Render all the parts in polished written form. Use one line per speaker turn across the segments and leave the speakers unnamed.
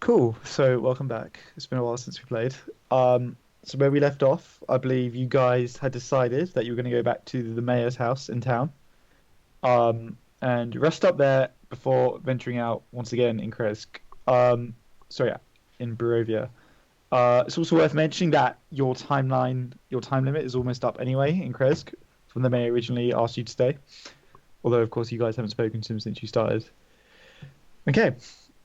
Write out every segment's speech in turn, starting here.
Cool. So welcome back. It's been a while since we played. So where we left off, I believe you guys had decided that you were going to go back to the mayor's house in town, and rest up there before venturing out once again in Kresk. Yeah, in Barovia. It's also worth mentioning that your time limit is almost up anyway in Kresk, from the mayor originally asked you to stay. Although, of course, you guys haven't spoken to him since you started. Okay.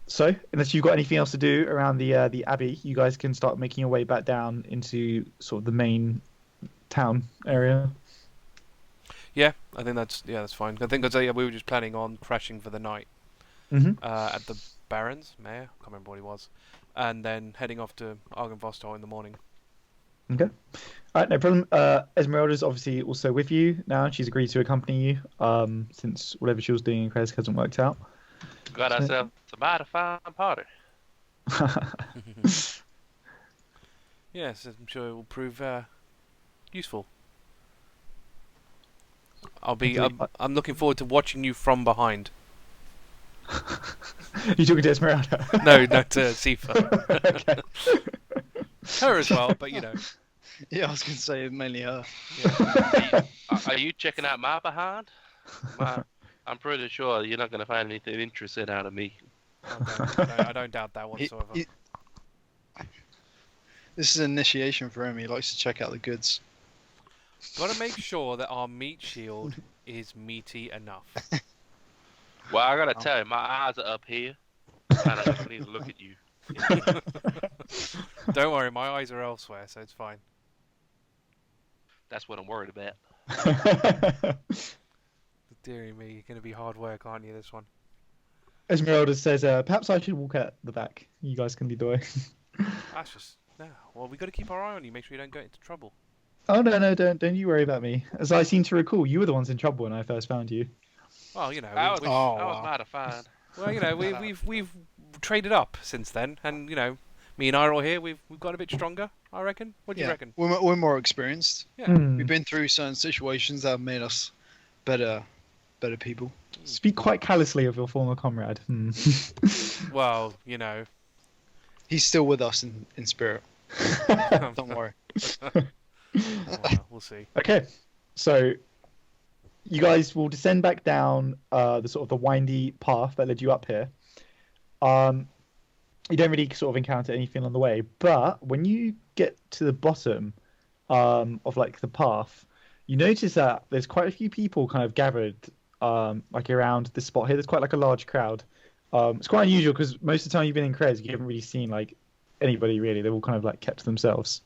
So, unless you've got anything else to do around the abbey, you guys can start making your way back down into sort of the main town area.
Yeah, I think that's fine. I think we were just planning on crashing for the night
Mm-hmm.
at the Baron's Mayor. I can't remember what he was, and then heading off to Argynvost in the morning.
Okay. All right, no problem. Esmeralda's obviously also with you now. She's agreed to accompany you. Since whatever she was doing in Kresk hasn't worked out.
Got ourselves a mighty fine party.
Yes, I'm sure it will prove useful. I'm looking forward to watching you from behind.
You talking to Esmeralda?
No, to Asefa.
Okay.
Her as well, but
Yeah, I was going to say mainly her.
Yeah.
Are you checking out my behind? I'm pretty sure you're not going to find anything interesting out of me.
I don't doubt that whatsoever.
This is an initiation for him. He likes to check out the goods.
Got to make sure that our meat shield is meaty enough.
Well, I got to tell you, my eyes are up here, and I just need to look at you.
Don't worry, my eyes are elsewhere, so it's fine.
That's what I'm worried about.
Dearie me, you're going to be hard work, aren't you, this one?
Esmeralda says, perhaps I should walk at the back. You guys can lead the way.
That's just... No, well, we got to keep our eye on you, make sure you don't get into trouble.
Oh, no, don't you worry about me. As I seem to recall, you were the ones in trouble when I first found you.
Well,
I was mighty fine.
Well, we've traded up since then, and me and Eirril here, we've got a bit stronger, I reckon. What do you reckon?
We're more experienced.
Yeah.
We've been through certain situations that have made us better people.
Speak quite callously of your former comrade.
Well,
He's still with us in spirit. Don't worry.
Well, we'll see.
Okay, so you guys will descend back down the sort of the windy path that led you up here. You don't really sort of encounter anything on the way, but when you get to the bottom of like the path, you notice that there's quite a few people kind of gathered like around this spot here. There's quite like a large crowd. It's quite unusual because most of the time you've been in Krez, you haven't really seen like anybody really. They've all kind of like kept to themselves.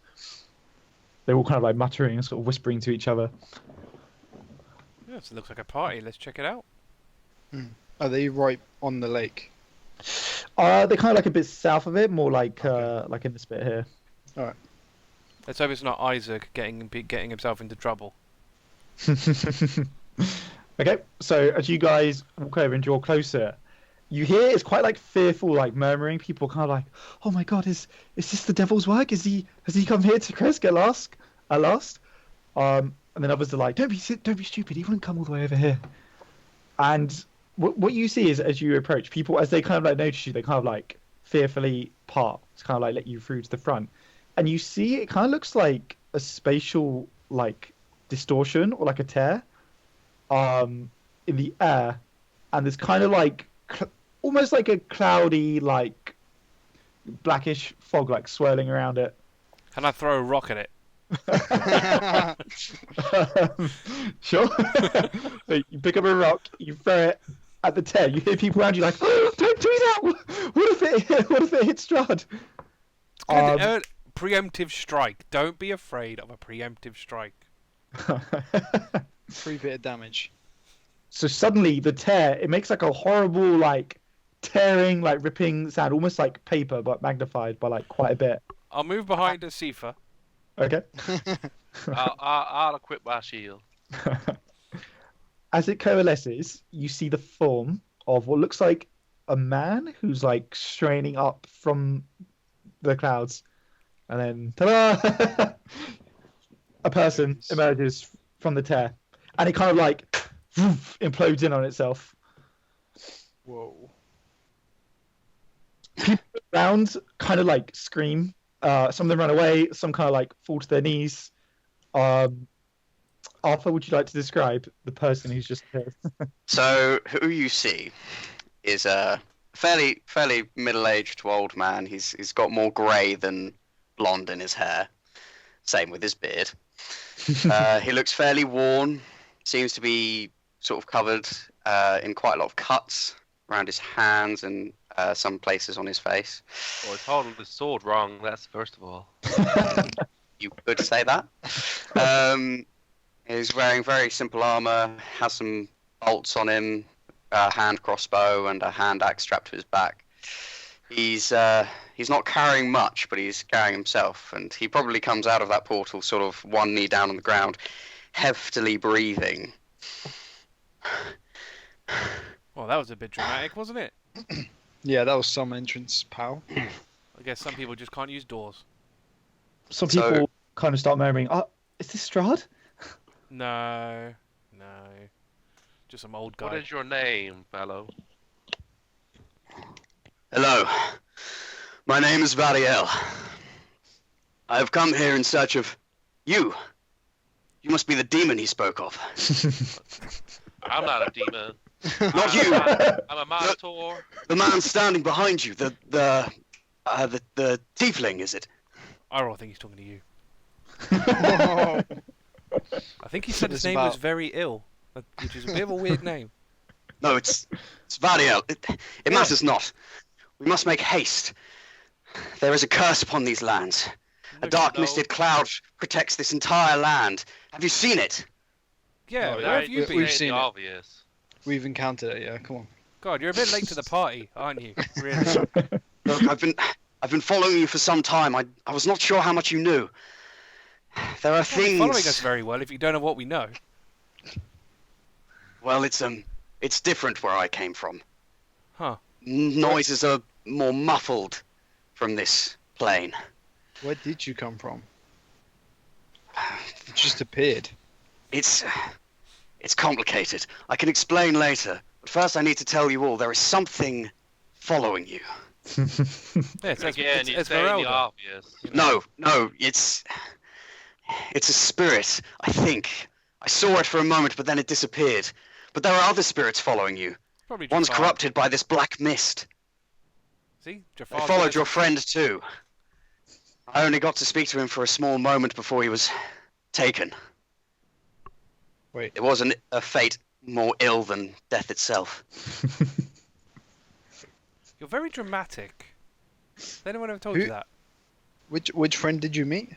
They're all kind of like muttering and sort of whispering to each other.
Yeah, so it looks like a party. Let's check it out.
Are they right on the lake?
They're kind of like a bit south of it, more like like in this bit here.
All right.
Let's hope it's not Isaac getting himself into trouble.
Okay, so as you guys walk over and draw closer, you hear it's quite like fearful, like murmuring. People kind of like, "Oh my God, is this the devil's work? Has he come here to Kresk at last? And then others are like, "Don't be stupid. He wouldn't come all the way over here." And what you see is as you approach people, as they kind of like notice you, they kind of like fearfully part, to kind of like let you through to the front, and you see it kind of looks like a spatial like distortion or like a tear in the air, and there's kind of like almost like a cloudy like blackish fog like swirling around it.
Can I throw a rock at it?
Sure. So you pick up a rock, you throw it at the tear. You hear people around you like, "Oh, don't do that! What if it hits Strahd?"
Preemptive strike. Don't be afraid of a preemptive strike.
3 bit of damage.
So suddenly the tear, it makes like a horrible like tearing, like ripping sound, almost like paper but magnified by like quite a bit.
I'll move behind Asefa.
Okay.
I'll equip my shield.
As it coalesces, you see the form of what looks like a man who's like straining up from the clouds, and then ta-da! A person emerges from the tear, and it kind of like implodes in on itself.
Whoa.
round kind of like scream. Some of them run away. Some kind of like fall to their knees. Arthur, would you like to describe the person who's just appeared?
So who you see is a fairly middle-aged to old man. He's got more grey than blonde in his hair. Same with his beard. He looks fairly worn. Seems to be sort of covered in quite a lot of cuts around his hands and some places on his face.
Well, he's holding the sword wrong, that's first of all.
You could say that. He's wearing very simple armor, has some bolts on him, a hand crossbow and a hand axe strapped to his back. He's not carrying much, but he's carrying himself, and he probably comes out of that portal sort of one knee down on the ground, heftily breathing.
Well, that was a bit dramatic, wasn't it?
Yeah, that was some entrance, pal.
I guess some people just can't use doors.
Some people kind of start murmuring, is this Strahd?
No. Just some old guy.
What is your name, fellow?
Hello, my name is Varyelle. I have come here in search of you. You must be the demon he spoke of.
I'm not a demon.
Not you.
I'm a Minotaur.
The man standing behind you. The Tiefling, is it?
I think he's talking to you.
Oh.
I think he said his name was Varyelle, which is a bit of a weird name.
No, it's Varyelle. It matters not. We must make haste. There is a curse upon these lands. A dark misted cloud protects this entire land. Have you seen it?
Yeah,
Oh,
where
yeah,
have you been?
we've seen it.
Obvious.
We've encountered it, yeah, come on.
God, you're a bit late to the party, aren't you? Really?
Look, I've been following you for some time. I was not sure how much you knew. There are things.
You're following us very well if you don't know what we know.
Well, it's different where I came from.
Huh.
Noises are more muffled from this plane.
Where did you come from? It just appeared.
It's complicated. I can explain later. But first I need to tell you all there is something following you.
Yeah,
Again, you're
it's
saying
Varyelle.
the obvious. You know?
No, it's a spirit, I think. I saw it for a moment, but then it disappeared. But there are other spirits following you.
Probably
One's
Jafar.
corrupted by this black mist.
See,
They
Jafar
followed your friend too. I only got to speak to him for a small moment before he was taken.
Wait.
It was a fate more ill than death itself.
You're very dramatic. Has anyone ever told you that?
Which friend did you meet?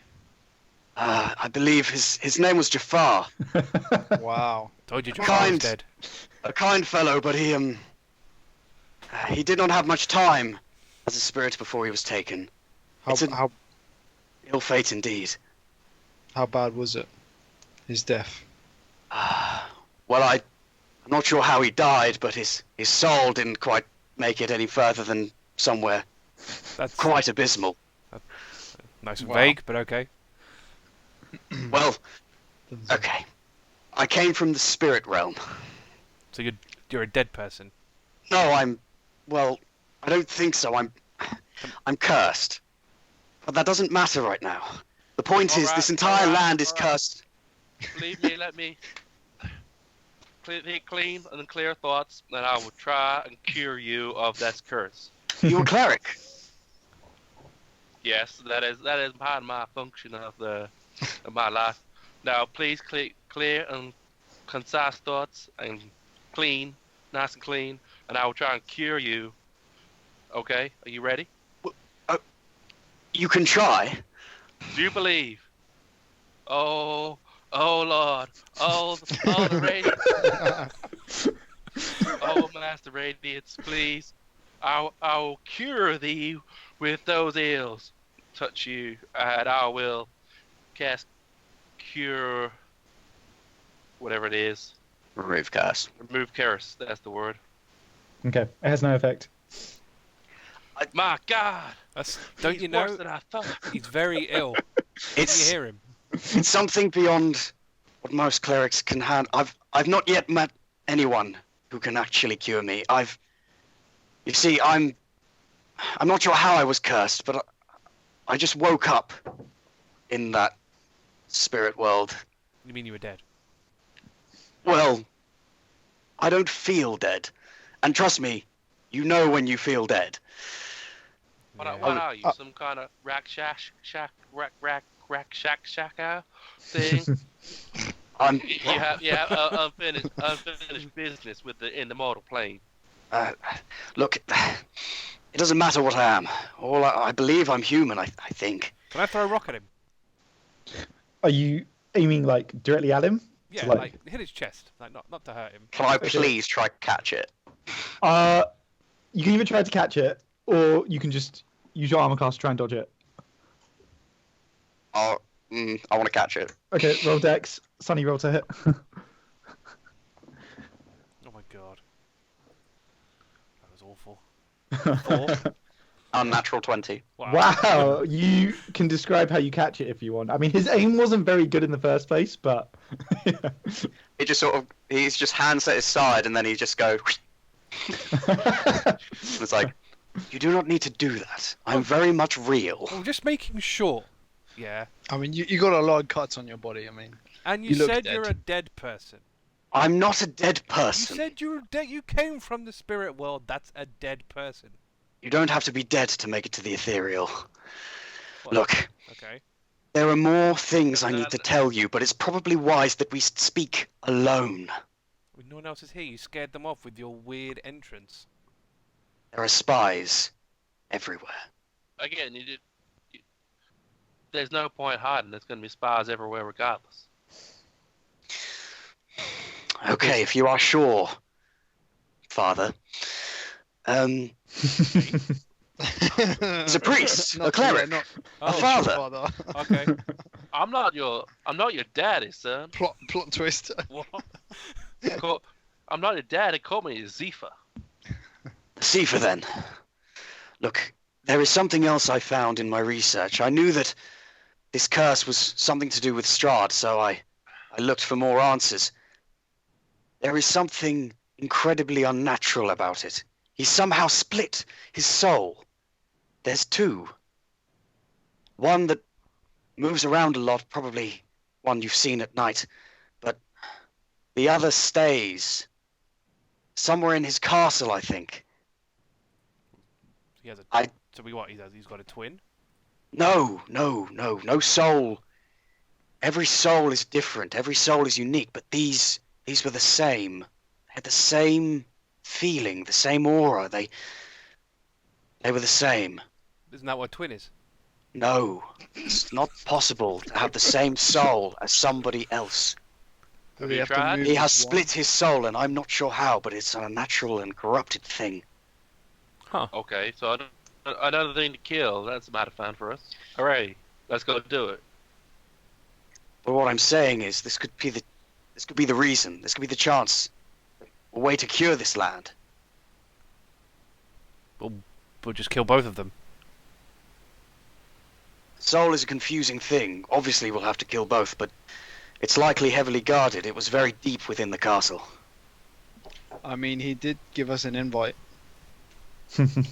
I believe his name was Jafar.
Wow.
Told you Jafar was
Kind.
dead.
A kind fellow, but he did not have much time as a spirit before he was taken. It's
How
ill fate indeed.
how bad was it? His death.
Well, I'm not sure how he died, but his soul didn't quite make it any further than somewhere
That's
quite abysmal.
nice and
Wow.
vague, but okay.
Well, okay. I came from the spirit realm.
So you're a dead person.
No, well, I don't think so. I'm cursed. But that doesn't matter right now. The point is, this entire land is cursed.
Leave me, let me clean and clear thoughts, and I will try and cure you of this curse.
You're a cleric.
Yes, that is part of my function of my life. Now, please clear and concise thoughts and clean, nice and clean, and I will try and cure you. Okay, are you ready?
You can try.
Do you believe? Oh Lord, oh the radiance, oh Master Radiance, please, I will cure thee with those ills. Touch you, and I will cast cure, whatever it is.
Remove curse.
Remove curse. That's the word.
Okay, it has no effect.
My God,
Don't
he's
you
worse
know?
than I thought.
He's very ill. Can you
It's
hear him?
it's something beyond what most clerics can handle. I've not yet met anyone who can actually cure me. You see, I'm I'm not sure how I was cursed, but I just woke up in that spirit world.
You mean you were dead?
Well, I don't feel dead. And trust me, you know when you feel dead.
What
Yeah.
are you? Some kind of rack shack thing? You have unfinished business with in the mortal plane.
Look, it doesn't matter what I am. I believe I'm human, I think.
Can I throw a rock at him?
Are you aiming like directly at him?
Yeah,
To,
like hit his chest, like not to hurt him.
Can I please try to catch it?
You can either try to catch it, or you can just use your armor class to try and dodge it.
I want to catch it.
Okay, roll dex. Sunny, roll to hit.
Oh my god. That was awful. 4.
Unnatural 20.
Wow, you can describe how you catch it if you want. I mean, his aim wasn't very good in the first place, but
He just he's just hands at his side, and then he just goes. It's like, you do not need to do that. I'm very much real.
Well, just making sure. Yeah.
I mean, you got a lot of cuts on your body. I mean,
And you
You look
said
dead.
you're a dead person.
I'm not a dead
You
person.
said you were dead. You came from the spirit world. That's a dead person.
You don't have to be dead to make it to the ethereal.
What?
Look,
Okay.
there are more things I need to tell you, but it's probably wise that we speak alone.
When no one else is here, you scared them off with your weird entrance.
There are spies everywhere.
Again, there's no point hiding. There's going to be spies everywhere regardless.
Okay, if you are sure, Father. He's a priest, a cleric,
Oh,
father.
Okay.
I'm not your daddy, son.
Plot twist.
What?
I'm not your daddy. Call me Asefa.
Asefa, then. Look, there is something else I found in my research. I knew that this curse was something to do with Strahd, so I looked for more answers. There is something incredibly unnatural about it. He somehow split his soul. There's 2. One that moves around a lot, probably one you've seen at night, but the other stays. Somewhere in his castle, I think.
He has a.
I-
So we what? He's got a twin.
No soul. Every soul is different. Every soul is unique, but these were the same. They had the same feeling, the same aura. They were the same.
Isn't that what a twin is?
No, it's not possible to have the same soul as somebody else.
Have you tried?
He has split his soul, and I'm not sure how, but it's an unnatural and corrupted thing.
Okay, so another thing to kill. That's a matter of fun for us. Hooray! Let's go do it.
But what I'm saying is, this could be the reason. This could be the chance. A way to cure this land.
We'll just kill both of them.
Soul is a confusing thing. Obviously, we'll have to kill both, but it's likely heavily guarded. It was very deep within the castle.
I mean, he did give us an invite.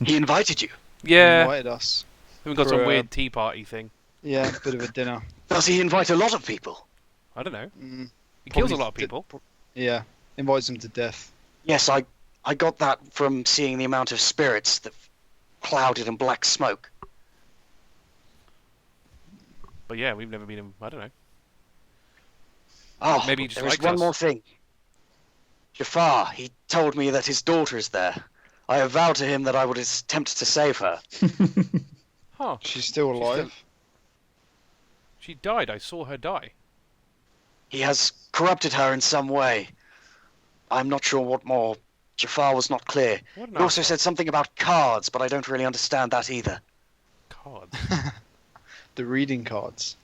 He invited you.
He
Yeah.
invited us.
We've got
For,
some weird tea party thing.
Yeah, a bit of a dinner.
Does he invite a lot of people?
I don't know.
Mm,
He kills a
probably
lot of people.
Yeah, invites them to death.
Yes, I got that from seeing the amount of spirits that clouded in black smoke.
But yeah, we've never been in. I don't know.
Oh,
Maybe he just
there is
likes
one
us.
more thing. Jafar, he told me that his daughter is there. I have vowed to him that I would attempt to save her.
Huh.
She's still
She's
alive.
She died. I saw her die.
He has corrupted her in some way. I'm not sure what more. Jafar was not clear.
What an
He also
arsehole.
said something about cards, but I don't really understand that either.
Cards.
The reading cards.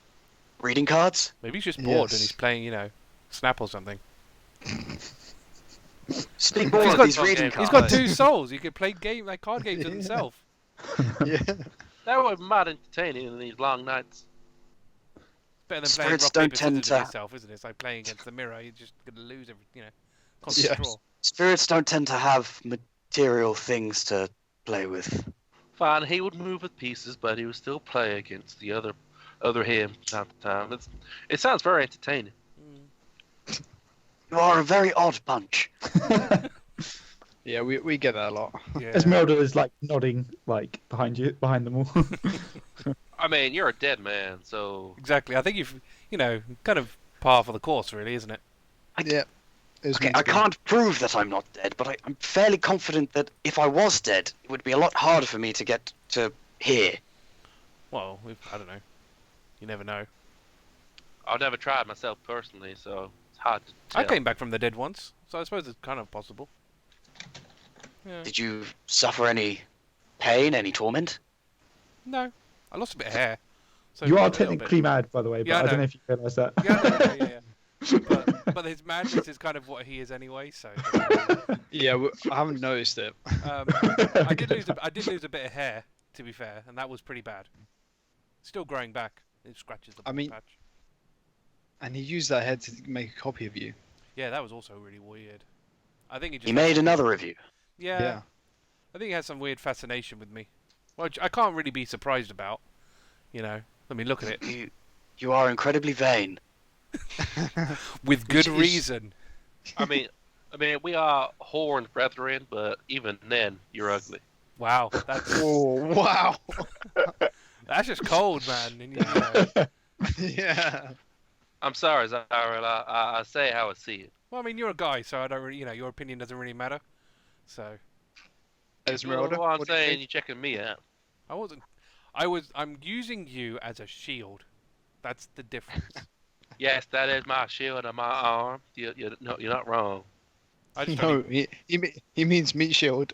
Reading cards?
Maybe he's just bored and
Yes.
he's playing, Snap or something.
Speak more
He's
of
got-
these reading cards.
He's got 2 souls. He could play card games with
Yeah.
himself.
Yeah.
That would be mighty entertaining in these long nights.
Better than playing
Spirits
rock,
don't
paper,
tend
scissors with
to-
yourself, isn't it? It's like playing against the mirror. You're just going to lose every, constant
Yes.
draw.
Spirits don't tend to have material things to play with.
Fine, he would move with pieces, but he would still play against the other him time to time. It sounds very entertaining.
You are a very odd bunch.
Yeah, we get that a lot.
Yeah.
Esmeralda is like nodding, like behind them all.
I mean, you're a dead man, so
Exactly. I think you've, kind of par for the course, really, isn't it?
Yeah.
Okay, I can't prove that I'm not dead, but I'm fairly confident that if I was dead, it would be a lot harder for me to get to here.
Well, I don't know. You never know.
I've never tried myself personally, so it's hard to tell.
I came back from the dead once, so I suppose it's kind of possible. Yeah.
Did you suffer any pain, any torment?
No, I lost a bit of hair. So
You
a
are
little
technically
bit.
mad, by the way, but
Yeah, I
I don't
know.
know if you realise that.
Yeah. But his madness is kind of what he is anyway. So
Yeah, I haven't noticed it.
I did lose a bit of hair, to be fair, and that was pretty bad. Still growing back. It scratches the patch.
And he used that head to make a copy of you.
Yeah, that was also really weird. I think
He made another of you.
Yeah. I think he has some weird fascination with me, which I can't really be surprised about. Let me look at it.
You are incredibly vain.
With good
Which is-
reason.
I mean, we are horned brethren, but even then, you're ugly.
Wow, that's
Oh, wow.
that's just cold, man. And,
Yeah.
I'm sorry, Xyril. I say how I see it.
well, I mean, you're a guy, so I don't really, your opinion doesn't really matter. So
Esmeralda,
What I'm
what do you
saying,
think?
you're checking me out.
I'm using you as a shield. That's the difference.
Yes, that is my shield and my arm. You're not wrong.
I just
No,
don't
he means meat shield.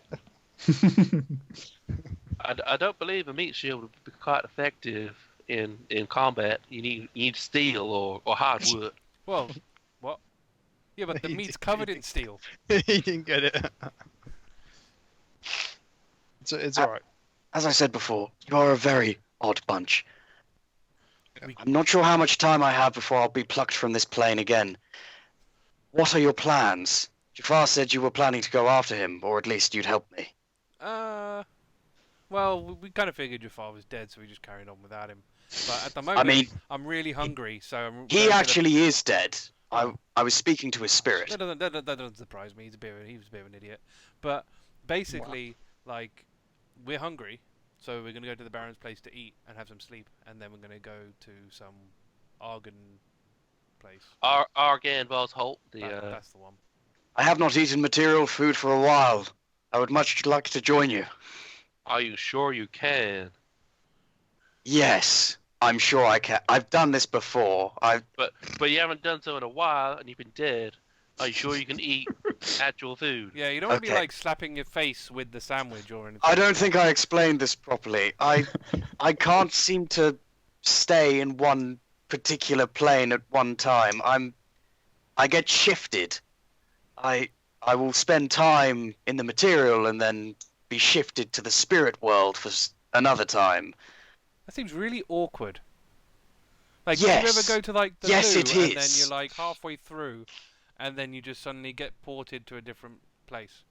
I don't believe a meat shield would be quite effective in combat. You need steel or hardwood.
well, what? Yeah, but the meat's covered in steel.
He didn't get it. It's alright.
As I said before, you are a very odd bunch.
We-
I'm not sure how much time I have before I'll be plucked from this plane again. What are your plans? Jafar said you were planning to go after him, or at least you'd help me.
Well, we kind of figured your father was dead, so we just carried on without him. But at the moment,
mean,
I'm really hungry, so I'm.
He actually is dead. I was speaking to his spirit.
That doesn't surprise me. He was a bit of an idiot. But basically, like, we're hungry, so we're gonna go to the Baron's place to eat and have some sleep, and then we're gonna go to some Argon place.
Argan Balls Holt.
That's the one.
I have not eaten material food for a while. I would much like to join you.
Are you sure you can?
Yes, I'm sure I can. I've done this before.
But you haven't done so in a while, and you've been dead. Are you sure you can eat actual food?
Yeah, you don't want to be
Okay.
like slapping your face with the sandwich or anything.
I don't think I explained this properly. I can't seem to stay in one particular plane at one time. I get shifted. I will spend time in the material and then be shifted to the spirit world for another time.
That seems really awkward. Like,
Yes.
do you ever go to like the
Yes,
loo
it
and then
is.
you're like halfway through, and then you just suddenly get ported to a different place?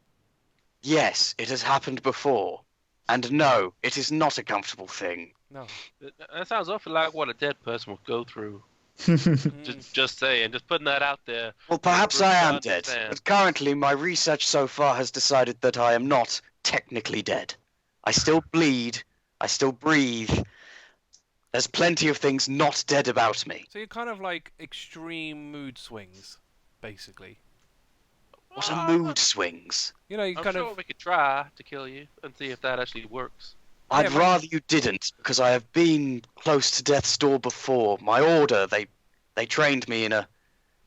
Yes, it has happened before. And no, it is not a comfortable thing.
No.
That sounds awfully like what a dead person would go through.
Mm.
Just saying, just putting that out there.
Well, perhaps
Bruce
I am
to
dead,
understand.
but currently my research so far has decided that I am not technically dead. I still bleed, I still breathe. There's plenty of things not dead about me.
So you're kind of like extreme mood swings, basically.
What are mood swings?
You know, you
I'm
kind
sure
of.
we could try to kill you and see if that actually works.
I'd
but-
rather you didn't, because I have been close to death's door before. My order, they trained me in a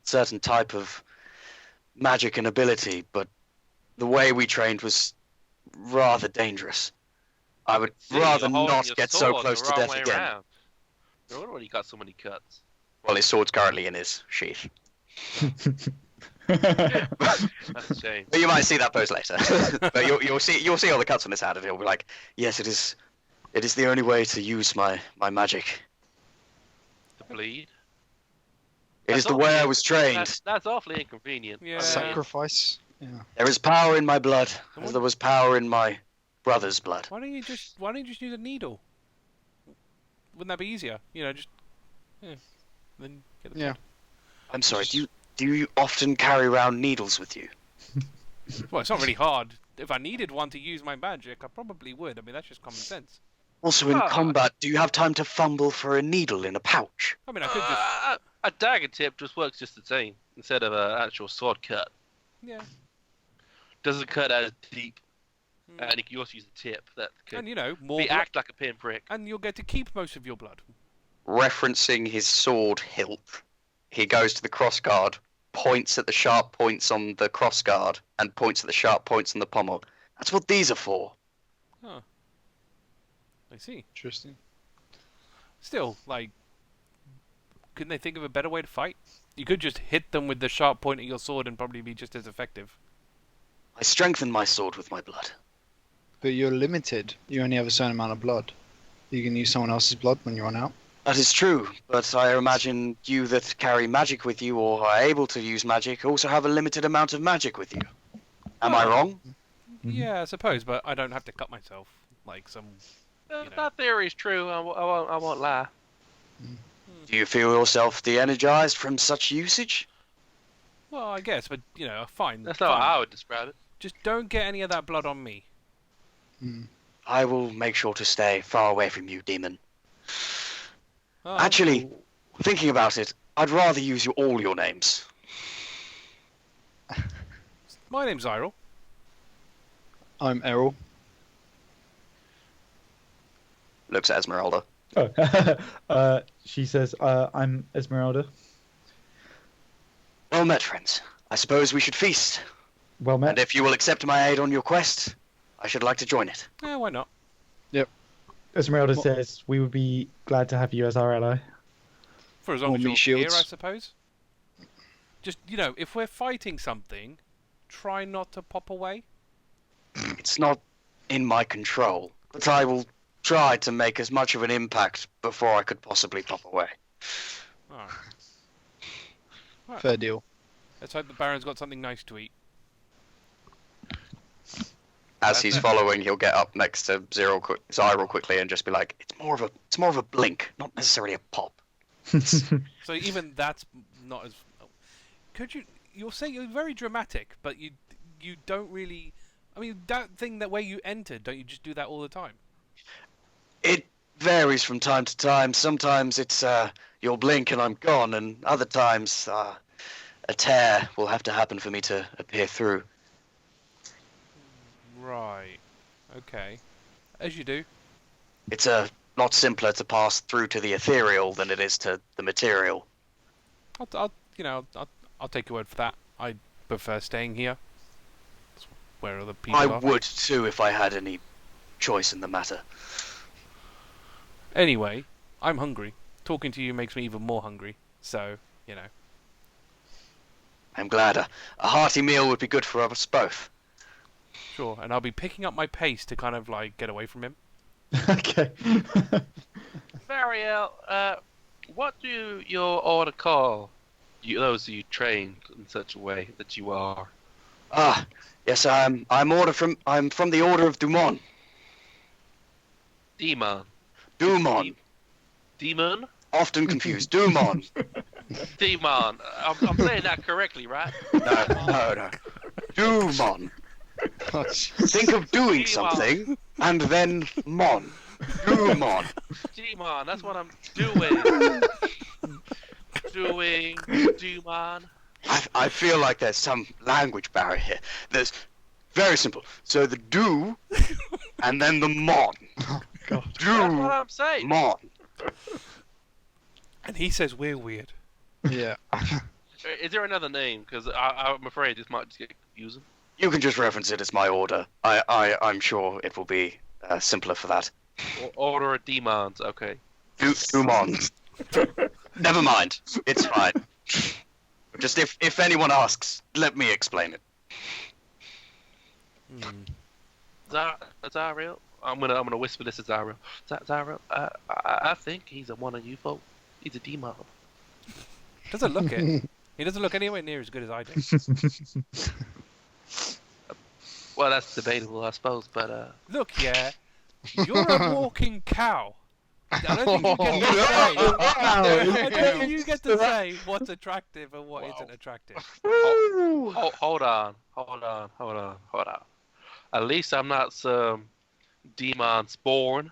certain type of magic and ability, but the way we trained was rather dangerous. I would
See,
rather
you're holding
not
your
get so
sword
close
the
to
wrong
death
way
again.
around. No wonder you got so many cuts.
Well, his sword's currently in his sheath.
That's a shame.
But you might see that pose later. But you'll see all the cuts on his hand, and he'll be like, "Yes, it is the only way to use my magic.
To bleed.
It is
That's
the way I
awfully-
was trained.
That's awfully inconvenient.
Yeah.
I mean,
Sacrifice. Yeah.
There is power in my blood,
And
as
what-
there was power in my brother's blood.
Why don't you just use a needle? Wouldn't that be easier? Just then get the
Yeah.
blood.
I'm sorry, do you often carry around needles with you?
Well, it's not really hard. If I needed one to use my magic, I probably would. I mean, that's just common sense.
Also, in
Ah.
combat, do you have time to fumble for a needle in a pouch?
I mean, I could just
A dagger tip just works just the same instead of an actual sword cut.
yeah.
Doesn't cut as deep,
Hmm.
and you can also use a tip that
And
can
more
act like a pinprick.
and you'll get to keep most of your blood.
Referencing his sword hilt, he goes to the crossguard, points at the sharp points on the crossguard, and points at the sharp points on the pommel. That's what these are for.
Huh. I see.
Interesting.
Still, couldn't they think of a better way to fight? You could just hit them with the sharp point of your sword and probably be just as effective.
I strengthen my sword with my blood.
But you're limited. You only have a certain amount of blood. You can use someone else's blood when you run out.
That is true, but I imagine you that carry magic with you or are able to use magic also have a limited amount of magic with you. Am I wrong?
Yeah, I suppose, but I don't have to cut myself like some.
That theory is true. I won't lie.
Do you feel yourself de-energized from such usage?
Well, I guess, but fine.
That's not
fine.
how I would describe it.
Just don't get any of that blood on me.
I will make sure to stay far away from you, demon.
Oh,
Actually, thinking about it, I'd rather use all your names.
my name's Xyril.
I'm Eirril.
Looks at Esmeralda.
Oh. She says, I'm Esmeralda.
Well met, friends. I suppose we should feast.
Well met.
And if you will accept my aid on your quest, I should like to join it.
Yeah, why not?
Esmeralda says, we would be glad to have you as our ally.
For as long
Or
as
me
you're here,
shields.
I suppose. Just if we're fighting something, try not to pop away.
It's not in my control, but I will try to make as much of an impact before I could possibly pop away.
Alright.
Fair deal.
Let's hope the Baron's got something nice to eat.
As he's following, he'll get up next to Xyril quickly and just be like, "It's more of a blink, not necessarily a pop."
So even that's not as. You'll say you're very dramatic, but you don't really. I mean, that thing where you entered, don't you just do that all the time?
It varies from time to time. Sometimes it's you'll blink and I'm gone, and other times a tear will have to happen for me to appear through.
Right. Okay. As you do.
It's a lot simpler to pass through to the ethereal than it is to the material.
I'll take your word for that. I prefer staying here. That's where other people
I
are.
would too if I had any choice in the matter.
Anyway, I'm hungry. Talking to you makes me even more hungry. So,
I'm glad a hearty meal would be good for us both.
Sure. And I'll be picking up my pace to kind of get away from him.
Okay.
Varyelle, what do your order call those you train in such a way that you are?
Ah, yes, I'm from the Order of Daemon.
Demon.
Daemon.
Demon?
Often confused. Daemon.
Demon. I'm saying that correctly, right?
No. Daemon. Think of doing
Daemon.
something, and then mon. Daemon.
Demon, that's what I'm doing. Demon.
I feel like there's some language barrier here. There's very simple. So the do, and then the mon.
Oh, God.
That's what I'm saying.
Mon.
And he says we're weird.
Yeah.
Is there another name? Because I'm afraid this might just get confusing.
You can just reference it as my order. I'm sure it will be simpler for that.
Order of Demons, okay.
Daemon. Never mind. It's fine. Just if anyone asks, let me explain it.
Xyril? I'm gonna whisper this to Xyril. Xyril, I think he's one of you folk. He's a demon.
Doesn't look it. He doesn't look anywhere near as good as I do.
Well, that's debatable, I suppose, but
Look, yeah, you're a walking cow. I don't think you get to say. I don't think you get to say what's attractive and what isn't attractive.
hold on. At least I'm not some demon spawn,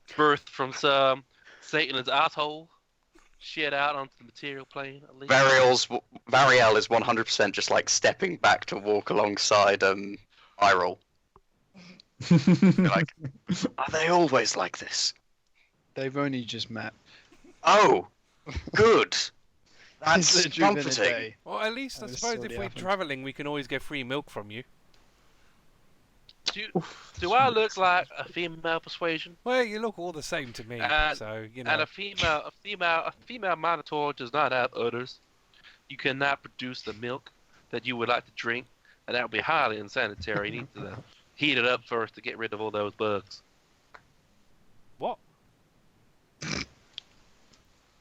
birthed from some Satan's asshole, shit out onto the material plane. At least.
Varyelle is 100% just like stepping back to walk alongside Eirril. Like, are they always like this?
They've only just met.
Oh, good. That's
It's literally been a
comforting.
day.
Well, at least I
This
suppose if
already
we're
happened.
travelling, we can always get free milk from you.
Do I look like a female persuasion?
Well, you look all the same to me, so you know.
And a female Minotaur does not have udders. You cannot produce the milk that you would like to drink, and that would be highly unsanitary. You need to heat it up first to get rid of all those bugs.
What?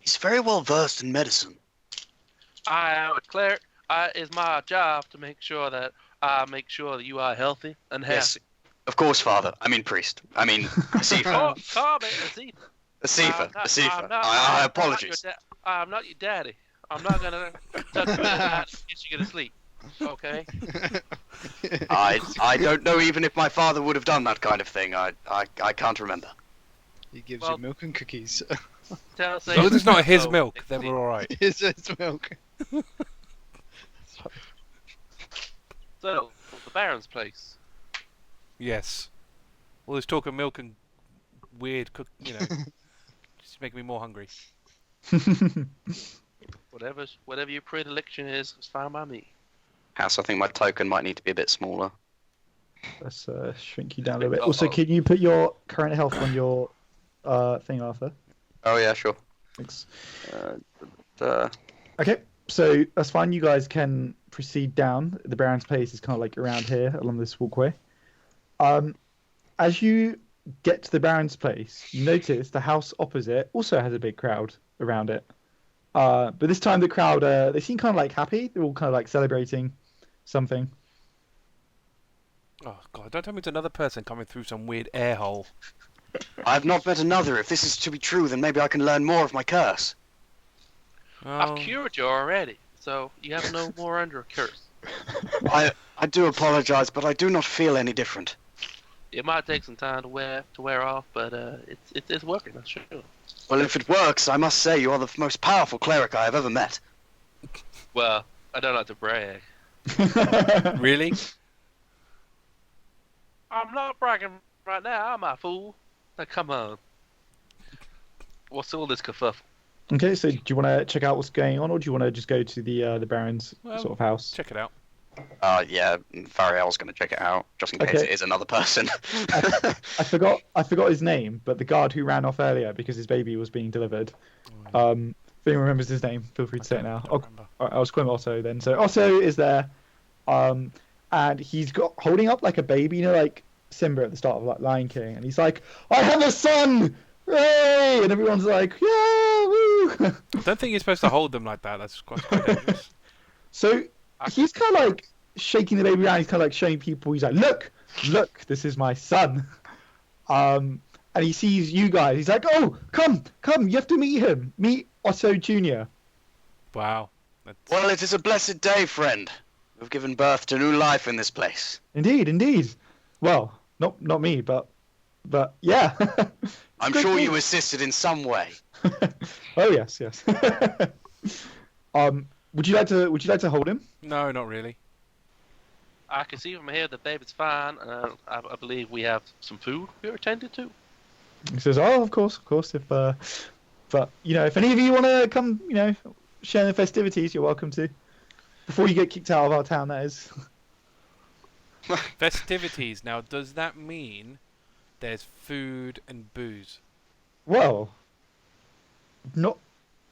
He's very well versed in medicine.
I am a cleric. It's my job to make sure that you are healthy and happy.
Yes, of course, Father. I mean, priest. I mean, Asefa.
Call me Asefa.
Asefa. I apologize.
I'm not your daddy. I'm not gonna tuck you in the night and get you to sleep. Okay.
I don't know even if my father would have done that kind of thing. I can't remember.
He gives
Well-
you milk and cookies.
Tell
As long as it's not his milk,
next
then
week.
we're alright.
It's milk.
So, the Baron's place.
Yes. All this talk of milk and weird cook, just making me more hungry.
Whatever your predilection is, it's fine by me.
Haiss, I think my token might need to be a bit smaller.
Let's shrink you down a little bit. Also, can you put your current health on your thing, Arthur?
Oh yeah, sure.
Thanks.
Uh,
Okay, so that's fine. You guys can proceed down. The Baron's place is kind of like around here along this walkway. As you get to the Baron's place, you notice the house opposite also has a big crowd around it. But this time the crowd, they seem kind of like happy. They're all kind of like celebrating something.
Oh god, don't tell me it's another person coming through some weird air hole.
I have not met another. If this is to be true, then maybe I can learn more of my curse.
I've cured you already, so you have no more under a curse.
I do apologize, but I do not feel any different.
It might take some time to wear off, but it's working. I'm sure.
Well, if it works, I must say you are the most powerful cleric I have ever met.
Well, I don't like to brag.
Really?
I'm not bragging right now, am I, fool? Now come on. What's all this kerfuffle?
Okay, so do you want to check out what's going on, or do you want to just go to the Baron's
Well,
sort of house?
Check it out.
Yeah, Varyelle's going to check it out, just in case
Okay.
it is another person.
I forgot his name, but the guard who ran off earlier because his baby was being delivered. If anyone remembers his name, feel free to say it now.
Don't remember.
I'll just call him Otto then. So Otto is there, and he's holding up like a baby, like Simba at the start of like Lion King, and he's like, "I have a son! Hooray!" And everyone's like, "Yeah, woo!"
I don't think you're supposed to hold them like that. That's quite dangerous.
So he's kind of like shaking the baby around. He's kind of like showing people. He's like, "Look, this is my son." And he sees you guys. He's like, "Oh, come! You have to meet him. Meet Otto Jr."
Wow. That's...
Well, it is a blessed day, friend. We've given birth to new life in this place.
Indeed. Well, not me, but yeah.
I'm
Good
sure
news.
you assisted in some way.
Oh yes. Would you like to hold him?
No, not really.
I can see from here the baby's fine. I believe we have some food we're attended to.
He says, "Oh, of course. If but if any of you want to come, share in the festivities, you're welcome to. Before you get kicked out of our town, that is."
Festivities. Now, does that mean there's food and booze?
Well, not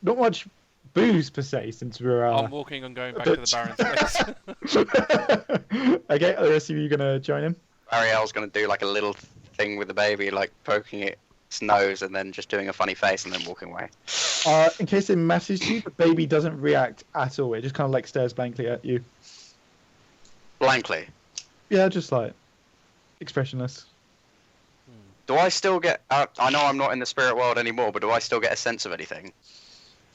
much booze per se, since we're.
I'm walking and going back to the Baron's place.
Okay, are the rest of you gonna join him?
Varyelle's going to do like a little thing with the baby, like poking its nose and then just doing a funny face and then walking away.
In case it matters to you, the baby doesn't react at all. It just kind of like stares blankly at you.
Blankly.
Yeah, just like expressionless.
Do I still get? I know I'm not in the spirit world anymore, but do I still get a sense of anything,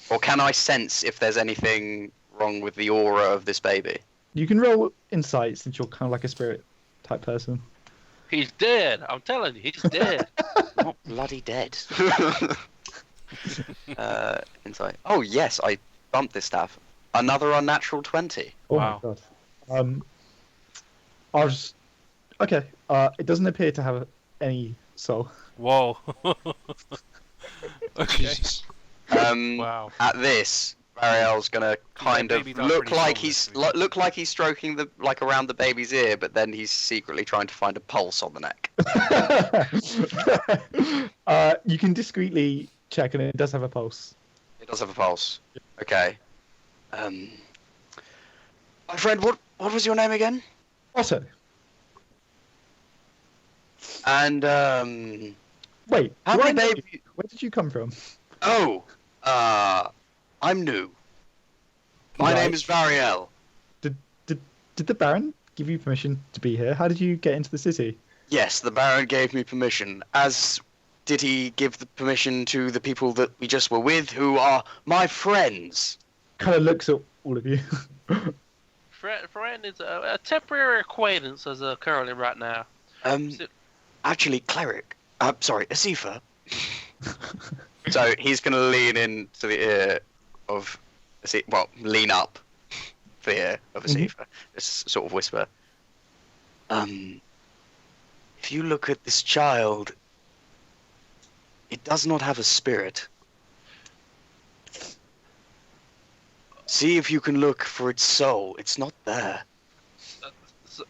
or can I sense if there's anything wrong with the aura of this baby?
You can roll insight since you're kind of like a spirit type person.
He's dead. I'm telling you, he's dead.
Not bloody dead. Insight. Oh yes, I bumped this staff. Another unnatural 20.
Oh
Wow.
my god. I'll just. Okay. It doesn't appear to have any soul.
Whoa. Okay.
Jesus.
Wow.
At this, Varyelle's gonna kind of
babies are
look
pretty
like
soulless,
he's
we think.
look like he's stroking the around the baby's ear, but then he's secretly trying to find a pulse on the neck.
You can discreetly check, and it does have a pulse.
It does have a pulse. Okay. My friend, what was your name again?
Otto.
And
Wait.
how
do I
many
know
babies?
you? Where did you come from?
Oh, I'm new. My
Right.
name is Varyelle.
Did the Baron give you permission to be here? How did you get into the city?
Yes, the Baron gave me permission, as did he give the permission to the people that we just were with, who are my friends.
Kind of looks at all of you.
Friend is a temporary acquaintance as currently right now.
Actually, Cleric. Sorry, Asefa. So he's going to lean into the ear of Asefa. Well, lean up the ear of Asefa. Just sort of whisper. If you look at this child, it does not have a spirit. See if you can look for its soul. It's not there.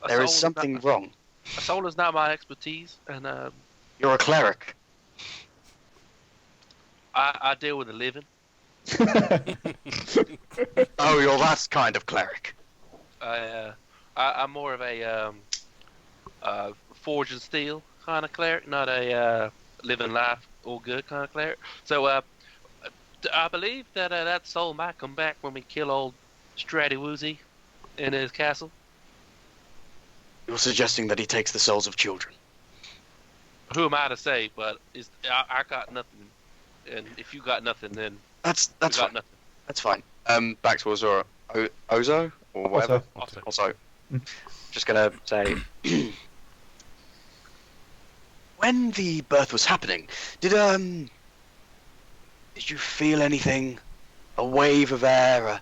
There is something wrong.
A soul is not my expertise, and
You're a cleric.
I deal with the living.
Oh, you're that kind of cleric.
I'm more of a forge and steel kind of cleric, not a living life all good kind of cleric. So I believe that that soul might come back when we kill old Stratty Woozy in his castle.
You're suggesting that he takes the souls of children.
Who am I to say? But I got nothing, and if you got nothing, then
That's
you
fine.
got nothing.
That's fine. Back to Ozora. Ozo or whatever.
Also.
Also,
Mm.
just gonna say, when the birth was happening, did you feel anything? A wave of air, a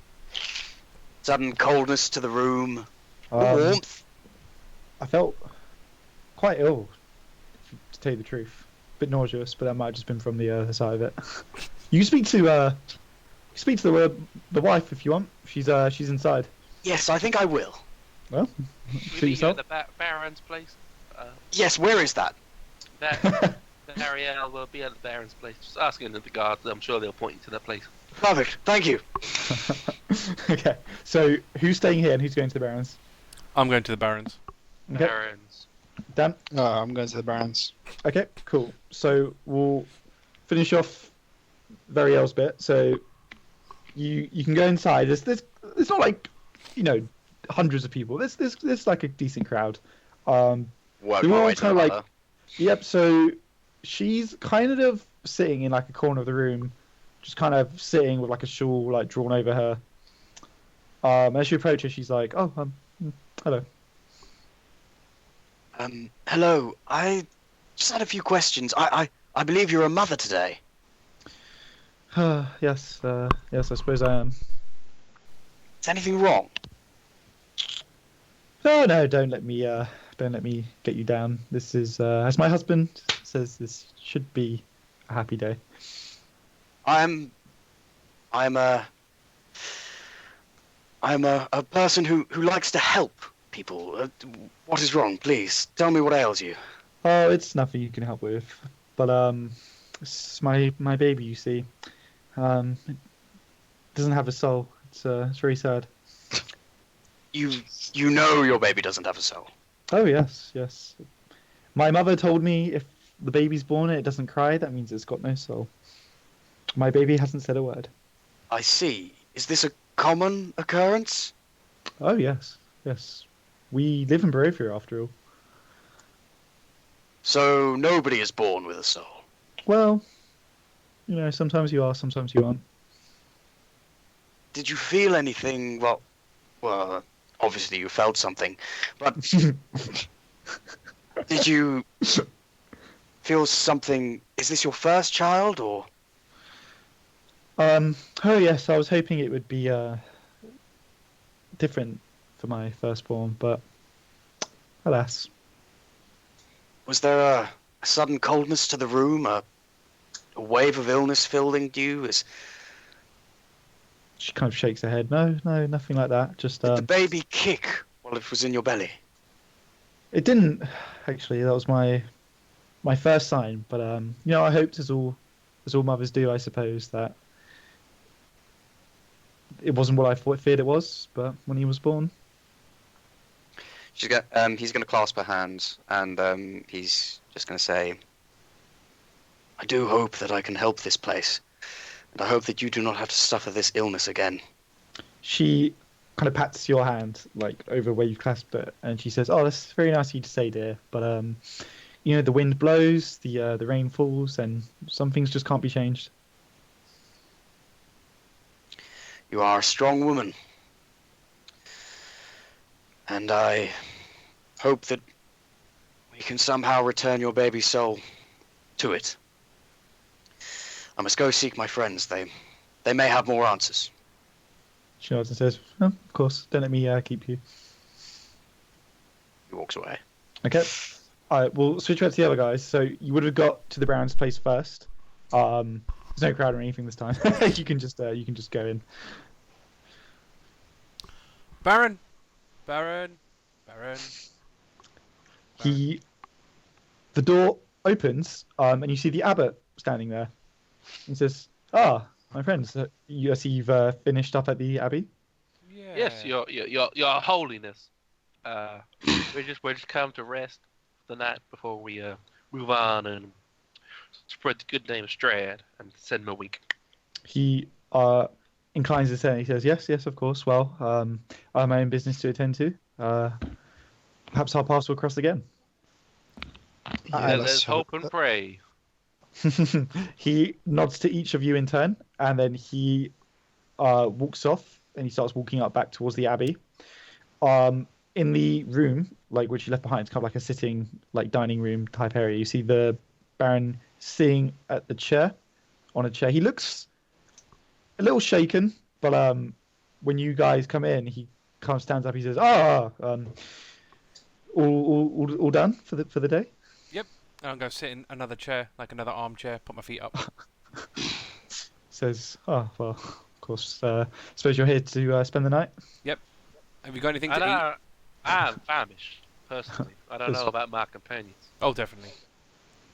sudden coldness to the room, warmth?
I felt quite ill, to tell you the truth. A bit nauseous, but that might have just been from the side of it. You can speak to the wife if you want. She's inside.
Yes, I think I will.
Well,
We
suit
meet here
yourself.
at the Baron's place.
Yes, where is that?
That Varyelle will be at the Baron's place. Just asking the guards. I'm sure they'll point you to that place.
Perfect. Thank you.
Okay, so who's staying here and who's going to the Barons?
I'm going to the Barons.
Okay,
Barons.
Dan.
I'm going to the Barons.
Okay, cool. So we'll finish off Varyelle's bit. So you can go inside. There's not like hundreds of people. There's like a decent crowd.
Work
They're
my
all
way to
kind
the
of like
ladder.
Yep, so she's kind of sitting in like a corner of the room, just kind of sitting with like a shawl like drawn over her. As you approach her, she's like, "Oh, hello."
Hello. I just had a few questions. I believe you're a mother today.
Yes, yes, I suppose I am.
Is anything wrong?
No, don't let me get you down. This is, as my husband says, this should be a happy day.
I'm a person who likes to help people. What is wrong? Please tell me what ails you.
Oh, it's nothing you can help with, but it's my baby. You see, it doesn't have a soul. It's very sad.
You know your baby doesn't have a soul.
Oh yes, yes. My mother told me if the baby's born and it doesn't cry, that means it's got no soul. My baby hasn't said a word.
I see. Is this a common occurrence?
Oh yes, yes. We live in Barovia, after all.
So nobody is born with a soul.
Well, sometimes you are, sometimes you aren't.
Did you feel anything? Well, obviously you felt something, but did you feel something? Is this your first child, or?
Oh yes, I was hoping it would be different for my firstborn, but alas.
Was there a sudden coldness to the room? A wave of illness filling you?
She kind of shakes her head. No, nothing like that. Just
Did the baby kick while it was in your belly?
It didn't actually. That was my first sign. But I hoped, as all mothers do, I suppose, that it wasn't what I feared it was. But when he was born,
He's going to clasp her hands, and he's just going to say, "I do hope that I can help this place, and I hope that you do not have to suffer this illness again."
she kind of pats your hand, like over where you've clasped it, and she says, "Oh, that's very nice of you to say, dear. But the wind blows, the rain falls, and some things just can't be changed."
You are a strong woman, and I hope that we can somehow return your baby's soul to it. I must go seek my friends. They may have more answers.
She nods and says, "Oh, of course. Don't let me keep you."
He walks away.
Okay. All right, we'll switch back to the other guys. So you would have got to the Baron's place first. There's no crowd or anything this time. you can just go in.
Baron.
The door opens, and you see the abbot standing there. He says, "Ah, my friends, I see you've finished up at the abbey."
Yeah.
Yes, your holiness. We're just come to rest the night before we move on and spread the good name of Strahd and send him a wink.
He inclines his head and he says, yes, of course. Well, I have my own business to attend to. Perhaps our paths will cross again.
Let's hope and pray.
He nods to each of you in turn, and then he walks off, and he starts walking up back towards the abbey. In the room, like which he left behind, it's kind of like a sitting, like dining room type area. You see the Baron sitting at the chair, on a chair. He looks a little shaken, but when you guys come in, he kind of stands up. He says, all done for the day."
Yep. I'm going to sit in another chair, like another armchair, put my feet up.
Says, "Oh well, of course. Suppose you're here to spend the night."
Yep. Have you got anything to eat?
I'm famished, personally. I don't know about my companions.
Oh, definitely.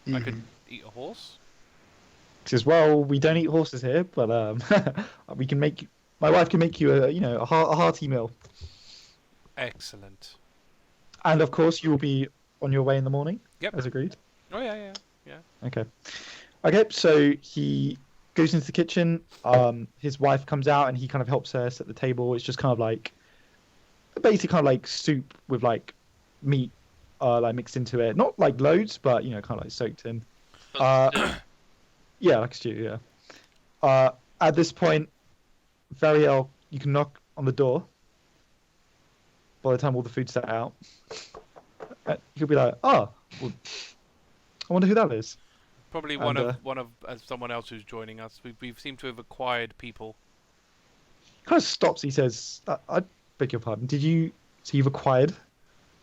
Mm-hmm.
I could eat a horse.
He says, "Well, we don't eat horses here, but we can make. My wife can make you a hearty meal,
Excellent.
and of course you will be on your way in the morning."
Yep.
As agreed.
Oh, yeah.
Okay. So he goes into the kitchen. His wife comes out and he kind of helps her set the table. It's just kind of like, basically kind of like soup with like meat, like mixed into it. Not like loads, but kind of like soaked in. Yeah, like a stew. Yeah. At this point, Varyelle, you can knock on the door. By the time all the food's set out, he'll be like, "Oh, well, I wonder who that is."
Probably one of someone else who's joining us. We seem to have acquired people.
He kind of stops. He says, "I beg your pardon. So you've acquired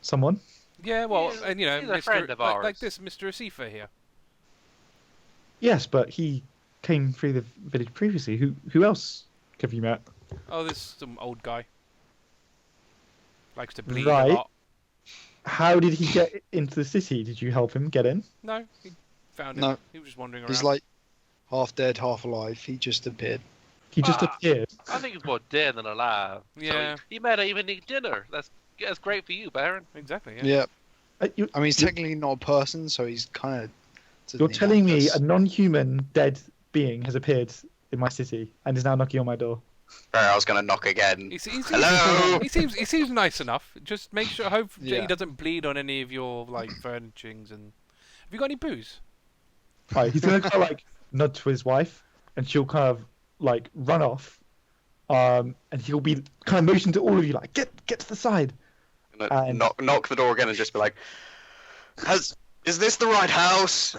someone?"
Yeah, well,
He's
and
a friend of ours.
like this, Mr. Asefa here.
Yes, but he came through the village previously. Who else have you met?
Oh, this some old guy. Likes to bleed
Right.
a lot.
How did he get into the city? Did you help him get in?
No, he found it.
No.
He was just wandering around.
He's like half dead, half alive. He just appeared.
He just
Ah.
appeared.
I think he's more dead than alive.
Yeah.
So he might not even eat dinner. That's great for you, Baron.
Exactly, yeah.
Yeah. I
You,
mean, he's technically not a person, so he's kind of.
you're telling me a non-human dead being has appeared in my city and is now knocking on my door?
Varyelle's gonna knock again.
Hello.
Hello.
He seems nice enough. Just make sure, hope that
Yeah.
he doesn't bleed on any of your like furnishings. And have you got any booze?
Right, he's gonna kind of like nod to his wife, and she'll kind of like run off, and he'll be kind of motion to all of you like get to the side.
Gonna knock the door again and just be like, is this the right house?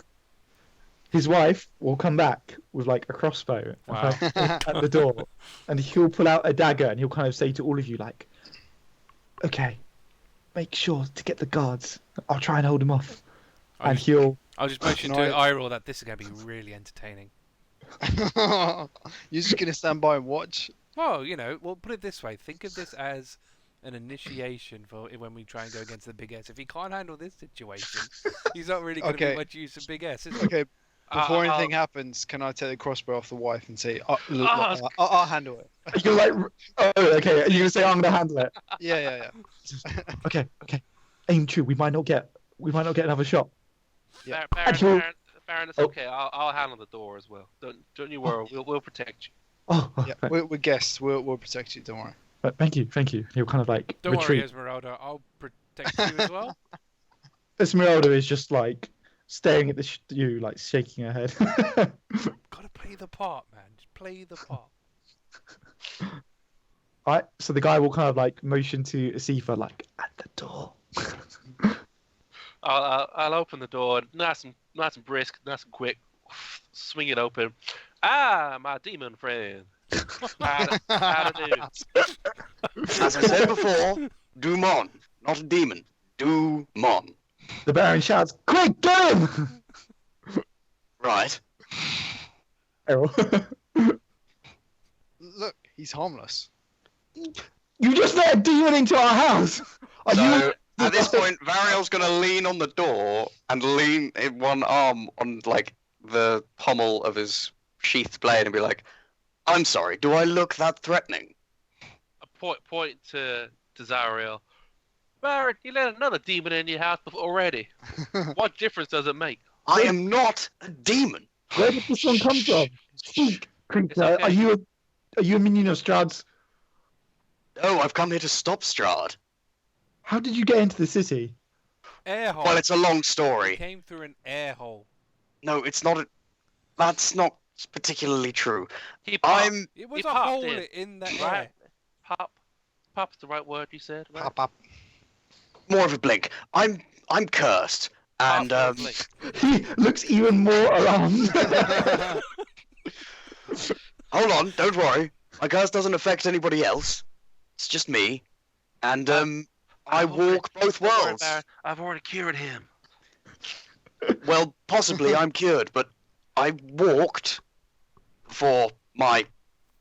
His wife will come back with like a crossbow
Wow.
and kind of at the door, and he'll pull out a dagger and he'll kind of say to all of you like, "Okay, make sure to get the guards. I'll try and hold them off." And he'll
I'll just motion to Eirril that this is going to be really entertaining.
You're just gonna stand by and watch.
Well, we'll put it this way. Think of this as an initiation for when we try and go against the Big S. If he can't handle this situation, he's not really going to be much use of Big S, is he?
Okay. Before anything happens, can I take the crossbow off the wife and say, look, I'll handle it.
you're like, "Oh, okay." You're gonna say, "I'm gonna handle it."
Yeah.
Okay. Aim true. We might not get another shot.
Yeah.
Baron, it's okay. I'll handle the door as well. Don't you worry. We'll protect you.
Oh,
Yeah, we're guests. We'll protect you. Don't worry.
but thank you. He'll kind of like
Don't
retreat.
worry, Esmeralda. I'll protect you as well.
Esmeralda is just like staring at you, like shaking her head.
Gotta play the part, man. Just play the part.
Alright, so the guy will kind of like motion to Asefa, like at the door.
I'll open the door, nice and brisk, nice and quick. Swing it open. Ah, my demon friend. How to do?
As I said before, Daemon, not a demon. Daemon.
The Baron shouts, "Quick, get him!"
Right.
Eirril.
Look, he's harmless.
You just let a demon into our house. Are
So
you?
at this point, Varyelle's gonna lean on the door and lean in one arm on like the pommel of his sheathed blade and be like, "I'm sorry. Do I look that threatening?"
A point to Xyril. Baron, you let another demon in your house already. What difference does it make?
I am not a demon.
Where did this one come from? Speak, creature.
okay.
Are you a minion of Strahd's?
Oh, I've come here to stop Strahd.
How did you get into the city?
Air hole.
Well, it's a long
He
story.
came through an air hole.
No, it's not. That's not particularly true.
He popped.
It was
He
a
popped
hole
in.
in the
Right.
air.
Pop's the right word you said. Right?
Pop.
More of a blink. I'm cursed, and
Pop, blink.
He looks even more alarmed.
hold on, don't worry. My curse doesn't affect anybody else. It's just me, and I walk both
Don't worry,
worlds.
Baron. I've already cured him.
Well, possibly I'm cured, but I walked for my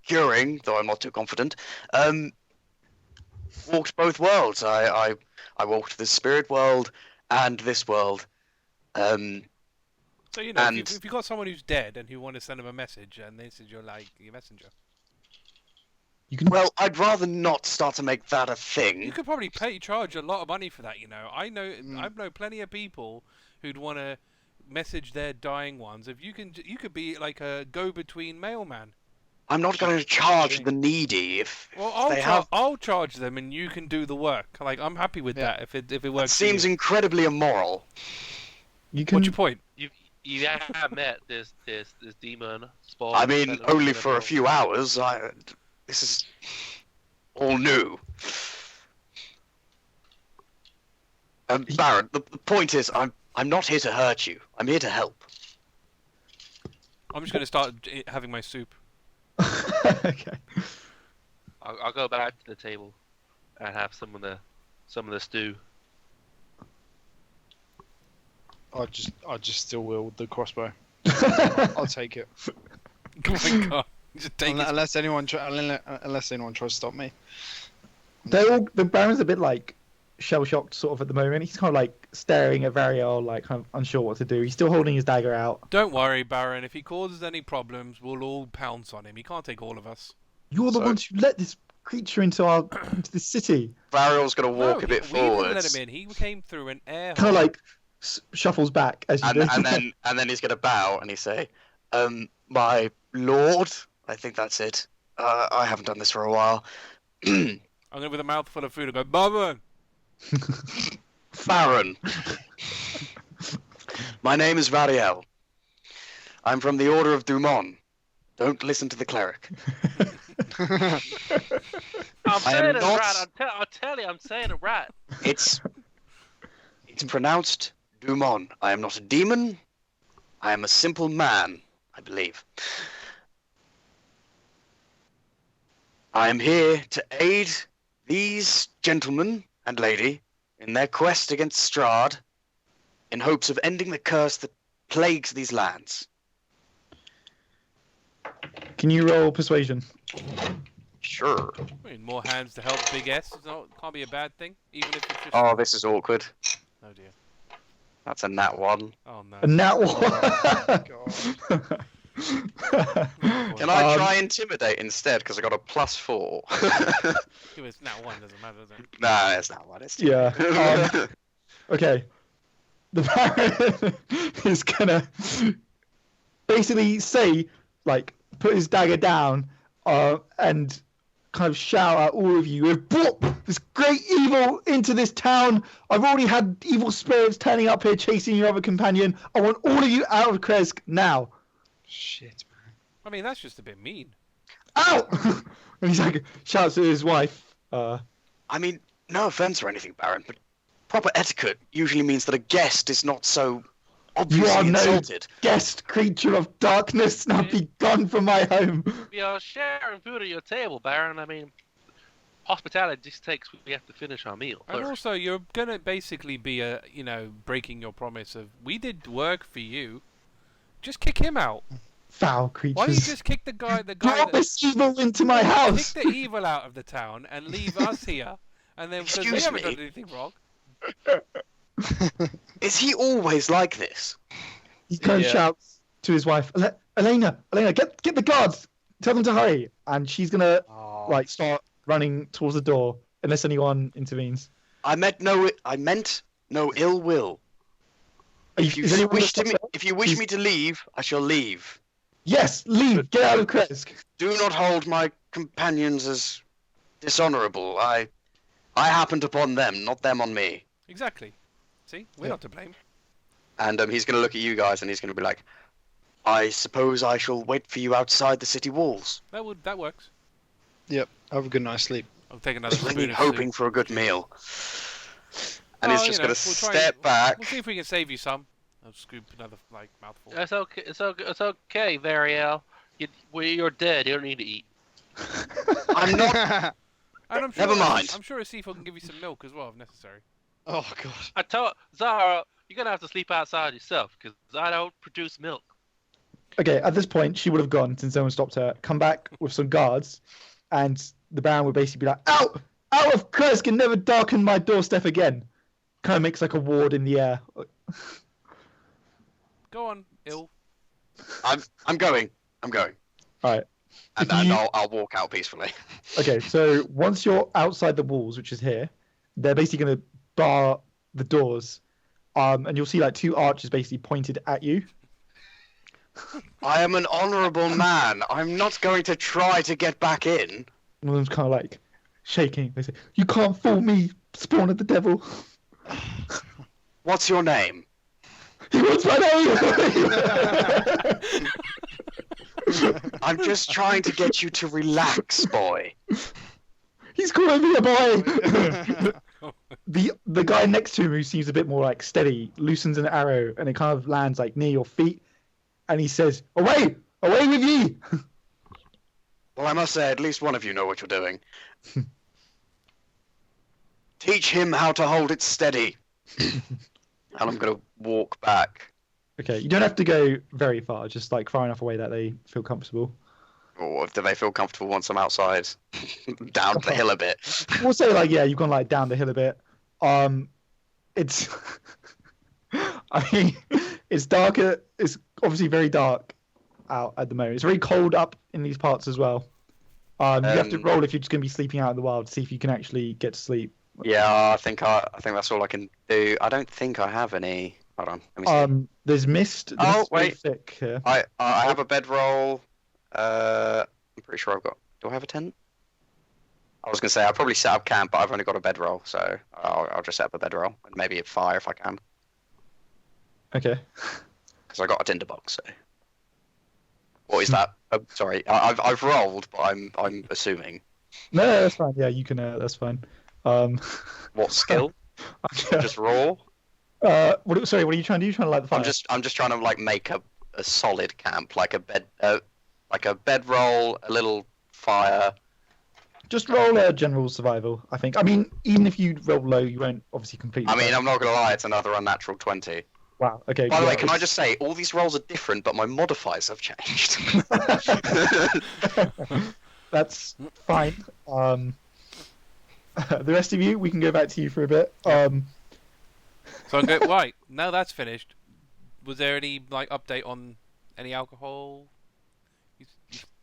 curing, though I'm not too confident. Walked both worlds. I walked the spirit world and this world.
So
And-
if you've got someone who's dead and who want to send them a message, and this is your messenger,
You can.
Well, I'd rather not start to make that a
you
thing.
could probably charge a lot of money for that. I know plenty of people who'd want to message their dying ones. If you could be like a go-between mailman.
I'm not going to charge the needy if
Well,
they have.
I'll charge them, and you can do the work. Like I'm happy with
Yeah.
that if it
It
works. for
seems
you.
incredibly immoral.
You can.
What's your point?
You have met this demon spawn.
I mean, only for a few hours. This is all new. Baron, the point is, I'm not here to hurt you. I'm here to help.
I'm just going to start having my soup.
Okay.
I'll go back to the table and have some of the stew.
I just still wield the crossbow. I'll take it.
Oh my god! Just take it.
Unless anyone tries to stop me.
The Baron's a bit like shell shocked sort of at the moment. He's kind of like staring at Varyelle, like kind of unsure what to do. He's still holding his dagger out.
Don't worry, Baron. If he causes any problems, we'll all pounce on him. He can't take all of us.
You're the ones who let this creature into the city.
Varyelle's going to walk a bit
we didn't let
forwards.
him in. He came through an air
Kind of
hole.
like shuffles back as you
And,
do.
and then he's going to bow and he say, "My lord," I think that's it. I haven't done this for a while.
I'm gonna with a mouthful of food and go, Baron!
Farron. My name is Varyelle. I'm from the Order of Daemon. Don't listen to the cleric.
I'm
I
saying
am
it
not-
right. I'll tell you, I'm saying it right.
It's pronounced Daemon. I am not a demon. I am a simple man, I believe. I am here to aid these gentlemen and lady in their quest against Strahd in hopes of ending the curse that plagues these lands.
Can you roll persuasion?
Sure.
I mean, more hands to help Big S. Can't be a bad thing, even if it's just...
Oh, this is awkward.
Oh dear.
That's a nat one.
Oh no.
And that one.
God.
Can I try intimidate instead? Because I got a +4.
If it's nat 1, doesn't matter, does it?
Nah, it's not one. It's
Yeah. Okay. The Baron is gonna basically say, like, put his dagger down, and kind of shout at all of you, "We've brought this great evil into this town. I've already had evil spirits turning up here chasing your other companion. I want all of you out of Kresk now.
Shit, man.
I mean, that's just a bit mean.
Out!" And he's like, shouts at his wife.
I mean, no offense or anything, Baron, but proper etiquette usually means that a guest is not so
You are
obviously
no
insulted.
guest, creature of darkness. Now be gone from my home.
We are sharing food at your table, Baron. I mean, hospitality just takes. We have to finish our meal
And
first.
also, you're gonna basically be breaking your promise of, we did work for you. Just kick him out.
Foul creatures.
Why don't you just kick the guy
Brought
that...
this evil into my house.
Kick the evil out of the town and leave us here. And then, because we
Excuse
haven't
me?
done anything wrong.
Is he always like this?
He kind of shouts to his wife, Elena, get the guards. Tell them to hurry. And she's gonna like start running towards the door unless anyone intervenes.
I meant no ill will. If you
Is anyone
wish
gonna stop her?
if you wish me to leave, I shall leave.
Yes, leave. Get out of Kresk.
Do not hold my companions as dishonourable. I happened upon them, not them on me.
Exactly. See? We're not to blame.
And he's going to look at you guys and he's going to be like, I suppose I shall wait for you outside the city walls.
That works.
Yep. Have a good night's sleep.
I'll take another spoon
Really
of
hoping
soup.
for a good meal. And
Oh,
he's just
you know,
going to
we'll try-
step back.
We'll see if we can save you some. I'll scoop another mouthful.
It's okay. It's okay, Varyelle. You're dead. You don't need to eat.
I'm not.
And I'm sure,
Never mind.
I'm sure Asefa can give you some milk as well if necessary.
Oh god.
I told Zara, you're gonna have to sleep outside yourself because I don't produce milk.
Okay, at this point, she would have gone since no one stopped her. Come back with some guards, and the Baron would basically be like, "Out of Kresk and never darken my doorstep again." Kind of makes like a ward in the air.
Go on, ill.
I'm going.
All right.
And
If you-
I'll walk out peacefully.
Okay, so once you're outside the walls, which is here, they're basically going to bar the doors, and you'll see like two archers basically pointed at you.
I am an honourable man. I'm not going to try to get back in.
One of them's kind of like shaking. They say, "You can't fool me, spawn of the devil."
What's your name?
What's my name?
I'm just trying to get you to relax, boy.
He's calling me a boy. The guy next to him, who seems a bit more like steady, loosens an arrow and it kind of lands like near your feet, and he says, "Away with ye!"
Well, I must say, at least one of you know what you're doing. Teach him how to hold it steady. And I'm going to walk back.
Okay, you don't have to go very far, just like far enough away that they feel comfortable.
Or do they feel comfortable once I'm outside? Down the hill a bit.
We'll say like, yeah, you've gone like down the hill a bit. It's, I mean, it's darker. It's obviously very dark out at the moment. It's very cold up in these parts as well. You have to roll if you're just gonna be sleeping out in the wild to see if you can actually get to sleep.
Yeah, I think that's all I can do. I don't think I have any. Hold on, let me see.
There's mist.
Oh,
Mist's very
wait.
thick here.
I have a bedroll. I'm pretty sure I've got Do I have a tent? I was gonna say I'll probably set up camp, but I've only got a bedroll, so I'll just set up a bedroll and maybe a fire if I can,
Okay.
because I got a tinderbox. So. What is that? Oh, sorry, I've rolled, but I'm assuming.
No, that's fine. Yeah, you can. That's fine.
What skill? Just raw.
Sorry, what are you trying to do? You trying to light the fire?
I'm just trying to like make a solid camp, like a bedroll, a little fire.
Just roll a general survival, I think. I mean, even if you roll low, you won't obviously completely.
I mean,
fail.
I'm not gonna lie, it's another unnatural 20.
Wow. Okay.
By the way,
yeah,
can I just say, all these rolls are different, but my modifiers have changed.
That's fine. The rest of you, we can go back to you for a bit.
So I'm going. Right now that's finished. Was there any like update on any alcohol?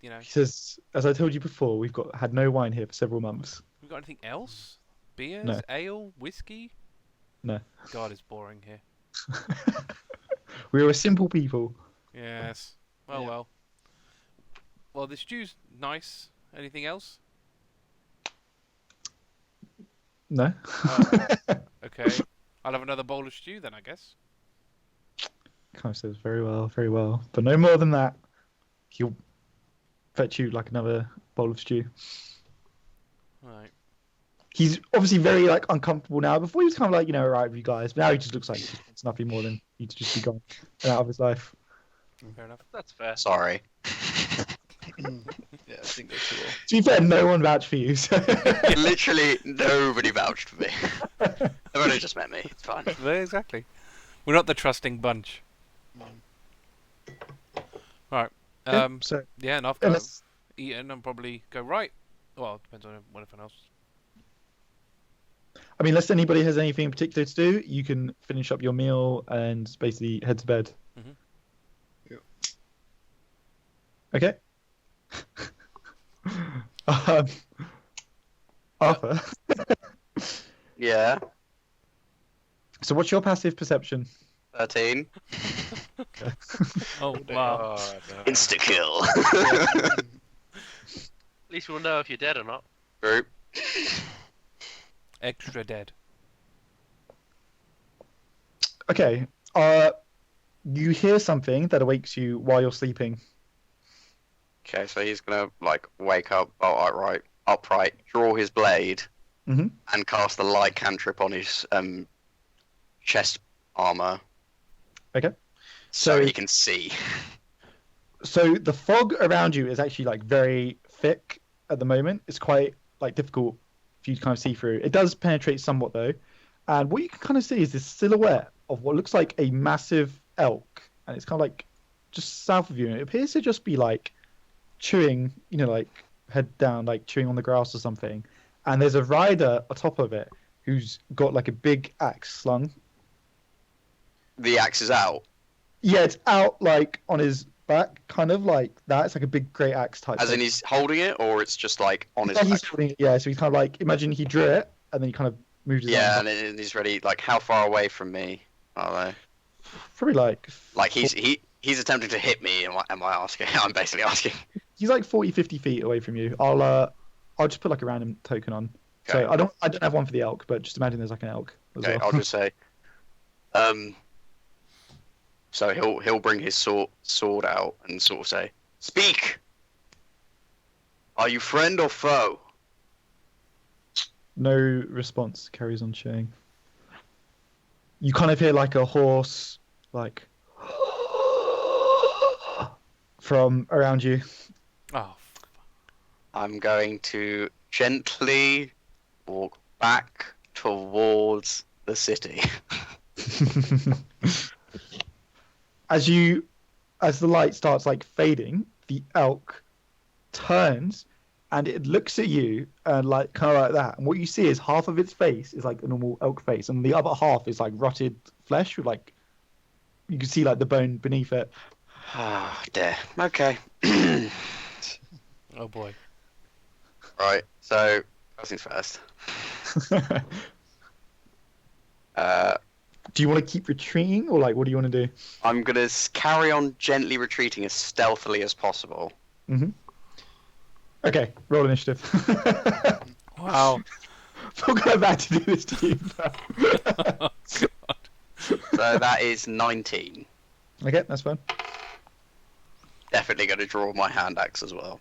You know,
He says, as I told you before, we've had no wine here for several months.
we got anything else? Beers,
No.
ale, whiskey?
No.
God, it's boring here.
We are a simple people.
Yes. Well,
Yeah.
well. Well, the stew's nice. Anything else?
No.
Okay. I'll have another bowl of stew then, I guess.
Kind of says very well, but no more than that. He'll fetch you like another bowl of stew.
Right.
He's obviously very like uncomfortable now. Before he was kind of like, alright with you guys, but now he just looks like he just wants nothing more than you to just be gone and out of his life.
Fair enough.
That's fair.
Sorry.
Yeah, I think that's all.
To be fair, no one vouched for you. So.
Literally nobody vouched for me. They've only just met me. It's fine.
Yeah, exactly. We're not the trusting bunch. Right.
So
Yeah, and I've got
unless,
eaten and probably go right. Well, it depends on anything else.
I mean, unless anybody has anything in particular to do, you can finish up your meal and basically head to bed.
Mhm.
Yep.
Okay. Arthur.
Yeah.
So what's your passive perception?
13.
Oh, wow.
Oh, no.
Insta kill.
At least we'll know if you're dead or not.
Group.
Extra dead.
Okay. You hear something that awakes you while you're sleeping.
Okay, so he's gonna like wake up upright, draw his blade,
Mhm.
and cast the light cantrip on his chest armor.
Okay.
So
So-
he can see.
So the fog around you is actually like very thick at the moment. It's quite like difficult for you to kind of see through. It does penetrate somewhat though, and what you can kind of see is this silhouette of what looks like a massive elk, and it's kind of like just south of you. And it appears to just be like chewing, like head down, like chewing on the grass or something. And there's a rider atop of it who's got like a big axe slung.
The axe is out.
Yeah, it's out like on his back, kind of like that. It's like a big great axe type.
As in
thing.
he's holding it, or it's just like on his
Yeah,
back.
he's holding it, yeah, so he's kind of like, imagine he drew it and then he kind of moved his
Yeah,
arm back.
and he's ready. Like, how far away from me are they?
Probably
Like he's attempting to hit me. Am I asking? I'm basically asking.
he's like 40-50 feet away from you. I'll just put like a random token on.
Okay.
So I don't have one for the elk, but just imagine there's like an elk as
Okay,
well.
I'll just say. So he'll bring his sword out and sort of say, "Speak. Are you friend or foe?"
No response. Carries on chewing. You kind of hear like a horse, like from around you.
Oh,
I'm going to gently walk back towards the city.
As the light starts like fading, the elk turns and it looks at you and like kind of like that. And what you see is half of its face is like a normal elk face, and the other half is like rotted flesh with like you can see like the bone beneath it.
Ah, dear. Okay.
oh boy.
Right. So first things first.
Do you want to keep retreating, or like what do you want to do?
I'm gonna carry on gently retreating as stealthily as possible.
Mhm. Okay, roll initiative.
Wow.
Feel kind of bad to do this to you.
Oh, God.
So that is 19.
Okay, that's fine.
Definitely going to draw my hand axe as well.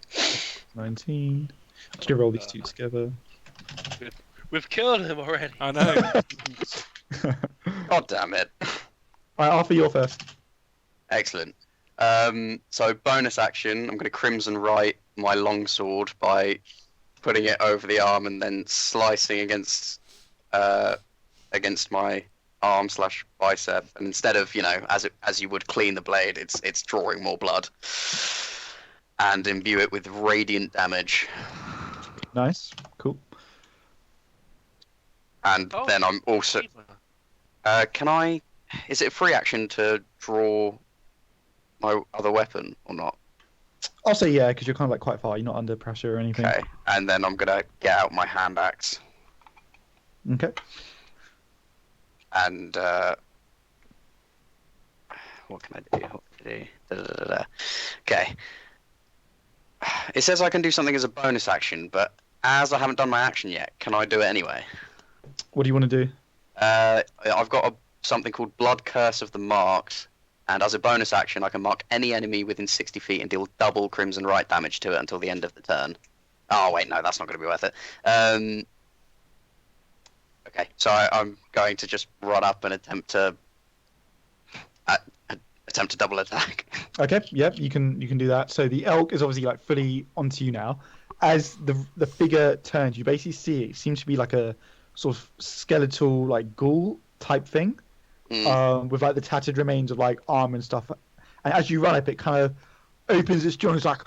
19. I'm just gonna roll these two together.
We've killed him already.
I know.
God damn it.
Alright, Arthur, you're first.
Excellent. So bonus action, I'm going to Crimson Right my longsword by putting it over the arm and then slicing against my arm / bicep. And instead of, as you would clean the blade, it's drawing more blood. And imbue it with radiant damage.
Nice. Cool.
And then I'm also... Is it a free action to draw my other weapon or not?
I'll say yeah, because you're kind of like quite far. You're not under pressure or anything.
Okay. And then I'm going to get out my hand axe.
Okay.
And what can I do? Okay. It says I can do something as a bonus action, but as I haven't done my action yet, can I do it anyway?
What do you want to do?
I've got something called Blood Curse of the Marked, and as a bonus action, I can mark any enemy within 60 feet and deal double Crimson Right damage to it until the end of the turn. Oh wait, no, that's not going to be worth it. Okay, so I'm going to just run up and attempt to double attack.
Okay, yep, you can do that. So the elk is obviously like fully onto you now. As the figure turns, you basically see it seems to be like a sort of skeletal like ghoul type thing, with like the tattered remains of like arm and stuff. And as you run up, it kind of opens its jaw and it's like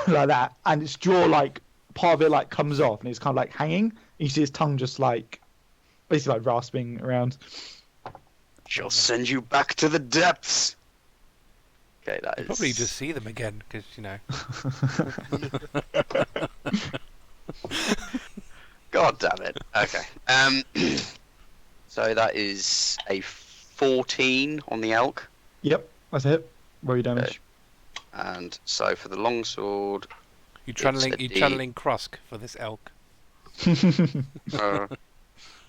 like that, and its jaw like part of it like comes off and it's kind of like hanging. And you see its tongue just like basically like rasping around.
She'll send you back to the depths. Okay, that is...
Probably just see them again, because,
God damn it. Okay. So that is a 14 on the elk.
Yep, that's a hit. Roll your damage.
And so for the longsword...
You're channeling Krusk for this elk.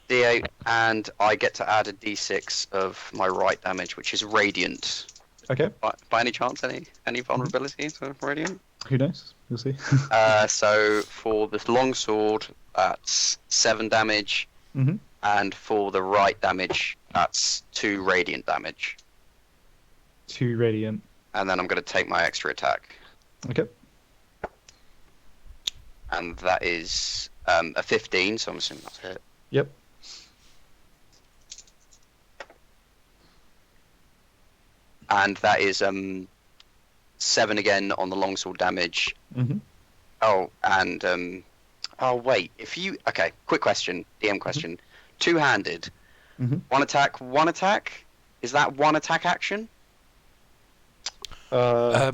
D8, and I get to add a D6 of my right damage, which is radiant.
Okay.
By any chance, any vulnerability to radiant?
Who knows? We'll see.
So for the longsword, that's 7 damage, and for the right damage, that's 2 radiant damage.
2 radiant.
And then I'm going to take my extra attack.
Okay.
And that is a 15, so I'm assuming that's a hit.
Yep.
And that is 7 again on the longsword damage. Oh, and wait, okay, quick question, DM question. Two-handed, one attack. Is that one attack action?
I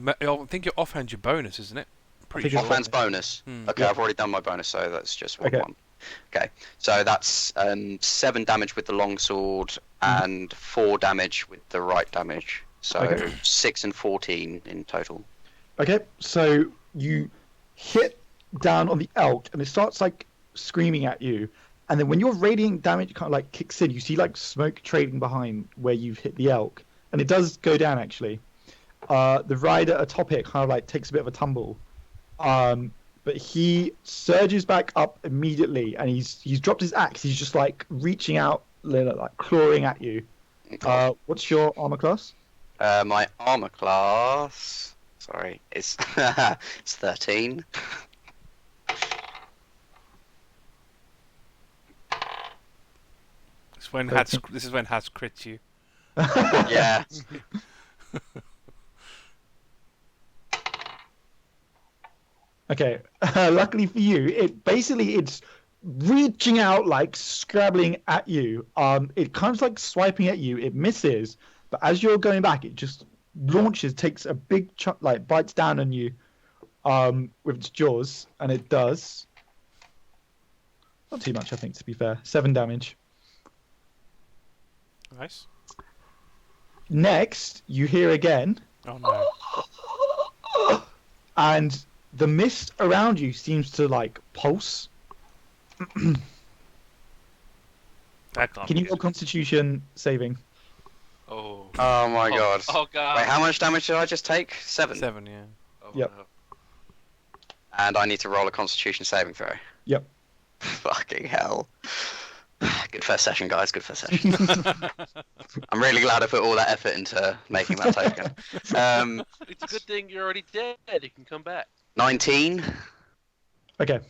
think your offhand's your bonus, isn't it?
Pretty sure.
Offhand's bonus. Okay,
Yeah.
I've already done my bonus, so that's just
Okay.
one. Okay, so that's 7 damage with the longsword and 4 damage with the right damage. So 6 and 14 in total.
Okay, so you hit down on the elk and it starts like screaming at you, and then when your radiant damage kind of like kicks in, you see like smoke trailing behind where you've hit the elk, and it does go down actually. The rider atop it kind of like takes a bit of a tumble, but he surges back up immediately, and he's dropped his axe. He's just like reaching out, like clawing at you. What's your armor class?
My armor class, is it's 13.
This is when Haiss crits you.
Yeah.
Okay, luckily for you, it's reaching out, like scrabbling at you. It comes like swiping at you. It misses, but as you're going back, it just launches, takes a big chunk, like bites down on you, with its jaws, and it does not too much, I think, to be fair. 7 damage.
Nice.
Next, you hear again,
Oh no.
and the mist around you seems to like pulse.
That can't
Can
be
you roll
good.
Constitution saving?
Oh.
Oh my god.
Oh god.
Wait, how much damage did I just take? 7.
7, yeah.
Oh,
Yep.
no.
And I need to roll a Constitution saving throw.
Yep.
Fucking hell. Good first session, guys. Good first session. I'm really glad I put all that effort into making that token.
It's a good thing you're already dead. You can come back.
19.
Okay.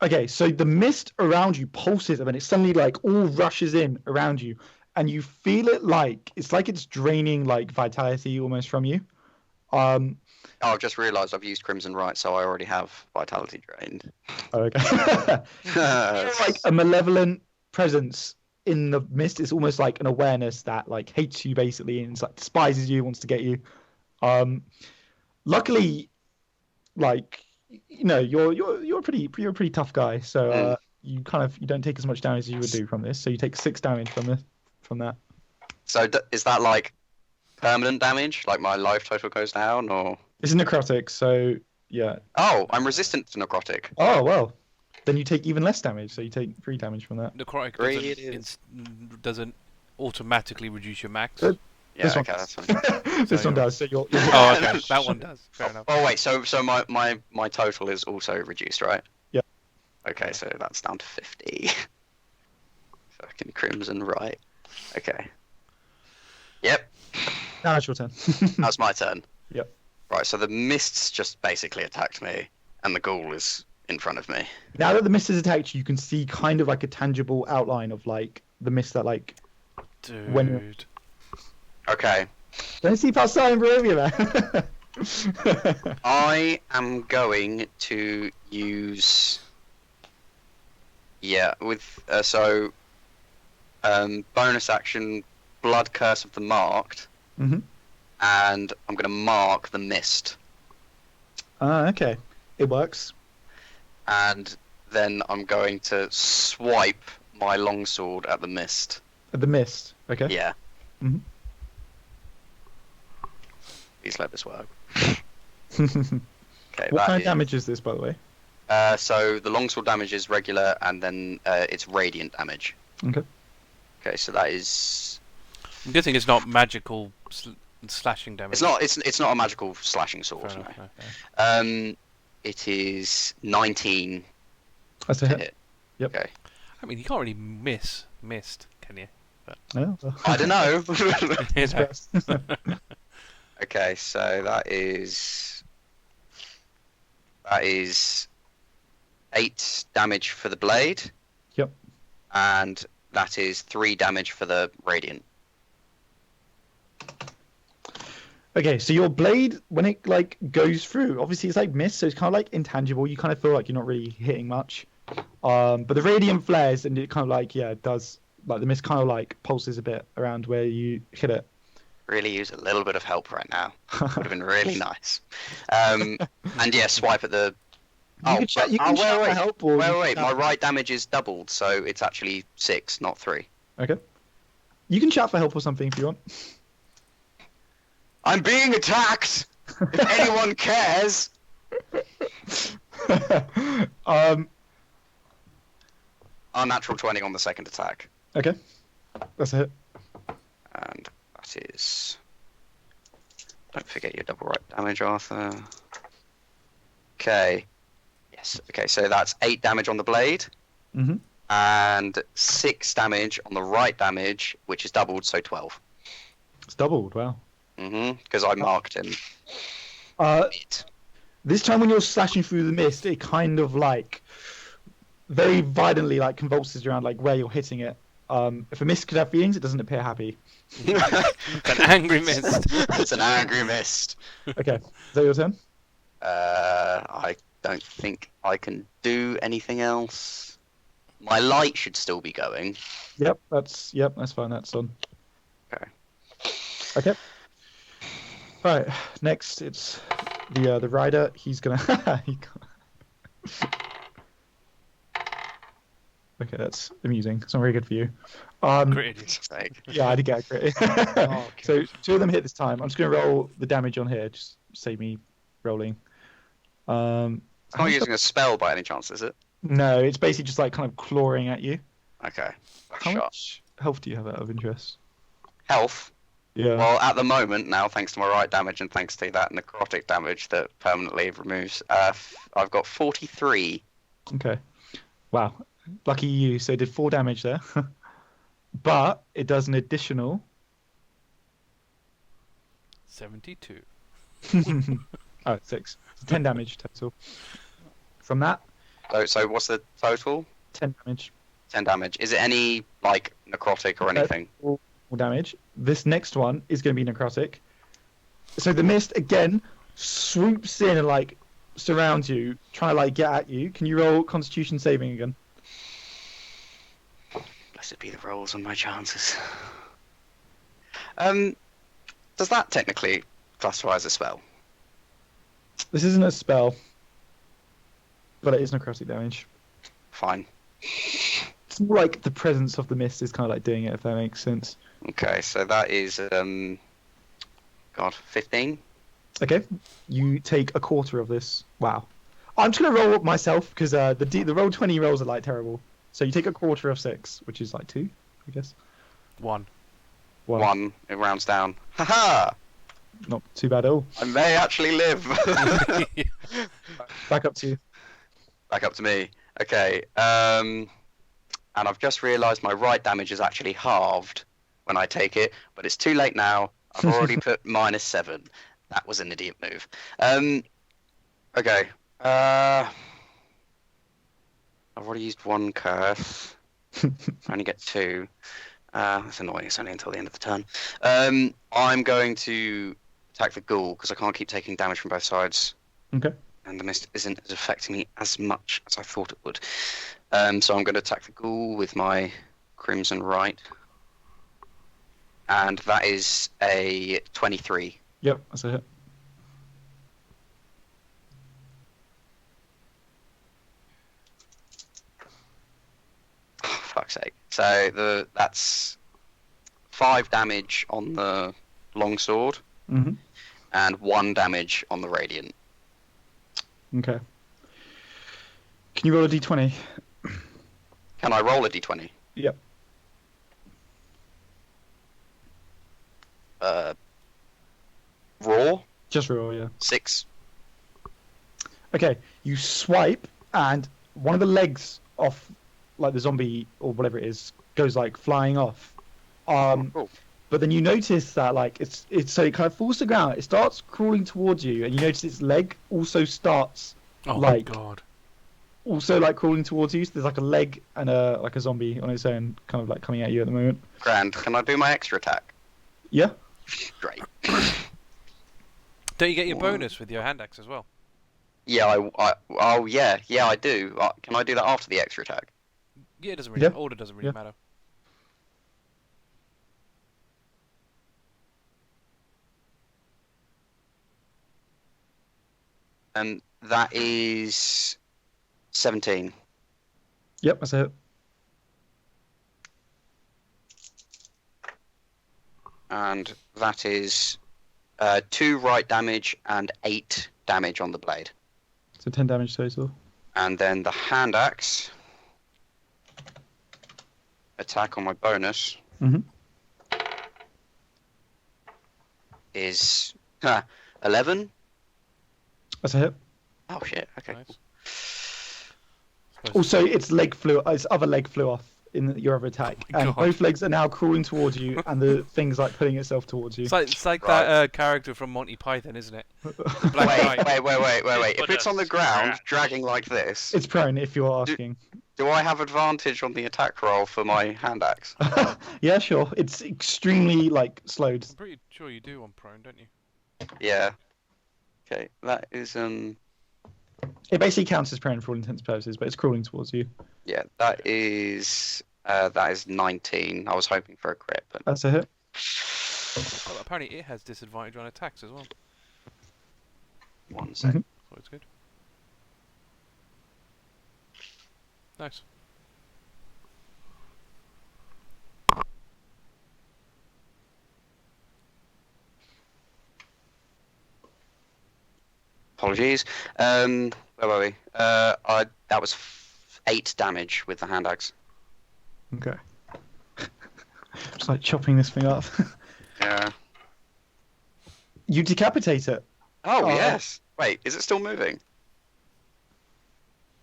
Okay, so the mist around you pulses and it suddenly like all rushes in around you, and you feel it like it's draining like vitality almost from you.
Oh, I've just realised I've used Crimson Right, so I already have Vitality drained.
Okay. It's like a malevolent presence in the mist. It's almost like an awareness that like hates you basically, and it's like despises you, wants to get you. Luckily, like you're a pretty tough guy, so you don't take as much damage as you would do from this. So you take 6 damage from that.
So is that like permanent damage? Like my life total goes down, or?
It's necrotic, so yeah.
Oh, I'm resistant to necrotic.
Oh well, then you take even less damage. So you take 3 damage from that.
Necrotic
Three
doesn't automatically reduce your max.
Good.
Yeah,
This one-
okay, that's fine.
This one does. So you're
Oh, okay. That one does. Fair enough.
Oh wait, so my total is also reduced, right?
Yeah.
Okay, so that's down to 50. Fucking Crimson Right. Okay. Yep,
now it's your turn.
that's my turn.
Yep.
Right, so the mists just basically attacked me, and the ghoul is in front of me.
Now that the mist has attacked you, you can see kind of like a tangible outline of like the mist that like.
Dude.
When
Okay,
Don't see past sign Barovia, man.
I am going to use. Yeah, with bonus action, Blood Curse of the Marked,
Mhm.
and I'm going to mark the mist,
Okay. It works.
and then I'm going to swipe my longsword at the mist.
The mist. Okay.
Yeah.
Mhm.
Please let this work.
What
Okay,
kind of damage is this, by the way?
So the longsword damage is regular, and then it's radiant damage.
Okay.
Okay, so that is.
I'm guessing it's not magical slashing damage.
It's not. It's not a magical slashing sword.
Fair
No.
enough, okay.
It is 19
That's a
to
hit.
hit.
Yep.
Okay.
I mean, you can't really missed, can you?
Oh, well.
I don't know.
You know.
Best.
Okay, so that is 8 damage for the blade.
Yep.
And that is 3 damage for the radiant.
Okay, so your blade, when it like goes through, obviously it's like mist, so it's kind of like intangible. You kind of feel like you're not really hitting much. But the radiant flares, and it kind of like it does like the mist kind of like pulses a bit around where you hit it.
Really use a little bit of help right now. Would have been really nice. And yeah, swipe at the.
You can shout for help, or you
Wait.
can
My
shout-
right damage is doubled, so it's actually 6, not 3.
Okay. You can shout for help or something if you want.
I'm being attacked. If anyone cares. Unnatural 20 on the second attack,
Okay. That's a hit.
and that is. Don't forget your double right damage, Arthur. Okay. Yes. Okay, so that's 8 damage on the blade.
Mm-hmm.
And 6 damage on the right damage, which is doubled, so 12.
It's doubled. Wow.
Because I marked him. It.
This time when you're slashing through the mist, it kind of like very violently like convulses around like where you're hitting it. If a mist could have feelings, it doesn't appear happy.
It's an angry mist.
It's an angry mist.
Okay, is that your turn?
I don't think I can do anything else. My light should still be going.
Yep, that's fine. That's on.
Okay.
Okay. Right. Next, it's the rider. He's gonna. Okay, that's amusing. It's not very good for you.
Critted.
Sake.
Yeah, I did get a crit.
Oh,
So 2 of them hit this time. I'm just gonna roll the damage on here. Just save me rolling.
It's not using a spell by any chance, is it?
No, it's basically just like kind of clawing at you.
Okay.
How much health do you have out of interest?
Health.
Yeah.
Well, at the moment now, thanks to my right damage and thanks to that necrotic damage that permanently removes, I've got 43.
Okay. Wow. Lucky you. So it did 4 damage there. But it does an additional
72.
Oh, 6. So 10 damage total. From that,
So what's the total?
10 damage.
10 damage. Is it any, like, necrotic or anything?
More damage. This next one is going to be necrotic. So the mist, again, swoops in and, like, surrounds you, trying to, like, get at you. Can you roll Constitution saving again?
Blessed be the rolls and my chances. Does that technically classify as a spell?
This isn't a spell, but it is necrotic damage.
Fine.
It's more like the presence of the mist is kind of like doing it, if that makes sense.
Okay, so that is, 15?
Okay, you take a quarter of this. Wow. I'm just going to roll up myself, because the roll 20 rolls are like terrible. So you take a quarter of 6, which is like 2, I guess.
1.
1. It rounds down. Haha!
Not too bad at all.
I may actually live!
Back up to you.
Back up to me. Okay, and I've just realised my right damage is actually halved when I take it, but it's too late now. I've already put -7. That was an idiot move. Okay. I've already used 1 curse. I only get 2. That's annoying. It's only until the end of the turn. I'm going to attack the ghoul because I can't keep taking damage from both sides.
Okay.
And the mist isn't affecting me as much as I thought it would. So I'm going to attack the ghoul with my Crimson Right. And that is a 23.
Yep, that's a hit.
Oh, fuck's sake. So that's 5 damage on the longsword
Mm-hmm.
and 1 damage on the radiant.
Okay. Can you roll a d20?
Can I roll a d20?
Yep.
Raw?
Just roll, yeah.
6.
Okay, you swipe, and one of the legs off, like the zombie or whatever it is, goes like flying off.
Cool.
But then you notice that like it's so it kind of falls to the ground. It starts crawling towards you, and you notice its leg also starts
Oh
like
my god.
also like crawling towards you. So there's like a leg and like a zombie on its own, kind of like coming at you at the moment.
Grand. Can I do my extra attack?
Yeah.
Great.
Don't you get your bonus with your hand axe as well?
Yeah, yeah, I do. Can I do that after the extra attack?
Yeah, it doesn't really.
Yeah.
Order doesn't really
Yeah.
matter.
And that is 17.
Yep, that's it.
And that is 2 right damage and 8 damage on the blade.
So 10 damage total.
And then the hand axe attack on my bonus
Mhm.
is 11.
That's a hit.
Oh shit! Okay.
Nice.
Cool.
Suppose-
Also, its other leg flew off in your other attack,
Oh my
and
God.
both legs are now crawling towards you, and the thing's like pulling itself towards you.
It's like
Right.
that character from Monty Python, isn't it? The black guy.
Wait. If
Put
it's
a
on the ground,
scratch.
dragging like this,
It's prone, if you're asking.
do I have advantage on the attack roll for my hand axe?
Yeah, sure. It's extremely like slowed.
I'm pretty sure you do on prone, don't you?
Yeah. Okay, that is
It basically counts as prone for all intents and purposes, but it's crawling towards you.
yeah, that is 19. I was hoping for a crit, but
That's a hit.
Oh, apparently it has disadvantage on attacks as well.
1 second.
So it's good. Nice.
Apologies. Where were we? That was 8 damage with the hand axe.
Okay. Just like chopping this thing up.
Yeah.
You decapitate it.
Oh, yes. Wait, is it still moving?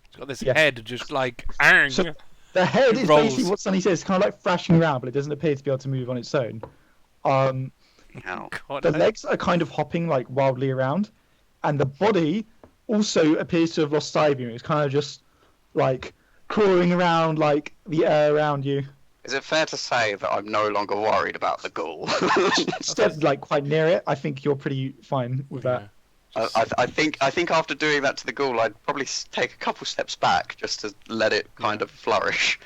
It's got this
Yes.
head just like, "Arng."
So- The head
It
is
rolls.
basically what Sunny says, kind of like thrashing around, but it doesn't appear to be able to move on its own.
Ow.
God,
The legs are kind of hopping like wildly around, and the body also appears to have lost sight of you. It's kind of just like crawling around like the air around you.
Is it fair to say that I'm no longer worried about the ghoul?
Stepped like quite near it. I think you're pretty fine with that.
I think after doing that to the ghoul, I'd probably take a couple steps back just to let it kind of flourish.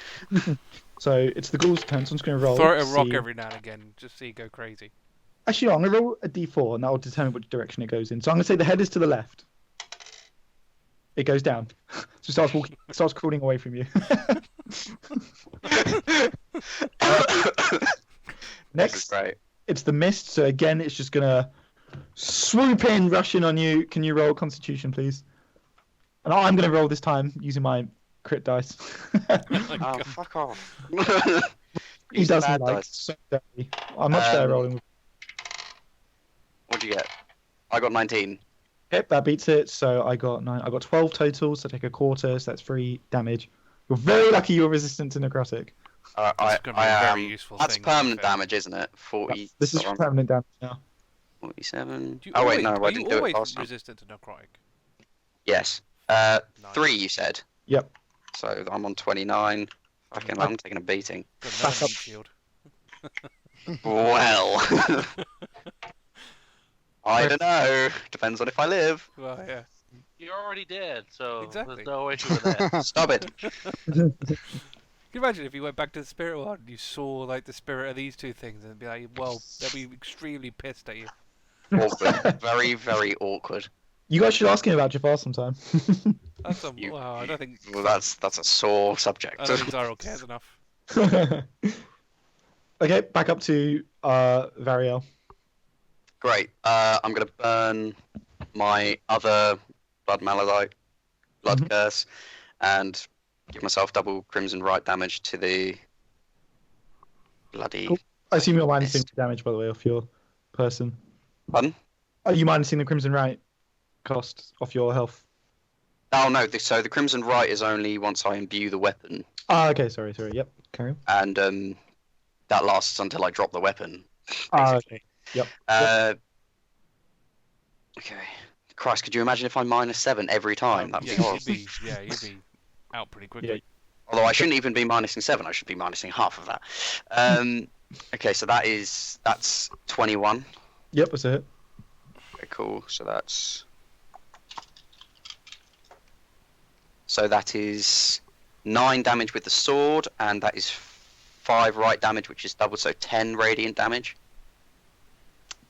So it's the ghoul's turn, so I'm just going to roll.
Throw it a
to
rock
see-
every now and again, just so you go crazy.
Actually, no, I'm going to roll a d4, and that will determine which direction it goes in. So I'm going to say the head is to the left. It goes down. So it starts walking, it starts crawling away from you.
This is
Next,
great.
it's the mist. So again, it's just going to swoop in, rush in on you. Can you roll Constitution, please? And I'm going to roll this time using my crit dice.
Oh, fuck off.
He
Use the
doesn't
bad
like
dice.
so dirty. I'm much better rolling with.
What'd you get? I got 19.
Yep, that beats it. So I got 9. I got 12 total. So I take a quarter. So that's 3 damage. You're very lucky you're resistant to necrotic.
I
It's gonna be a very
am.
useful
That's
thing,
permanent
to be fair.
damage, isn't it? 40.
This is permanent damage now.
47.
Do you
Oh, wait,
always,
no,
are
I
you
didn't do it
always
last time.
resistant to necrotic?
Yes.
Nice.
3, you said.
Yep.
So I'm on 29. Fucking hell, I'm taking a beating.
Got
Back
another
up.
meat shield.
Well. I don't know. Depends on if I live.
Well, yeah.
You're already dead, so
Exactly.
there's no issue with that.
Stop it.
Can you imagine if you went back to the spirit world and you saw like the spirit of these two things and be like, well, they'll be extremely pissed at you.
Awkward. Very, very awkward.
You guys should ask him about Jafar sometime.
That's a,
You-
well, I don't think
Well, that's a sore subject.
I don't think Xyril cares enough.
Okay, back up to Varyelle.
Great. I'm gonna burn my other blood malachite, blood curse, and give myself double crimson right damage to the bloody.
Cool. I assume you're minusing
Mist.
the damage, by the way, off your person.
Pardon?
Are you minusing the Crimson Right cost off your health?
Oh no. So the crimson right is only once I imbue the weapon,
Ah, okay, sorry. Yep, carry on.
and that lasts until I drop the weapon.
Ah,
basically.
okay. Yep.
Okay. Christ, could you imagine if I -7 every time? That'd be
Yeah,
horrible.
you'd be out pretty quickly.
Although I shouldn't even be -7, I should be minusing half of that. Okay, so that's 21.
Yep, that's it.
Okay, cool. So that is 9 damage with the sword, and that is 5 right damage, which is double, so 10 radiant damage.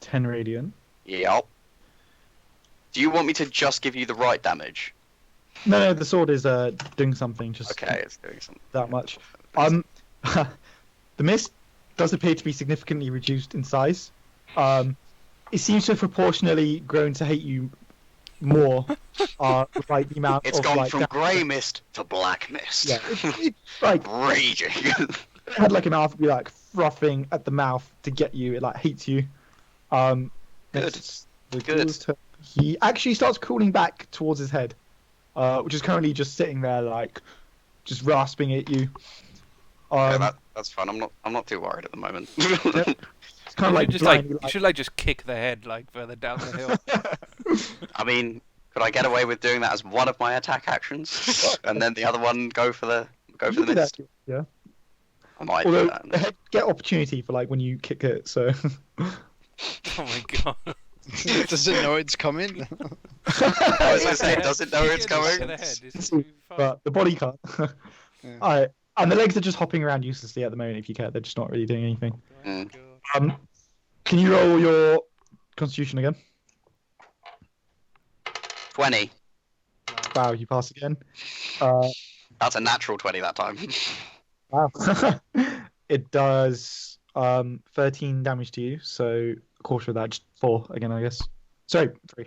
10 radiant.
Yep. Do you want me to just give you the right damage?
No, the sword is doing something, just
Okay, it's doing something.
that much. The mist does appear to be significantly reduced in size. It seems to have proportionally grown to hate you more. With, like the amount
It's
of
gone
like
from
damage.
grey mist to black mist.
Yeah, it's like
Raging.
it had like a mouth would be like frothing at the mouth to get you. It like hates you.
Good.
Next, the
Good.
ghoul's turn. He actually starts crawling back towards his head, which is currently just sitting there like just rasping at you.
Yeah, that's fine. I'm not too worried at the moment.
It's kind of like
just like
blindly,
you should like just kick the head like further down the hill.
I mean, could I get away with doing that as one of my attack actions, and then the other one go for the
You do
mist?
that, yeah.
I might do
Although
that.
the head get opportunity for like when you kick it, so.
Oh my god.
Does it know it's coming?
I was gonna say, does it know it's
Kick it in
coming?
the head, it's too fun.
But the body can't.
Yeah.
Alright, and the legs are just hopping around uselessly at the moment. If you care, they're just not really doing anything.
Oh
Mm.
god.
Can you roll your Constitution again?
20.
Wow, you pass again. Uh,
That's a natural 20 that time.
wow. It does 13 damage to you, so a quarter of that, just 4 again, I guess. Sorry, 3.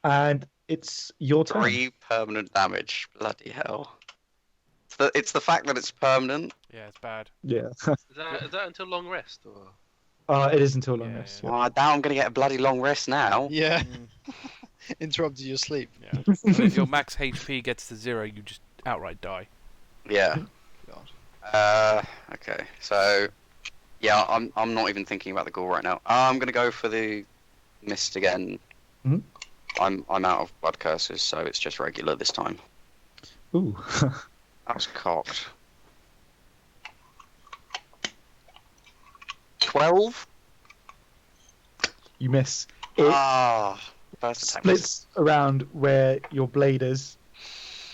And it's your turn.
3 permanent damage. Bloody hell. It's the fact that it's permanent.
Yeah, it's bad.
Yeah.
Is that until long rest or?
It is until long
Yeah,
rest.
yeah.
Yeah.
Oh, now I'm going to get a bloody long rest now.
Yeah.
Mm.
Interrupted your sleep.
Yeah. And if your max HP gets to 0, you just outright die.
Yeah.
God.
Okay. So, yeah, I'm not even thinking about the ghoul right now. I'm going to go for the mist again.
Mhm.
I'm out of blood curses, so it's just regular this time.
Ooh.
That was cocked. 12?
You miss. It
First attack miss.
splits around where your blade is.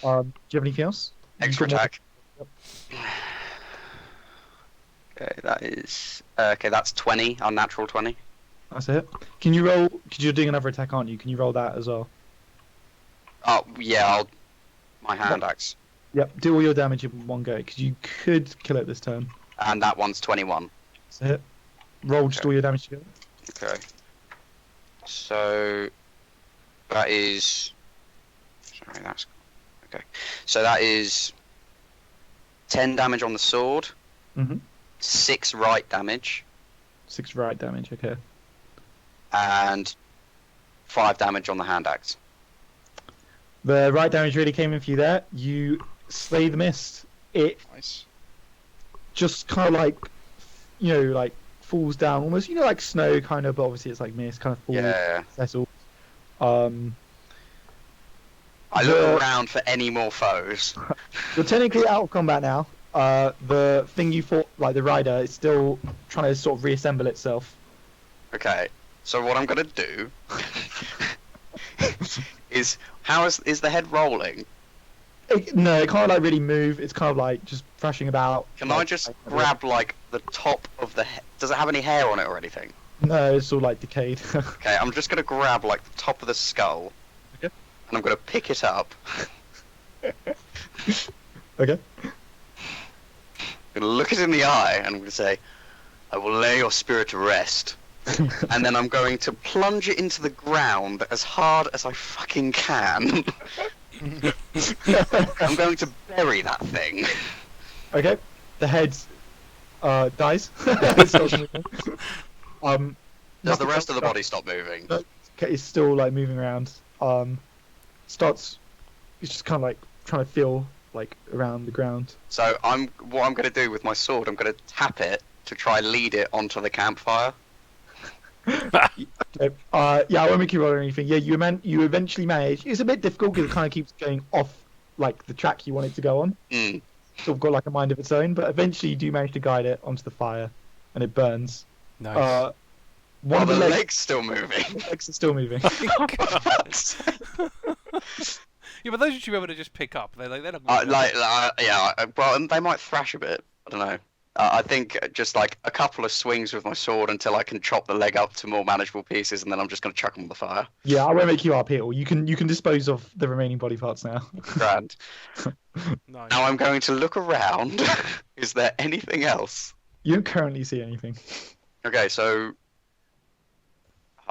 Do you have anything else?
Extra
You've got
attack. Okay, that is... okay, that's 20, unnatural 20.
more- That's it. Can you roll? Because you're doing another attack, aren't you? Can you roll that as well?
Oh, yeah, my hand axe.
Yep. Do all your damage in one go, because you could kill it this turn.
And that one's 21.
That's it. Roll just
Okay.
all your damage together.
Okay. So that is. Sorry, that's. Okay. So that is 10 damage on the sword,
Mhm.
6 right damage,
6 right damage. Okay.
and 5 damage on the hand axe.
The right damage really came in for you there. You slay the mist. It
Nice.
just kind of like, like falls down almost, like snow kind of, but obviously it's like mist, kind of falls,
Yeah.
settles.
I look around for any more foes.
You're technically out of combat now. The thing you fought, like the rider, is still trying to sort of reassemble itself.
Okay. So what I'm gonna do is is the head rolling?
No, it can't like really move. It's kind of like just thrashing about.
Can
like,
I just grab like the top of the head? Does it have any hair on it or anything?
No, it's all like decayed.
Okay, I'm just gonna grab like the top of the skull.
Okay.
And I'm gonna pick it up.
Okay.
I'm gonna look it in the eye and I'm gonna say, I will lay your spirit to rest. And then I'm going to plunge it into the ground as hard as I fucking can. I'm going to bury that thing.
Okay. The head dies. It stops moving.
Does the
nothing
rest of the
else
body stop moving?
No. It's still like moving around. It's just kind of like trying to feel like around the ground.
So what I'm going to do with my sword, I'm going to tap it to try lead it onto the campfire.
Okay. Yeah, I won't make you roll or anything. Yeah, you eventually manage. It's a bit difficult because it kind of keeps going off like the track you want it to go on.
Mm.
Sort of got like a mind of its own, but eventually you do manage to guide it onto the fire, and it burns.
Nice.
One of
the
the
leg's still moving.
legs are still moving.
Yeah, but those you should be able to just pick up. They're not.
Well, they might thrash a bit. I don't know. I think just like a couple of swings with my sword until I can chop the leg up to more manageable pieces, and then I'm just going to chuck them on the fire.
Yeah, I won't make you RP at all. You can dispose of the remaining body parts now.
Grand.
Nice.
Now I'm going to look around. Is there anything else?
You don't currently see anything.
Okay, so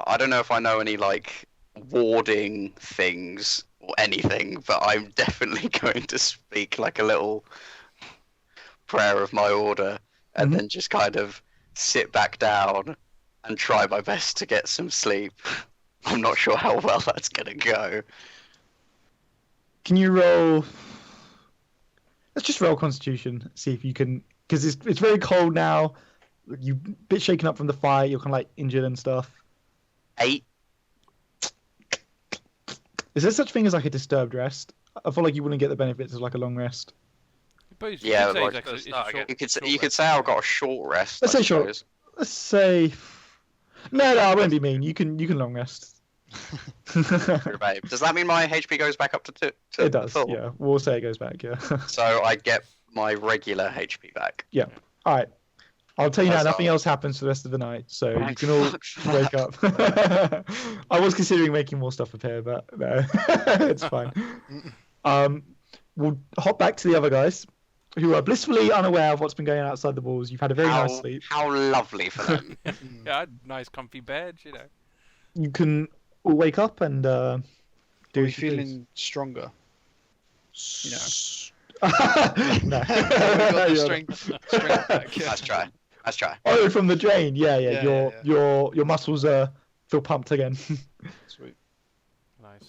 I don't know if I know any like warding things or anything, but I'm definitely going to speak like a little prayer of my order and then just kind of sit back down and try my best to get some sleep. I'm not sure how well that's gonna go.
Can you roll? Let's just roll Constitution. See if you can, because it's very cold now. You a bit shaken up from the fire. You're kind of like injured and stuff.
8.
Is there such thing as like a disturbed rest? I feel like you wouldn't get the benefits of like a long rest.
But
Yeah,
you could say
like-
it's actually- it's a
Start
short-
You could say I've got a short rest.
Let's
I
say short.
suppose.
Let's say. No, I won't be mean. You can long rest.
Babe. Does that mean my HP goes back up to
It does.
full?
Yeah, we'll say it goes back. Yeah.
So I get my regular HP back.
All right. I'll tell you now.
That's
Nothing
all.
else happens for the rest of the night, so you
Thank
can all
fuck's
wake
sake.
up. I was considering making more stuff up here, but no, it's fine. We'll hop back to the other guys, who are blissfully unaware of what's been going on outside the walls. You've had a very nice sleep.
How lovely for them.
Yeah, nice comfy bed, you know.
You can all wake up and Do
Are we
as you please.
feeling stronger? You know.
No.
We got the
You're
strength back. Yeah.
Nice try. Nice try.
Oh, from the drain. Yeah.
Yeah,
Your muscles feel pumped again.
Sweet.
Nice.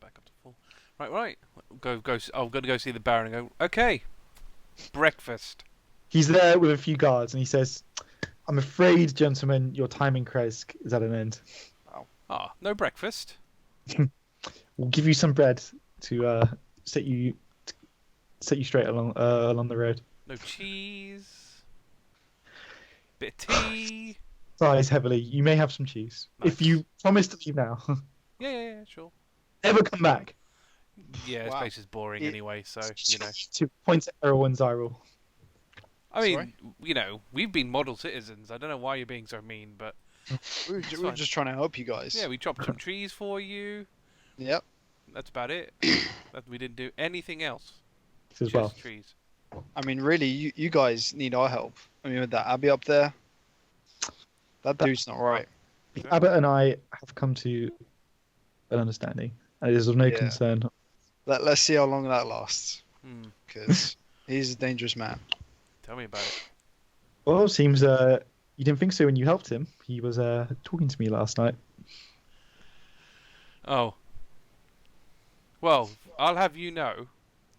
Back up to full. Right. Go. I'm gonna go see the Baron and go. Okay. Breakfast.
He's there with a few guards, and he says, "I'm afraid, gentlemen, your time in Kresk is at an end.
Ah, no breakfast.
We'll give you some bread to set you straight along the road."
No cheese. Bit of tea.
Sighs heavily. You may have some cheese if
Nice.
you promise to leave now.
Yeah, sure.
Never come back.
Yeah, this
Wow.
place is boring
Yeah.
anyway, so you know.
To point at Eirril and Xyril.
I mean,
Sorry?
you know, we've been model citizens. I don't know why you're being so mean, but
We were
fine.
just trying to help you guys.
yeah, we chopped some trees for you.
Yep.
That's about it. We didn't do anything else.
As
Just
well.
trees.
I mean, really, you guys need our help. I mean, with that Abbey up there, that dude's not right.
Abbott and I have come to an understanding, and it is of no
Yeah.
concern.
Let's see how long that lasts,
Hmm.
because he's a dangerous man.
Tell me about it.
Well, it seems you didn't think so when you helped him. He was talking to me last night.
Oh. Well, I'll have you know,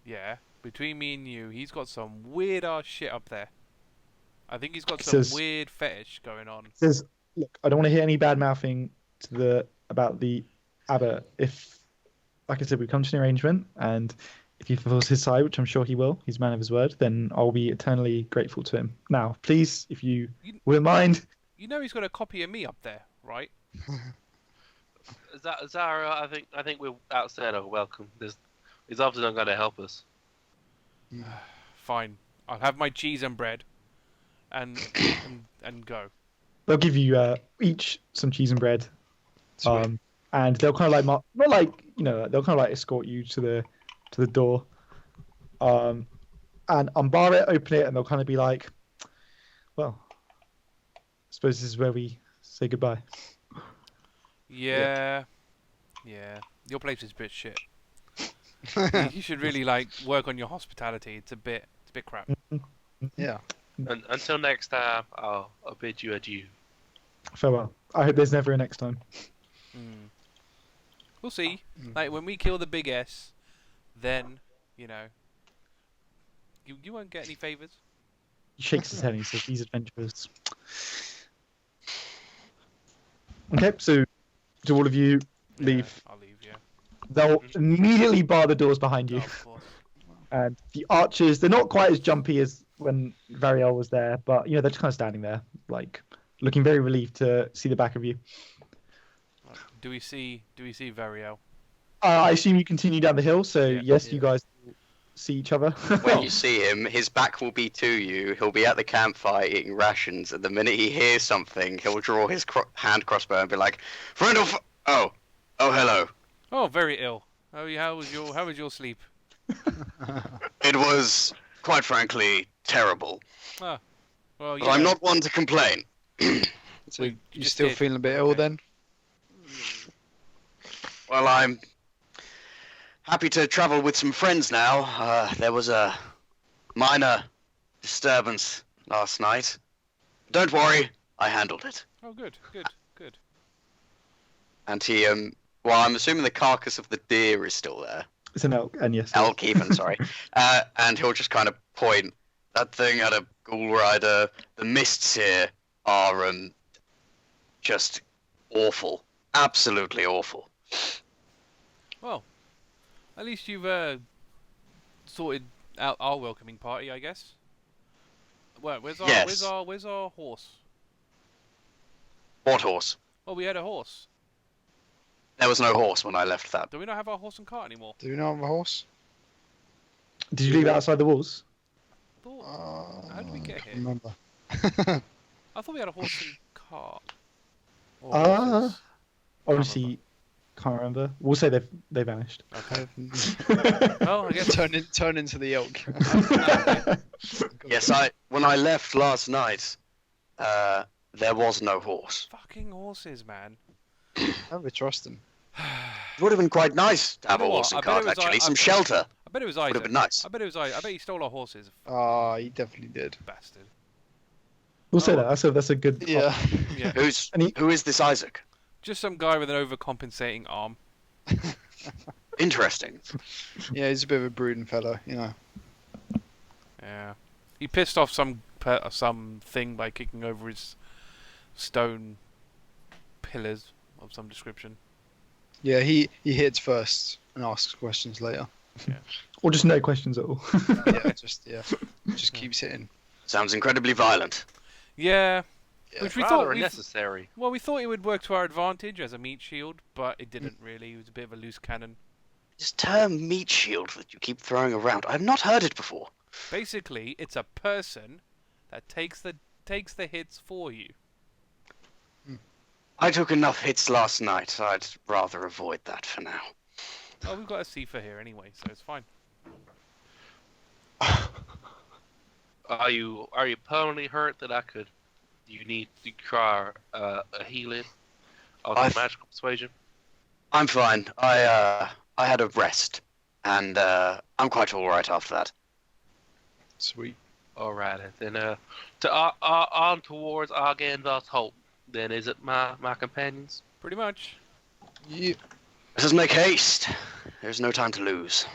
yeah, between me and you, he's got some weird ass shit up there. I think he's got
He
some
says-
weird fetish going on.
He says, "Look, I don't want to hear any bad mouthing about the Abbot. If, like I said, we come to an arrangement, and if he fulfills his side, which I'm sure he will, he's a man of his word, then I'll be eternally grateful to him. Now, please, if you wouldn't mind."
You know he's got a copy of me up there, right?
Zara, I think we're outside of welcome. He's obviously not going to help us.
Fine. I'll have my cheese and bread, and go.
They'll give you each some cheese and bread,
Sweet.
and they'll kind of like not like they'll kind of like escort you to the door, and unbar it, open it, and they'll kind of be like, "Well, I suppose this is where we say goodbye."
Yeah. Your place is a bit shit. You should really work on your hospitality. It's a bit crap.
Yeah.
And until next time, I'll bid you adieu.
Farewell. I hope there's never a next time.
We'll see.
Mm.
When we kill the big S, then you won't get any favors.
He shakes his head and he says, "These adventurers." Okay, so do all of you leave?
Yeah, I'll leave. Yeah.
They'll immediately bar the doors behind
Oh,
you.
of course.
And the archers, they're not quite as jumpy as when Varyelle was there, but they're just kind of standing there, looking very relieved to see the back of you.
Right. Do we see Varyelle?
I assume you continue down the hill, so
Yeah.
yes, you guys will see each other.
When you see him, his back will be to you. He'll be at the campfire eating rations, and the minute he hears something, he'll draw his hand crossbow and be like, "Friend of oh, hello.
Oh, very ill. Oh, how was your sleep?
It was, quite frankly, terrible.
Well,
But I'm not one to complain."
So
you
you
just
still
did.
feeling a bit ill
Okay.
then?
Well, I'm happy to travel with some friends now. There was a minor disturbance last night. Don't worry, I handled it.
Oh, good.
And he, well, I'm assuming the carcass of the deer is still there.
It's an elk, and yes.
Elk even, sorry. And he'll just kind of point. That thing had a ghoul rider. The mists here are just awful. Absolutely awful.
Well, at least you've sorted out our welcoming party, I guess. Well, where's
Yes.
our horse?
What horse?
Well, we had a horse.
There was no horse when I left that.
Do we not have our horse and cart anymore?
Do you know have a horse?
Did you leave it outside the walls?
Thought,
How
How did we get here?
Remember.
I thought we had a horse and cart. Or
Ah.
horses.
Honestly, can't remember. We'll say they vanished.
Okay. Well, I guess.
turn into the elk.
Yes, when I left last night, there was no horse.
Fucking horses, man.
Never trust them.
It would have been quite nice to have
You
a
know
horse
what?
and
I bet
cart,
it was
actually.
I-
Some shelter.
I bet it was
Would
Isaac.
have been nice.
I bet it was Isaac. I bet he stole our horses.
Ah, he definitely did.
Bastard.
We'll say
Oh.
that. That's a good.
Yeah.
Yeah.
Who is this Isaac?
Just some guy with an overcompensating arm.
Interesting.
Yeah, he's a bit of a brooding fellow, you know.
Yeah. He pissed off some thing by kicking over his stone pillars of some description.
Yeah, he hits first and asks questions later.
Or just no questions at all.
Just keeps hitting.
Sounds incredibly violent.
Yeah.
Yeah.
Which we
Rather
thought
unnecessary.
well, we thought it would work to our advantage as a meat shield, but it didn't really. It was a bit of a loose cannon.
This term meat shield that you keep throwing around, I've not heard it before.
Basically, it's a person that takes the hits for you.
I took enough hits last night. I'd rather avoid that for now.
Oh, we've got Asefa here anyway, so it's fine.
Are you permanently hurt that I could? You need to try a healing or some magical persuasion.
I'm fine. I had a rest, and I'm quite all right after that.
Sweet.
Alright, then on towards Argandar's Hope. Then is it my companions?
Pretty much.
Yeah.
Let us make haste. There's no time to lose.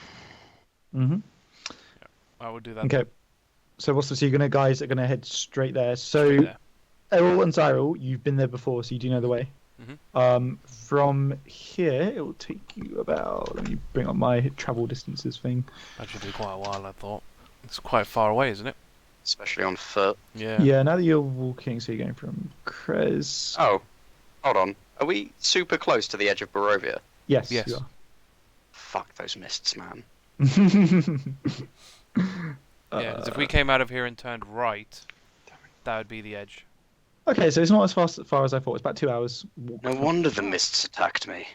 Mm-hmm.
I will do that.
Okay. So so you're guys are gonna head straight there. So
Straight there.
Eirril and Xyril, you've been there before, so you do know the way.
Mhm.
From here, it will take you about. Let me bring up my travel distances thing.
That should be quite a while, I thought. It's quite far away, isn't it?
Especially on foot.
Yeah.
Yeah, now that you're walking, so you're going from Krez.
Oh, hold on. Are we super close to the edge of Barovia?
Yes.
Yes.
You
Fuck those mists, man.
are.
Yeah, 'cause if we came out of here and turned right, that would be the edge.
Okay, so it's not as far as I thought. It's about 2 hours. Walk.
No wonder the mists attacked me.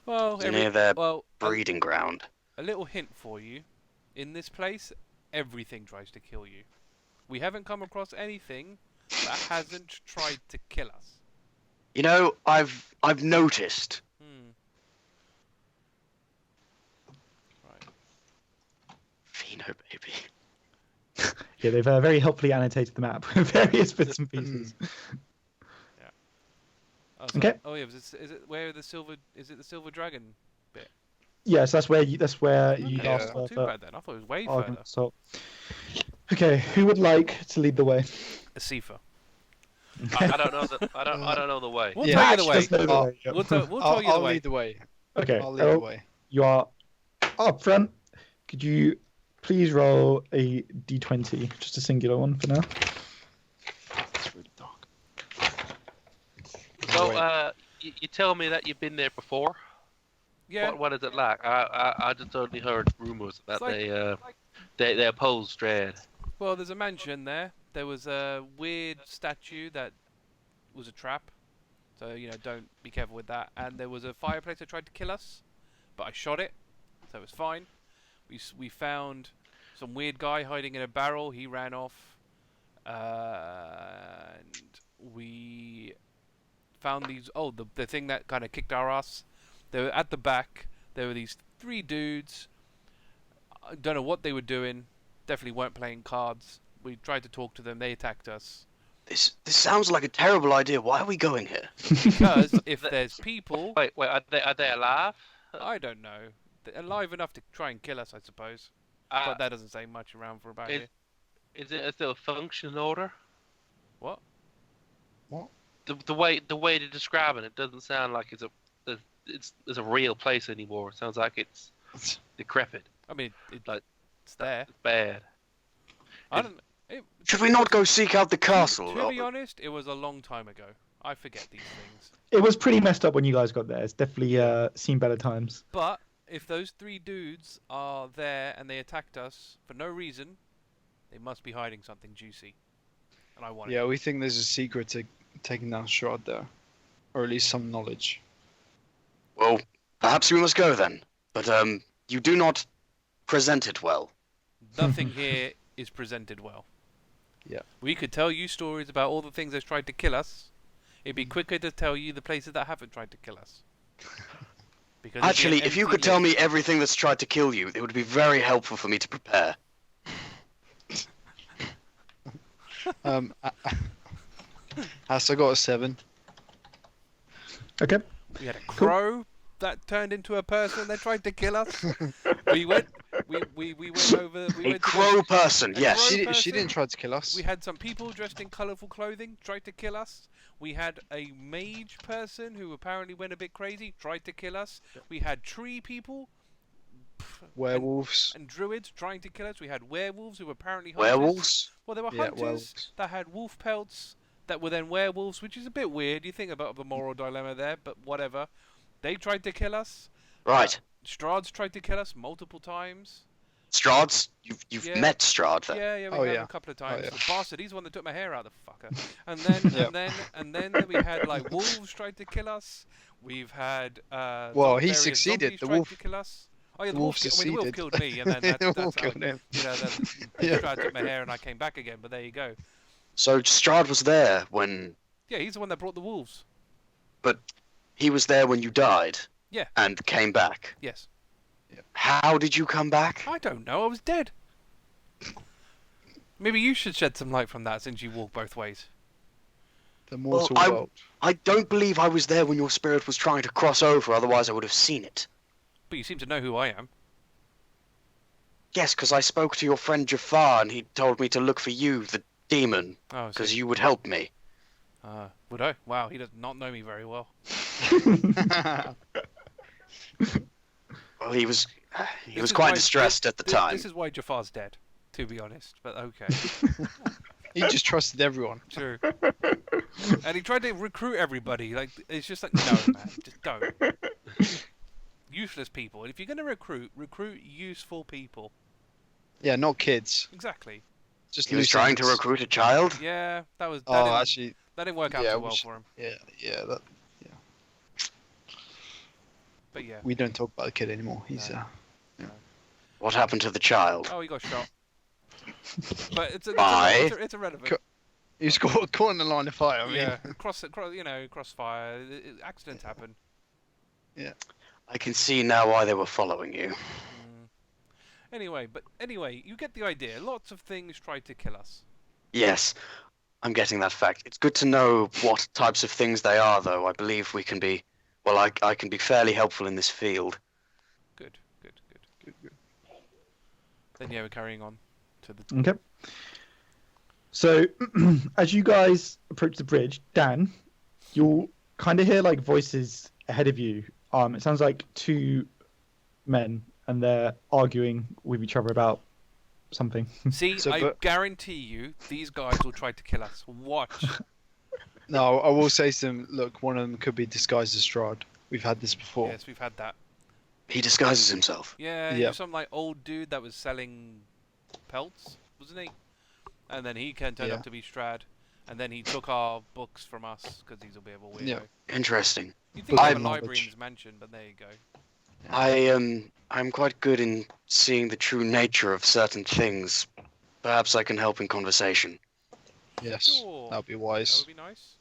Well,
Near their
well,
breeding ground.
a little hint for you. In this place, everything tries to kill you. We haven't come across anything that hasn't tried to kill us.
You know, I've noticed.
Right.
Pheno, baby.
Yeah, they've very helpfully annotated the map with various bits and pieces.
Oh,
Okay.
Oh yeah, is it where the silver? Is it the silver dragon bit?
Yes, that's where you
Okay,
asked
that's not too
for
bad then. I thought it was way
argument.
further.
So, okay, who would like to lead the way?
Asefa.
I don't know I don't know the way.
We'll
Yeah,
tell you the
Actually,
way.
does know the way, yep.
We'll tell you
I'll
the way.
lead the way.
Okay,
I'll lead the
Eirril,
way.
you are up front. Could you please roll a d20, just a singular one for now?
It's really dark.
So you tell me that you've been there before.
Yeah.
What is it like? I just only heard rumors that they oppose Strahd.
Well, there's a mansion there. There was a weird statue that was a trap. So, don't be careful with that. And there was a fireplace that tried to kill us, but I shot it, so it was fine. We found some weird guy hiding in a barrel. He ran off. And we found these... Oh, the thing that kind of kicked our ass. They were at the back. There were these 3 dudes. I don't know what they were doing. Definitely weren't playing cards. We tried to talk to them. They attacked us.
This sounds like a terrible idea. Why are we going here?
Because if there's people...
Wait, are they alive?
I don't know. They're alive enough to try and kill us, I suppose.
Uh,
But that doesn't say much around for about here.
Is it still a function order?
What?
The way they're describing it doesn't sound like it's a real place anymore. It sounds like it's decrepit.
I mean,
Like,
it's there.
It's bad.
I don't...
Should we not go seek out the castle?
To be honest, it was a long time ago. I forget these things.
It was pretty messed up when you guys got there. It's definitely seen better times.
But if those 3 dudes are there and they attacked us for no reason, they must be hiding something juicy. And I want it.
Yeah, we think there's a secret to taking down Strahd there, or at least some knowledge.
Well, perhaps we must go then. But you do not present it well.
Nothing here is presented well.
Yeah.
We could tell you stories about all the things that's tried to kill us. It'd be quicker to tell you the places that haven't tried to kill us. Because it'd be
Actually,
an
if you
empty
could tell
list.
me everything that's tried to kill you, it would be very helpful for me to prepare.
Haiss, I got a 7.
Okay.
We had a crow that turned into a person that tried to kill us. we went over. We
A
went to
crow person,
A
yes.
crow
She
person?
didn't try to kill us.
We had some people dressed in colourful clothing tried to kill us. We had a mage person who apparently went a bit crazy, tried to kill us. We had tree people
Werewolves.
and druids trying to kill us. We had werewolves who were apparently hunters.
Werewolves?
Well, there were
Yeah,
hunters
werewolves.
that had wolf pelts that were then werewolves, which is a bit weird. You think about the moral dilemma there, but whatever. They tried to kill us.
Right.
Strahd's tried to kill us multiple times.
Strahd's? You've
Yeah.
met Strahd then?
Yeah, we
Oh,
had
yeah.
a couple of times.
yeah.
The bastard, he's the one that took my hair out, the fucker. And then,
Yeah.
and then we had like wolves tried to kill us. We've had
Well, he
various
succeeded.
zombies
The
tried
wolf-
to kill us. Oh yeah, the
the
wolf.
wolf
I mean, the wolf
succeeded.
killed me, and then
The
that's
wolf killed him.
you know, then
Yeah.
Strahd took my hair, and I came back again. But there you go.
So Strahd was there when...
Yeah, he's the one that brought the wolves.
But he was there when you died?
Yeah.
And came back?
Yes.
How did you come back?
I don't know. I was dead. Maybe you should shed some light from that, since you walk both ways.
The mortal
Well,
world.
I don't believe I was there when your spirit was trying to cross over, otherwise I would have seen it.
But you seem to know who I am.
Yes, because I spoke to your friend Jafar and he told me to look for you, the demon,
Oh,
because you would help me.
would I? Wow, he does not know me very well.
Well, he was
This is
quite
why-
distressed at the time.
This is why Jafar's dead, to be honest. But okay,
He just trusted everyone.
true. And he tried to recruit everybody. Like it's just like no, man, just don't. Useless people. And if you're gonna recruit useful people.
Yeah, not kids.
Exactly.
Just
He was
loose
trying to
ends.
recruit a child?
Yeah, that was. That
Oh,
didn't,
actually,
that didn't work out
yeah,
too
we
well
should-
for him.
yeah. That
But yeah.
we don't talk about the kid anymore. He's
No.
What happened to the child?
Oh, he got shot. But
Why?
it's irrelevant.
he's caught in the line of fire. I mean,
Yeah, crossfire. Accidents happen.
I can see now why they were following you.
Anyway, you get the idea. Lots of things tried to kill us.
Yes, I'm getting that fact. It's good to know what types of things they are, though. I believe we can be... Well, I can be fairly helpful in this field.
Good. Then yeah, we're carrying on to the.
Okay. So, as you guys approach the bridge, Dan, you'll kind of hear like voices ahead of you. It sounds like two men, and they're arguing with each other about something.
See,
So,
I
but-
guarantee you, these guys will try to kill us. Watch.
No, I will say to them, look, one of them could be disguised as Strahd. We've had this before.
Yes, we've had that.
He disguises himself.
Yeah, he
Yeah.
was some like old dude that was selling pelts, wasn't he? And then he turned
Yeah.
up to be Strahd, and then he took our books from us because he's a bit of a weirdo.
Yeah.
Interesting.
You think he had a
I'm-
library in his mansion, but there you go.
I'm quite good in seeing the true nature of certain things. Perhaps I can help in conversation.
Yes,
Sure.
that would be
That
wise.
would be nice.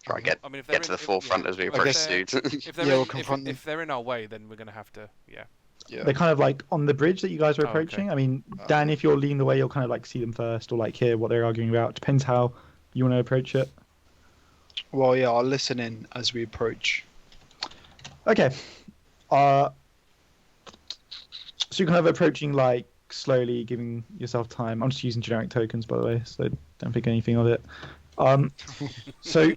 Try and get
I mean, if they're
to the
in- if-
forefront
yeah.
as we
I
approach
guess-
the dude.
If they're
Yeah, we'll
in,
confront them.
if they're in our way, then we're gonna have to. Yeah.
Yeah.
They're kind of like on the bridge that you guys are
Oh, okay.
approaching. I mean, Dan, if you're leading the way, you'll kind of like see them first, or like hear what they're arguing about. Depends how you want to approach it.
Well, yeah, I'll listen in as we approach.
Okay. So you're kind of approaching like slowly, giving yourself time. I'm just using generic tokens, by the way, so don't think anything of it. So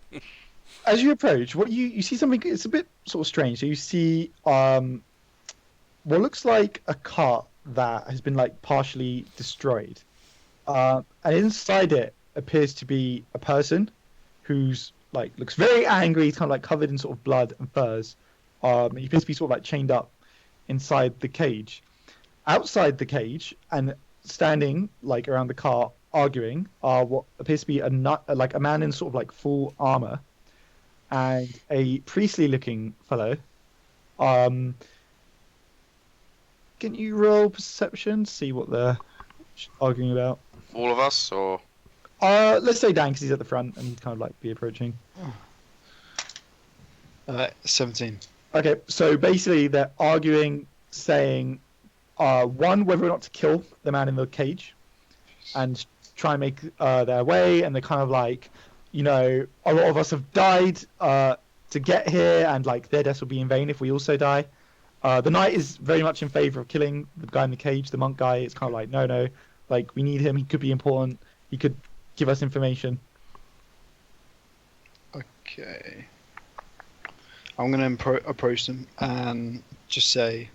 as you approach, what you see something. It's a bit sort of strange. So you see what looks like a cart that has been like partially destroyed, and inside it appears to be a person who's like looks very angry. He's kind of like covered in sort of blood and furs. He appears to be sort of like chained up inside the cage. Outside the cage and standing like around the cart arguing are what appears to be a man in sort of like full armor and a priestly looking fellow. Can you roll perception to see what they're arguing about?
All of us, or
Let's say Dan, because he's at the front and he'd kind of like be approaching.
17.
Okay, so basically they're arguing, saying, one, whether or not to kill the man in the cage, and try and make their way, and they're kind of like, a lot of us have died to get here, and like their deaths will be in vain if we also die. The knight is very much in favor of killing the guy in the cage. The monk guy is kind of like, no, like we need him. He could be important. He could give us information.
Okay. I'm going to approach them and just say,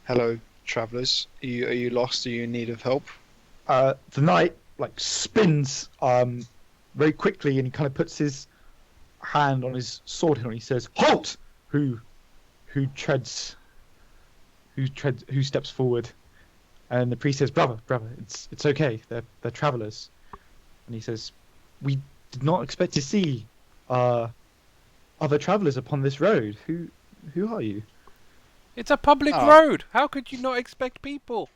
hello, travellers. Are you lost? Are you in need of help?
The knight like spins very quickly, and he kind of puts his hand on his sword hilt and he says, "Halt! Who steps forward?" And the priest says, brother, it's okay. They're travellers. And he says, "We did not expect to see other travellers upon this road. Who are you?"
It's a public road. How could you not expect people?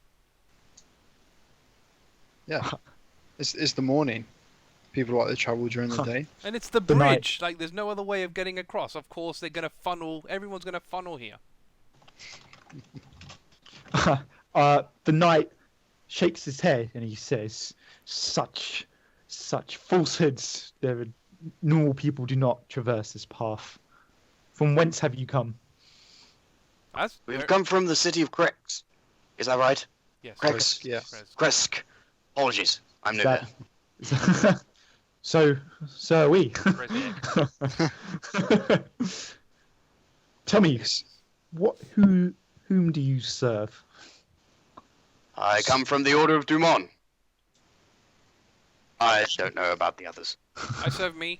Yeah. It's the morning. People like to travel during the day.
And it's the bridge. Like, there's no other way of getting across. Of course, they're going to funnel. Everyone's going to funnel here.
The knight shakes his head and he says, such falsehoods. Normal people do not traverse this path. From whence have you come?
We've come from the city of Kresk. Is that right?
Yes.
Kresk.
Yeah.
Kresk. Apologies. I'm new here.
So are we. Tell me, whom do you serve?
I come from the Order of Daemon. I don't know about the others.
I serve me,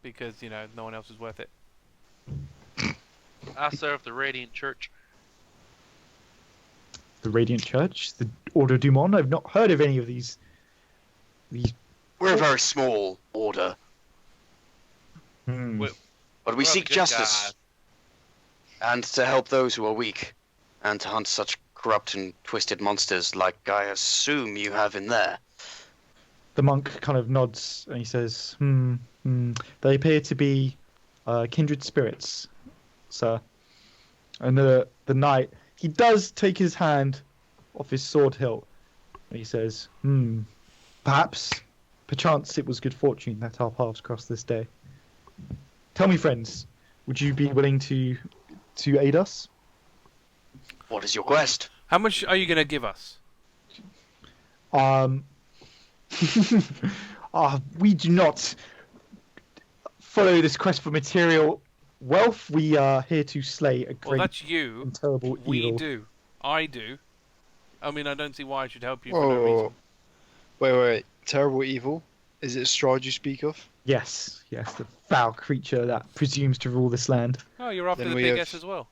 because, no one else is worth it.
I serve the Radiant Church.
The Radiant Church? The Order of Daemon? I've not heard of any of these.
We're a very small order,
Hmm.
but we seek justice, and to help those who are weak, and to hunt such corrupt and twisted monsters like I assume you have in there.
The monk kind of nods and he says, They appear to be kindred spirits, sir. And the knight, he does take his hand off his sword hilt, and he says, perchance it was good fortune that our paths crossed this day. Tell me, friends, would you be willing to aid us?
What is your quest?
How much are you going to give us?
We do not follow this quest for material wealth. We are here to slay a great
that's you.
and terrible
We
evil.
do. I do. I mean, I don't see why I should help you for no reason.
Wait. Terrible evil? Is it Strahd you speak of?
Yes, the foul creature that presumes to rule this land.
Oh, you're after
Then
the
we
big
have-
S as well.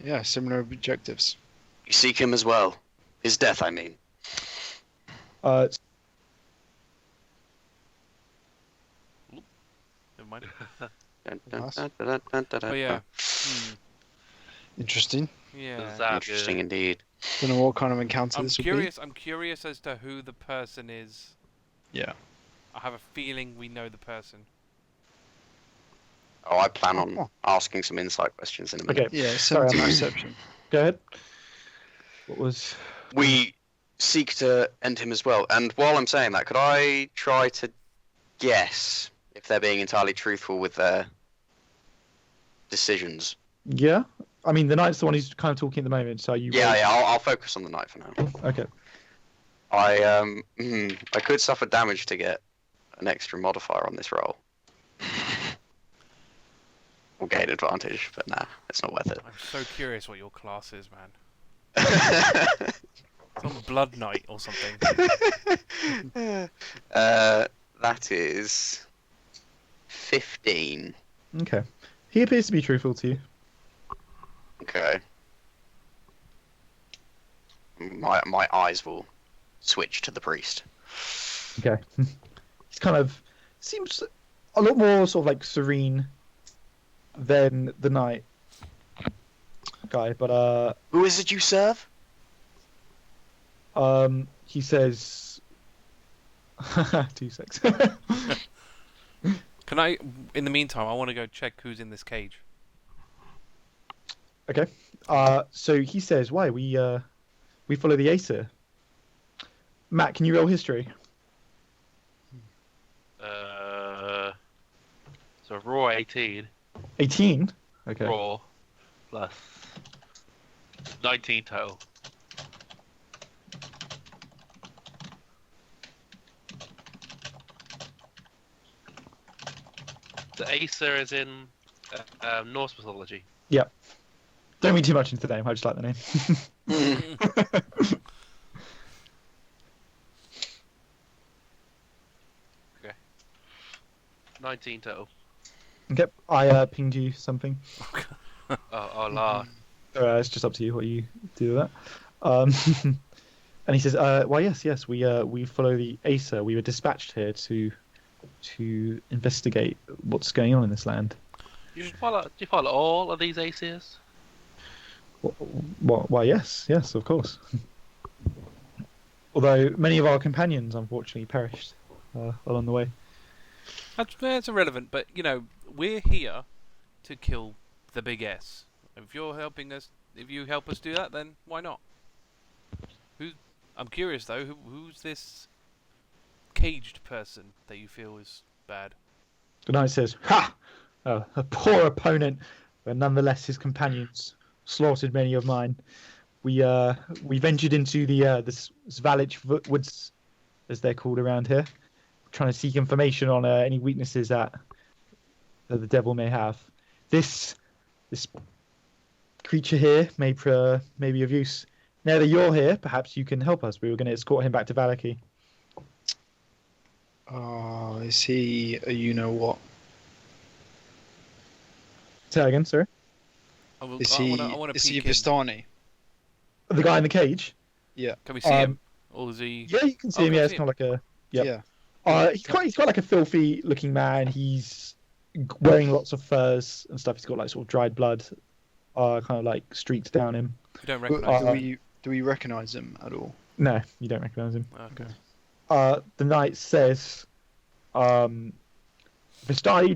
Yeah, similar objectives.
You seek him as well. His death, I mean.
It's
Never mind.
Nice.
But yeah.
Interesting.
Yeah.
Interesting indeed.
Don't know what kind of encounter
I'm
this will
curious. I'm curious as to who the person is.
be. Yeah.
I have a feeling we know the person.
Oh, I plan on asking some insight questions in a minute.
okay.
Yeah,
Sorry,
17
I'm-
perception.
Go ahead. What was?
We seek to end him as well. And while I'm saying that, could I try to guess if they're being entirely truthful with their decisions?
Yeah. I mean, the knight's the one who's kind of talking at the moment. So you.
Yeah, I'll focus on the knight for now.
Okay.
I could suffer damage to get an extra modifier on this roll. Or gain advantage, but nah, it's not worth it.
I'm so curious what your class is, man. Some blood knight or something.
That is 15.
Okay. He appears to be truthful to you.
Okay. My eyes will switch to the priest.
Okay. He's kind of seems a lot more sort of like serene than the knight guy, but
Who is it you serve?
he says 2 secs.
Can I? In the meantime, I want to go check who's in this cage.
Okay. So he says, "Why we follow the Acer." Matt, can you roll history?
So raw 18,
18. Okay.
raw plus 19 total. The Acer is in Norse mythology.
Don't read too much into the name. I just like the name.
Mm.
19 total.
Okay. I pinged you something.
Oh, Lord.
It's just up to you what you do with that. And he says, "Why, yes, we follow the Acer. We were dispatched here to investigate what's going on in this land."
Do you follow all of these Acers?
Why, yes, of course. Although many of our companions unfortunately perished along the way.
That's irrelevant, but we're here to kill the big S. If you're helping us, if you help us do that, then why not? I'm curious though. Who's this caged person that you feel is bad?
The knight says, "Ha! A poor opponent, but nonetheless his companions slaughtered many of mine. We ventured into the Svalich woods, as they're called around here, trying to seek information on any weaknesses that the devil may have. This creature here may be of use. Now that you're here, perhaps you can help us. We were going to escort him back to Vallaki."
Oh, is he a you-know-what?
Say that again, sir.
I
Is he
want to
is he
peek in.
Vistani?
The guy in the cage?
Can we see him? Or is he?
Yeah, you can see him.
can
Yeah,
we
it's
see
kind of like a... Yep.
Yeah.
He's got like a filthy looking man. He's wearing lots of furs and stuff. He's got like sort of dried blood, kind of like streaked down him.
You don't
But
recognise.
do we recognise him at all?
No, you don't recognise him.
Okay.
The knight says, "Vistani,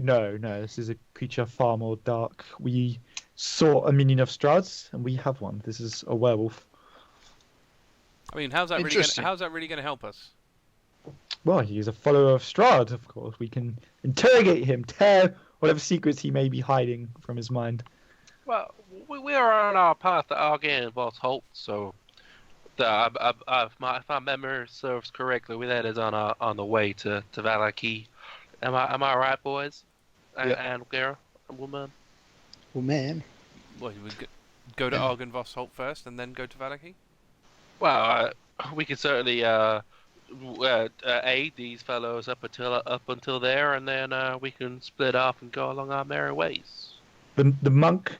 no, this is a creature far more dark. We saw a minion of Strahd's, and we have one. This is a werewolf."
I mean, how's that
Interesting.
really going to help us?
Well, he's a follower of Strahd, of course. We can interrogate him, tear whatever secrets he may be hiding from his mind.
Well, we are on our path to Argan Vault's Holt, so if my memory serves correctly, that is on the way to Vallaki. Am I right, boys?
Yeah.
And Gara, woman.
Well, man.
Well, we go to Argynvost Holt first, and then go to Vallaki.
Well, we can certainly aid these fellows up until there, and then we can split off and go along our merry ways.
The monk,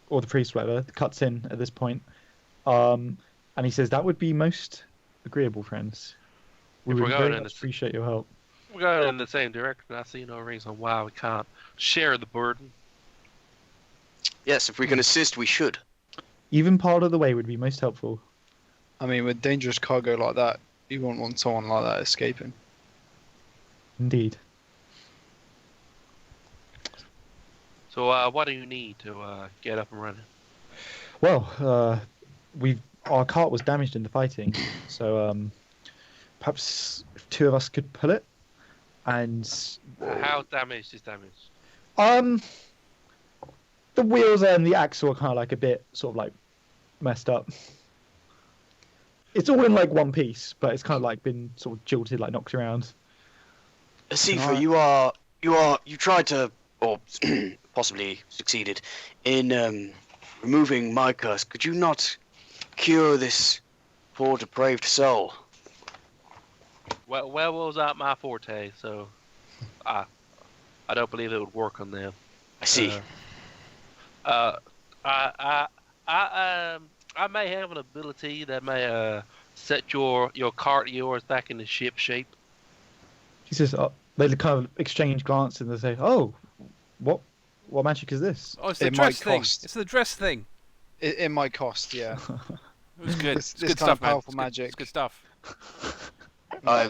or the priest, whatever, cuts in at this point, and he says, "That would be most agreeable, friends. We
If
would
we're
very
going in
much appreciate your help."
We're going in the same direction. I see no reason why we can't share the burden.
Yes, if we can assist, we should.
Even part of the way would be most helpful.
I mean, with dangerous cargo like that, you won't want someone like that escaping.
Indeed.
So, what do you need to get up and running?
Well, our cart was damaged in the fighting, so perhaps if two of us could pull it. And
How damaged is damaged?
the wheels and the axle are kind of like a bit sort of like messed up. It's all in like one piece, but it's kind of like been sort of jilted, like knocked around.
Asefa, you tried to, or possibly succeeded, in removing my curse. Could you not cure this poor depraved soul?
Well, werewolves aren't my forte, so I don't believe it would work on them.
I see.
I may have an ability that may set your cart of yours back into ship shape.
He says, they kind of exchange glances and they say, "Oh, what magic is this?"
Oh, it's the
It
dress
might
thing.
cost.
It's the dress thing.
It might cost, yeah.
It was good.
This
It's good
kind of
stuff, man.
powerful
It's
magic.
It's good stuff.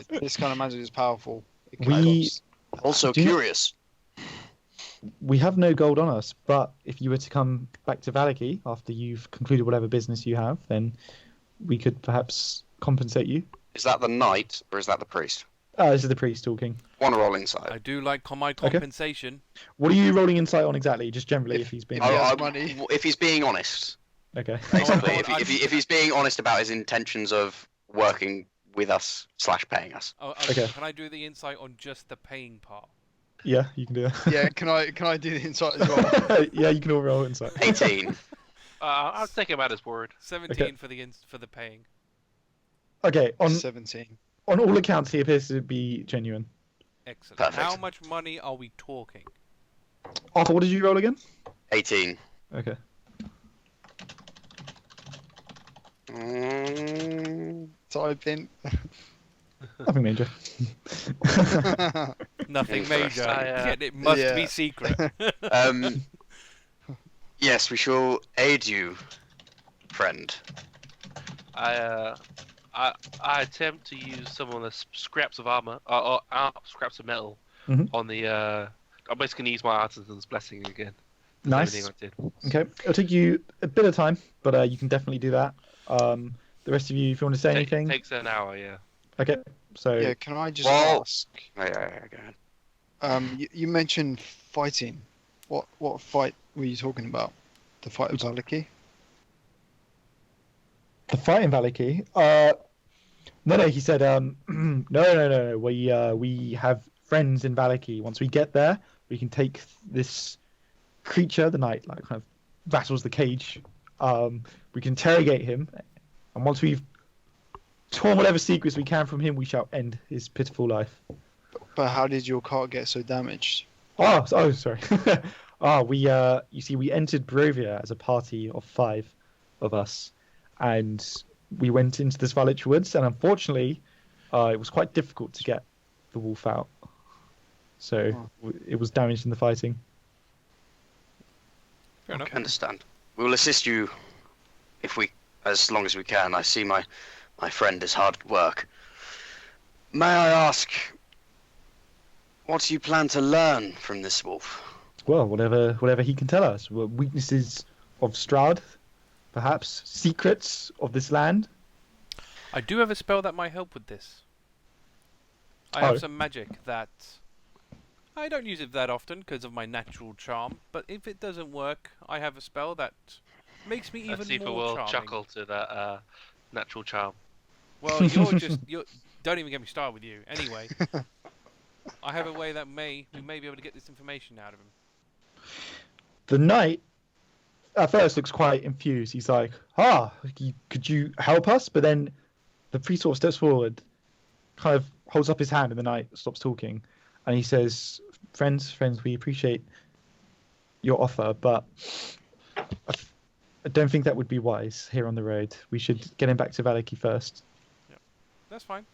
This kind of magic is powerful. It
We-
costs.
Also
Do you know-
curious.
We have no gold on us, but if you were to come back to Vallaki after you've concluded whatever business you have, then we could perhaps compensate you.
Is that the knight or is that the priest?
This is the priest talking.
Want to roll insight?
I do like my compensation.
What are you rolling insight on exactly? Just generally, if he's being...
If he has money.
If he's being honest,
Okay.
basically, if he's being honest about his intentions of working with us / paying us.
Okay.
Can I do the insight on just the paying part?
Yeah, you can do that.
Yeah, can I do the insight as well?
Yeah, you can all roll insight.
18.
I'll take him at his word.
17 for the paying.
Okay, on
17.
all accounts, he appears to be genuine.
Excellent.
Perfect.
How much money are we talking?
Arthur, what did you roll again?
18.
Okay.
Typing.
Nothing major.
Nothing major.
Interesting.
Yet it must
Yeah.
be secret.
Yes, we shall aid you, friend.
I attempt to use some of the scraps of armor, or scraps of metal,
Mhm.
on the. I'm basically gonna use my artisan's blessing again. That's
Nice.
everything I did.
Okay, it'll take you a bit of time, but you can definitely do that. The rest of you, if you want to say anything.
Takes an hour, yeah.
Okay, so
Yeah, can I just
Well-
ask?
Yeah, go ahead.
You mentioned fighting. What fight were you talking about? The fight of Vallaki?
the fight in Vallaki. No, he said, no. We have friends in Vallaki. Once we get there, we can take this creature, the knight, like kind of rattles the cage. We can interrogate him, and once we've torn whatever secrets we can from him, we shall end his pitiful life.
But how did your cart get so damaged?
Oh, sorry. You see, we entered Barovia as a party of 5 of us, and we went into the Svalich Woods, and unfortunately, it was quite difficult to get the wolf out. So it was damaged in the fighting.
Fair enough.
I understand. We will assist you as long as we can. I see my friend is hard at work. May I ask, what do you plan to learn from this wolf?
Well, whatever he can tell us. Well, weaknesses of Strahd, perhaps secrets of this land.
I do have a spell that might help with this. I have some magic that I don't use it that often because of my natural charm. But if it doesn't work, I have a spell that makes me even
Asefa
more
will
charming.
chuckle to that natural charm.
Well, you're don't even get me started with you. Anyway, I have a way that we may be able to get this information out of him.
The knight at first looks quite infused. He's like, could you help us? But then the priest sort of steps forward, kind of holds up his hand, and the knight stops talking. And he says, friends, we appreciate your offer, but I don't think that would be wise here on the road. We should get him back to Vallaki first.
That's fine.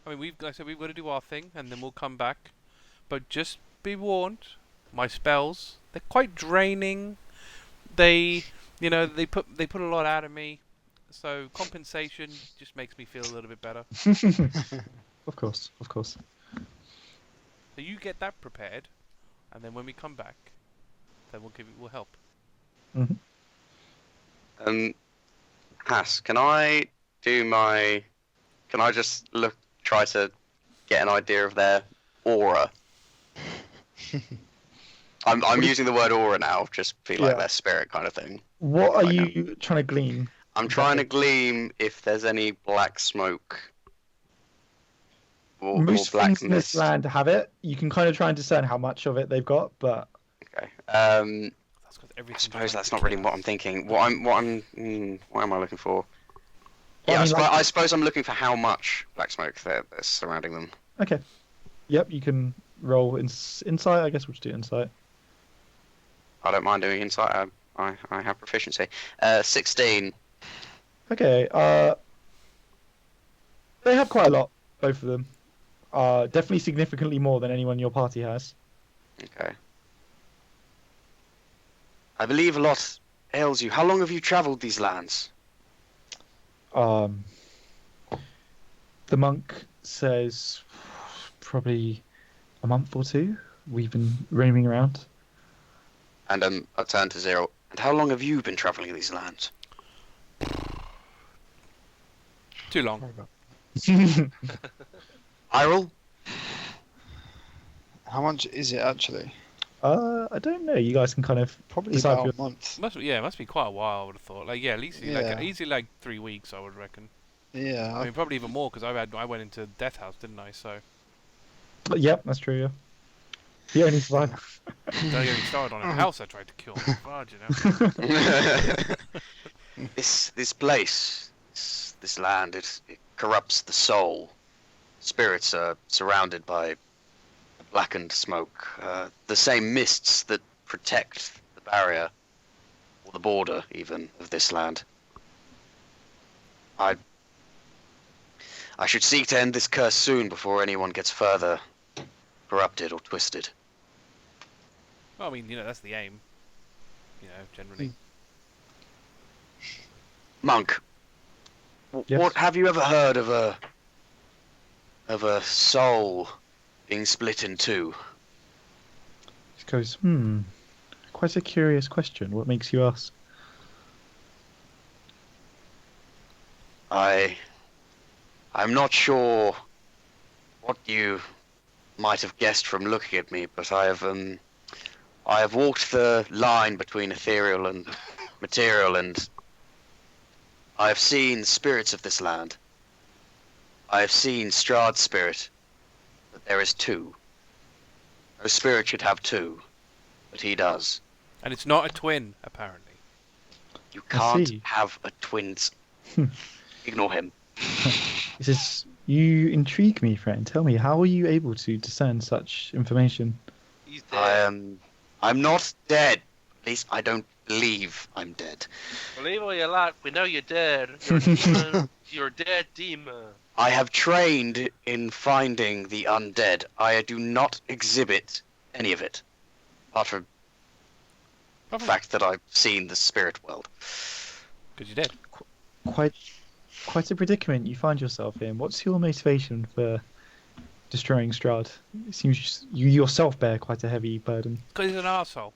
I mean, like I said, we've got to do our thing, and then we'll come back. But just be warned, my spells, they're quite draining. They put a lot out of me. So compensation just makes me feel a little bit better.
Of course.
So you get that prepared, and then when we come back, then we'll help.
Haiss, can I just try to get an idea of their aura? I'm using the word aura now, just be like their spirit kind of thing.
What are you trying to glean?
I'm trying to glean if there's any black smoke or
Most
black
things in this
mist.
land have it. You can kind of try and discern how much of it they've got, but
Okay.
That's 'cause
I
everything's
suppose
trying
that's
to
not really
kill
what
us.
I'm thinking. What am I looking for?
Well,
Yeah,
I mean,
I suppose I'm looking for how much black smoke there's surrounding them.
okay. Yep, you can roll insight. I guess we'll just do insight.
I don't mind doing insight. I have proficiency. 16.
Okay. They have quite a lot, both of them. Definitely significantly more than anyone in your party has.
Okay. I believe a lot ails you. How long have you travelled these lands?
The monk says probably a month or two. We've been roaming around.
And I turn to Xyril. And how long have you been travelling these lands?
Too long.
Eirril?
How much is it actually?
I don't know. You guys can kind of
Probably
decide
about
for
a month.
It must be quite a while. I would have thought. Like, yeah, at least
Yeah.
easily like 3 weeks. I would reckon.
Yeah.
I mean, probably even more because I went into Death House, didn't I? So
Yep, that's true. Yeah. The only survivor.
don't get me started on a house I tried to kill. God, you know.
This place, this land, it corrupts the soul. Spirits are surrounded by blackened smoke, the same mists that protect the barrier, or the border even, of this land. I should seek to end this curse soon before anyone gets further corrupted or twisted.
Well, I mean, that's the aim. Generally.
Monk,
Yes?
what have you ever heard of a soul being split in two?
She goes, quite a curious question. What makes you ask?
I'm not sure what you might have guessed from looking at me, but I have walked the line between ethereal and material, and I have seen spirits of this land. I have seen Strahd's spirit, but there is two. No spirit should have two, but he does.
And it's not a twin, apparently.
You
I
can't
see.
have a twins. Ignore him.
He says, you intrigue me, friend. Tell me, how are you able to discern such information?
He's dead.
I'm not dead. At least I don't believe I'm dead.
Believe what you like, we know you're dead. You're a demon. You're a dead demon.
I have trained in finding the undead. I do not exhibit any of it. Apart from the fact that I've seen the spirit world.
Because you're dead.
Quite a predicament you find yourself in. What's your motivation for destroying Strahd? It seems you yourself bear quite a heavy burden.
Because he's an arsehole.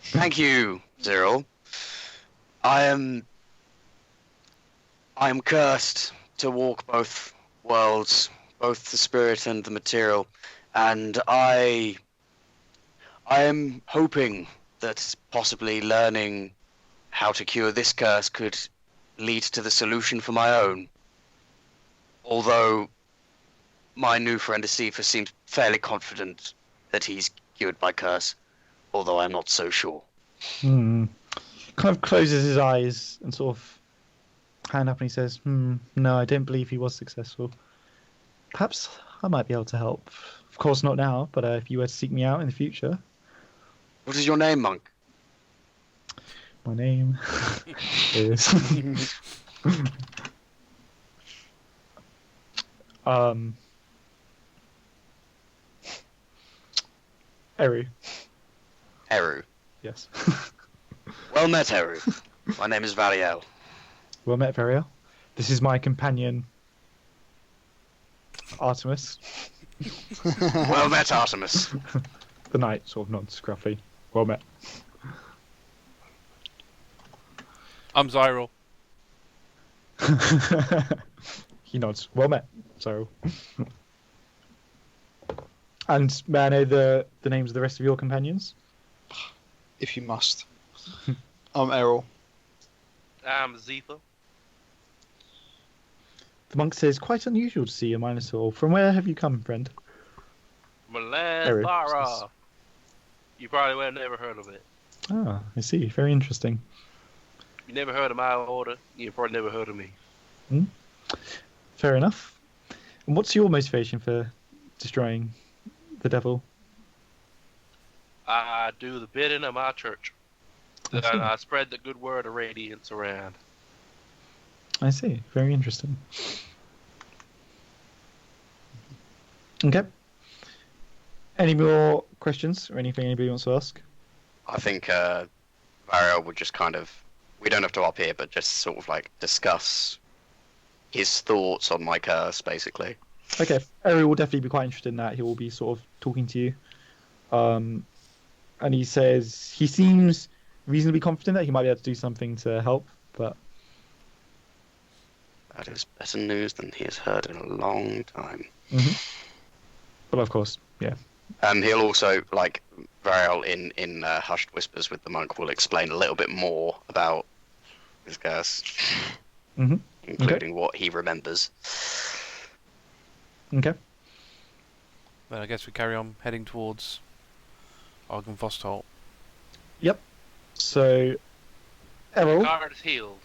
Thank you, Xyril. I am cursed to walk both worlds, both the spirit and the material, and I am hoping that possibly learning how to cure this curse could lead to the solution for my own. Although my new friend Asefa seems fairly confident that he's cured my curse, although I'm not so sure.
Kind of closes his eyes and sort of hand up and he says, no, I don't believe he was successful. Perhaps I might be able to help. Of course not now, but if you were to seek me out in the future.
What is your name, monk?
My name is Eru.
Eru.
Yes.
Well met, Eru. My name is Varyelle.
Well met, Varyelle. This is my companion, Artemis.
Well met, Artemis.
The knight sort of nods gruffly. Well met.
I'm Xyril.
He nods. Well met. So. And may I know the names of the rest of your companions?
If you must. I'm Eirril.
I'm Asefa.
The monk says, quite unusual to see a Minotaur. From where have you come, friend?
Milan
Eric,
far
says-
off. You probably would have never heard of it.
Ah, I see. Very interesting.
You never heard of my order. You probably never heard of me.
Fair enough. And what's your motivation for destroying the devil?
I do the bidding of my church.
I see.
And I spread the good word of radiance around.
I see. Very interesting. Okay. Any more questions or anything anybody wants to ask?
I think Varyelle would just kind of, we don't have to up here, but just sort of like discuss his thoughts on my curse, basically.
Okay. Eirril will definitely be quite interested in that. He will be sort of talking to you. and he says he seems reasonably confident that he might be able to do something to help, but
That is better news than he has heard in a long time.
but of course, yeah.
He'll also, like, Varyelle in hushed whispers with the monk will explain a little bit more about his curse, including what he remembers.
Okay.
Then I guess we carry on heading towards Argenvost.
Yep. So, Eirril.
Guard is healed.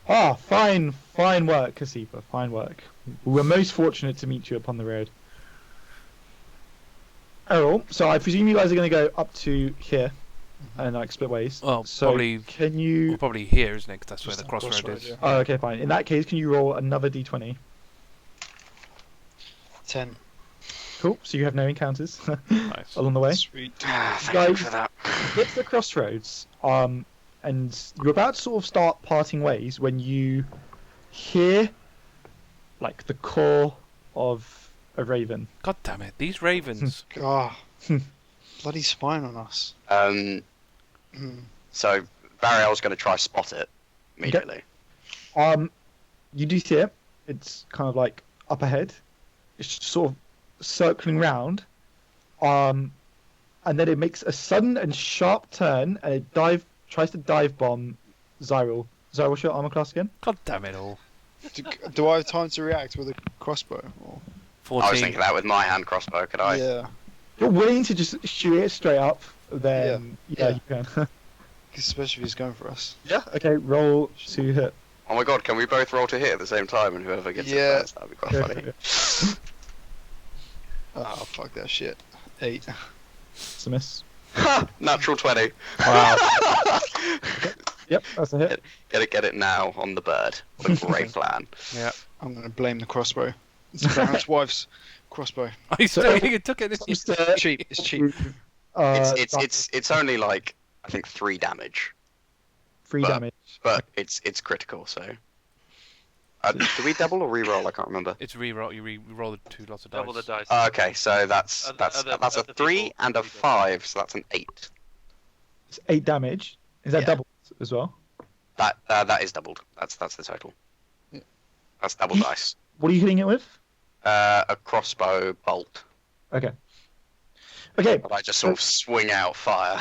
Ah, fine work, Asefa. Fine work. We were most fortunate to meet you upon the road. Eirril, so I presume you guys are going to go up to here and like split ways.
Well,
so
probably.
Can you?
Well, probably here, isn't it? 'Cause that's where
Just
the
on
crossroad
crossroad,
is.
yeah.
Oh, okay, fine. In that case, can you roll another d20?
10.
Cool. So you have no encounters
Nice.
along the way.
Sweet.
Thank you
Guys-
for that.
Get to the crossroads, and you're about to sort of start parting ways when you hear like the call of a raven.
God damn it! These ravens.
Ah, bloody spying on us.
So Varyelle's going to try spot it immediately.
You do see it. It's kind of like up ahead. It's sort of circling round. And then it makes a sudden and sharp turn, and it tries to dive bomb Xyril. Xyril, what's your armor class again?
God damn it all.
Do I have time to react with a crossbow? Or...
14.
I was thinking that with my hand crossbow, could I?
Yeah,
You're willing to just shoot it straight up, then yeah. You can.
especially if he's going for us.
Yeah. Okay, roll to hit.
Oh my god, can we both roll to hit at the same time and whoever gets
Yeah.
it first? That'd be quite
Go
funny.
for it.
Oh, fuck that shit. 8.
It's a miss.
Natural 20.
Wow. Yep, that's a hit.
Get it now on the bird. What a great plan.
Yeah.
I'm gonna blame the crossbow. It's the Baron's wife's crossbow.
I still you took it.
Seems to-
Cheap. It's cheap.
It's only like I think 3 damage,
3
but-
damage.
but it's critical. So do we double or re-roll? I can't remember.
It's re-roll. You roll the 2 lots of dice.
Double the dice.
Okay, so that's a
Other
3
people
and a
do that.
5, so that's an 8.
It's 8 damage. Is that
Yeah.
double as well?
That is doubled. That's the total.
Yeah.
That's double dice.
What are you hitting it with?
A crossbow bolt.
Okay. Okay,
But I just sort of swing out fire.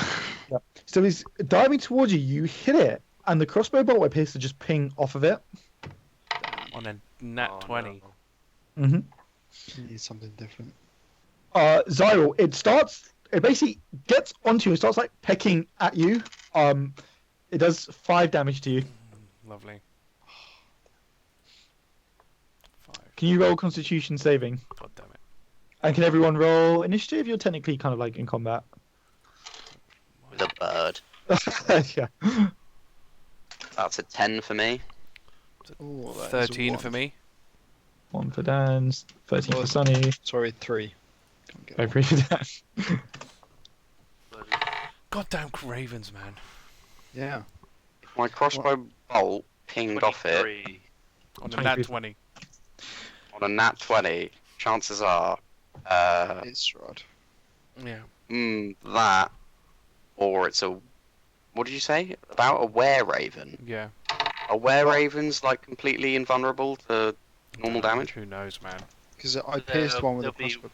so he's diving towards you. You hit it, and the crossbow bolt appears to just ping off of it.
On a nat
Oh,
20.
no.
Mm-hmm.
You need something different.
Xyril, it basically gets onto you and starts like pecking at you. It does 5 damage to you.
Lovely. 5.
Can you roll Constitution saving?
God damn it.
And can everyone roll initiative? You're technically kind of like in combat.
The bird.
Yeah.
That's a 10 for me.
Ooh, that is a
13
one.
for me.
1 for Dan, 13
Oh,
for Sunny.
Sorry, 3. Can't get
Oh,
one.
3 for Dan.
Goddamn ravens, man.
Yeah.
My crossbow bolt pinged off it
23.
On a
23.
nat 20.
on a nat 20. Chances are,
It's Strahd.
Yeah.
that, or it's a. What did you say about a were-raven?
Yeah.
Are were-ravens like completely invulnerable to normal damage?
Who knows, man.
Because I pierced one with a
They'll be-
crossbow.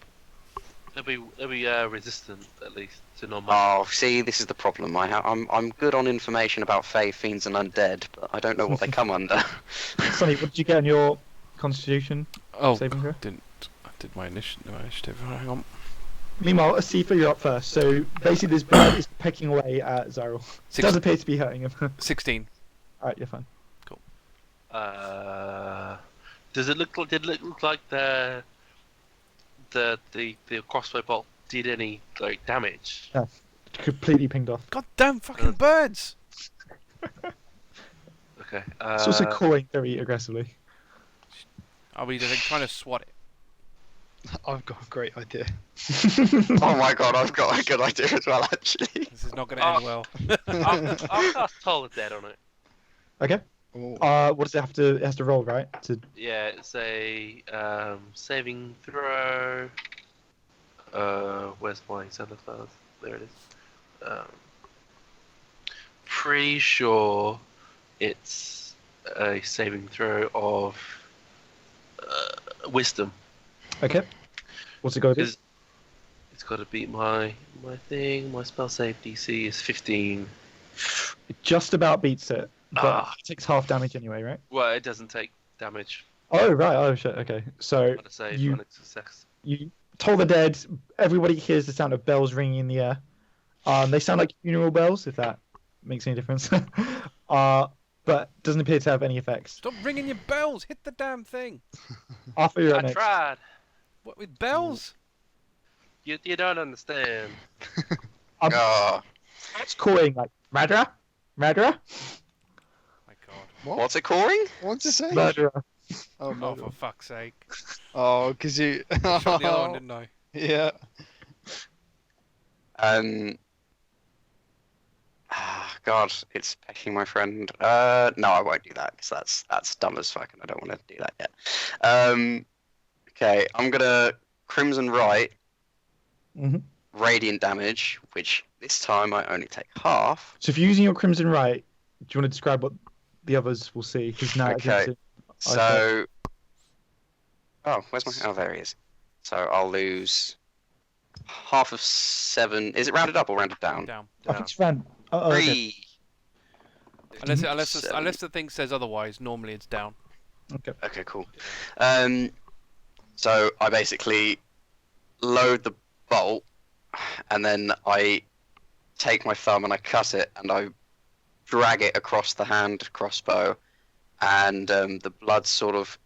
They'll be resistant at least to normal.
Oh, see, this is the problem. I'm good on information about fae, fiends, and undead, but I don't know what they come under.
Sunny, what did you get on your Constitution
Oh,
saving throw?
I did my initiative. Hang on.
Meanwhile, Asefa, you're up first. So basically, this bird is pecking away at Xyril. It does appear to be hurting him.
16.
Alright, you're fine.
Does it look like? Did it look like the crossbow bolt did any like damage?
Completely pinged off.
Goddamn fucking birds!
Okay.
It's also cawing very aggressively.
Are we just trying to swat it?
I've got a great idea.
Oh my god, I've got a good idea as well, actually.
This is not going to end well.
I'll cast Toll of Dead on it.
Okay.
Ooh.
What does it have to? It has to roll, right? To
Yeah, it's a saving throw. Where's my set of spells? There it is. Pretty sure it's a saving throw of wisdom.
Okay. What's it got to do?
Because it's got to beat my thing. My spell save DC is 15.
It just about beats it, but
Ah.
it takes half damage anyway, right?
Well, it doesn't take damage
Oh, right. Oh, shit. Okay. So
on a save
you-
on a success.
you toll the dead. Everybody hears the sound of bells ringing in the air. They sound like funeral bells, if that makes any difference. But doesn't appear to have any effects.
Stop ringing your bells! Hit the damn thing!
Arthur, you're up
I
next.
tried.
What, with bells?
You don't understand.
Oh,
It's calling like murderer, murderer,
My god.
what's it calling?
What's it say?
murderer.
Oh,
Oh,
no.
for fuck's sake.
Oh, because you.
I shot the other one, didn't I?
Yeah.
God, it's pecking my friend. No, I won't do that because that's dumb as fuck, and I don't want to do that yet. Okay, I'm gonna Crimson Right,
Mhm.
radiant damage, which this time I only take half.
So if you're using your crimson right, do you want to describe what the others will see? Who's now
Okay. So, where's my? Oh, there he is. So I'll lose half of 7. Is it rounded up or rounded down?
Down.
I think it's round. Oh, okay.
3.
Unless the thing says otherwise, normally it's down.
Okay, cool. So I basically load the bolt, and then I take my thumb and I cut it, and I drag it across the hand crossbow, and the blood sort of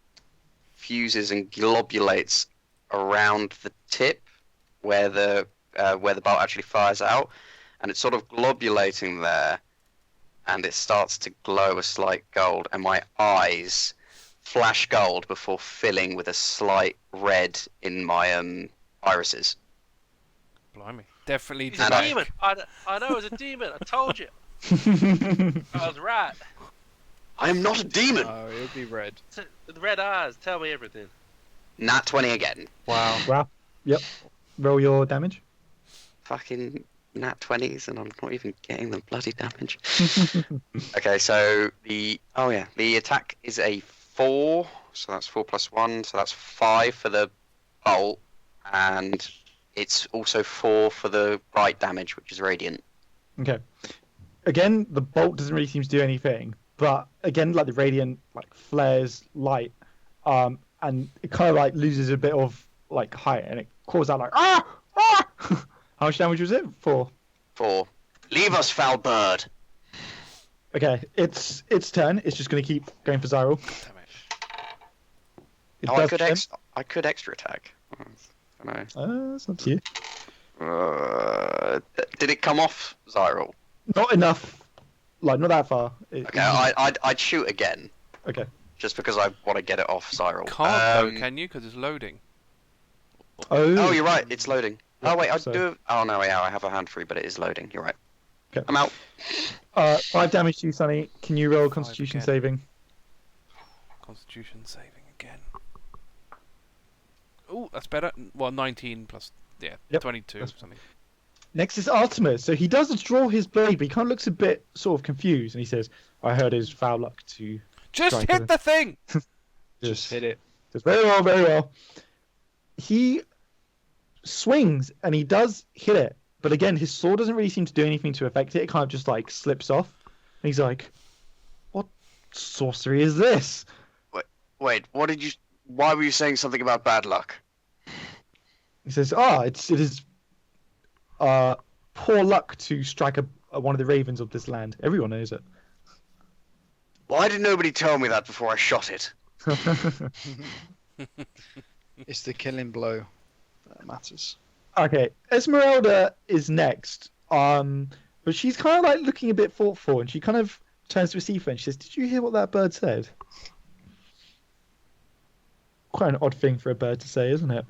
fuses and globulates around the tip where the bolt actually fires out, and it's sort of globulating there, and it starts to glow a slight gold, and my eyes flash gold before filling with a slight red in my irises.
Blimey. Definitely
He's a
And
demon. I know it's a demon. I told you. I was right.
I am not a demon.
Oh, it'll be red.
The red eyes tell me everything.
Nat 20 again.
Wow.
Wow. Yep. Roll your damage.
Fucking nat 20s, and I'm not even getting the bloody damage. Okay, so the attack is a 4, so that's 4 plus 1, so that's 5 for the bolt, and it's also 4 for the bite damage, which is radiant.
Okay. Again, the bolt doesn't really seem to do anything, but again, like the radiant like flares light, and it kind of like loses a bit of like height, and it calls out like ah ah. How much damage was it? 4.
4. Leave us, foul bird.
Okay, it's turn. It's just going to keep going for Xyril.
Damn it.
It
Oh, I
does
could extra attack. I don't know.
It's up to you.
Did it come off Xyril?
Not enough. Like not that far.
Okay, I'd shoot again,
Okay.
just because I want to get it off Xyril.
Can't though, can you? Because it's loading.
Oh, you're right. It's loading.
Yeah,
Oh wait, I
so-
do. Oh no, yeah, I have a hand free, but it is loading. You're right.
Okay.
I'm out.
5 damage to you, Sonny. Can you roll Constitution
again.
saving?
Constitution saving again. Oh, that's better. Well, 19 plus, yeah,
Yep,
22
that's-
something.
Next is Artemis. So he does draw his blade, but he kind of looks a bit sort of confused, and he says, "I heard his foul luck to
Just
Strike
hit
it.
the thing!
Just hit it.
Says, very well, very well. He swings and he does hit it, but again, his sword doesn't really seem to do anything to affect it. It kind of just like slips off. And he's like, "What sorcery is this?"
Wait, what did you? Why were you saying something about bad luck?
He says, it is poor luck to strike one of the ravens of this land. Everyone knows it."
Why did nobody tell me that before I shot it?
It's the killing blow that matters.
Okay, Esmeralda is next. But she's kind of like looking a bit thoughtful, and she kind of turns to Asefa and she says, "Did you hear what that bird said?" Quite an odd thing for a bird to say, isn't it?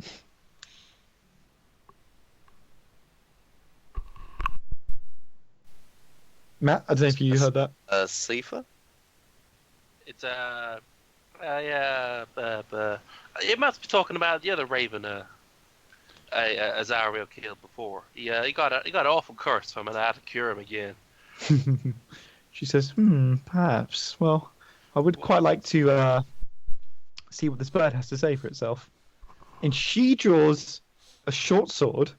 Matt, I don't know if you heard that.
Sifa?
It's it must be talking about the other raven. a Xyril killed before. He got an awful curse from him, and I had to cure him again.
She says, perhaps. Well, I would quite like to see what this bird has to say for itself. And she draws a short sword,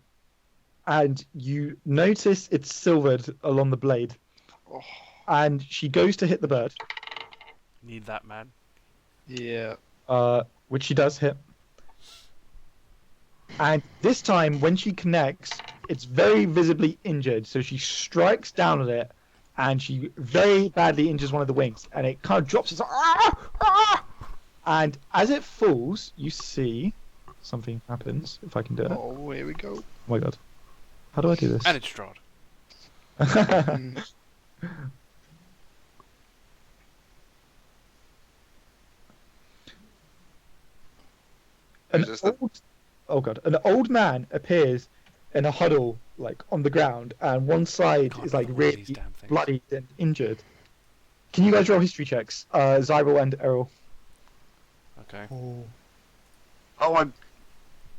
and you notice it's silvered along the blade.
Oh.
And she goes to hit the bird,
Need that, man.
Yeah.
which she does hit. And this time, when she connects, it's very visibly injured. So she strikes down on it, and she very badly injures one of the wings, and it kind of drops. It's like, and as it falls, you see something happens. If I can do it.
Oh, here we go.
Oh my god. How do I do this?
And it's Strahd.
An
Who's this then?
an old man appears in a huddle, like on the ground, and one side
Can't
is like
remember all
really
these damn things.
bloodied and injured. Can you guys roll history checks? Xyril and Eirril.
Okay.
Oh.
Oh, I'm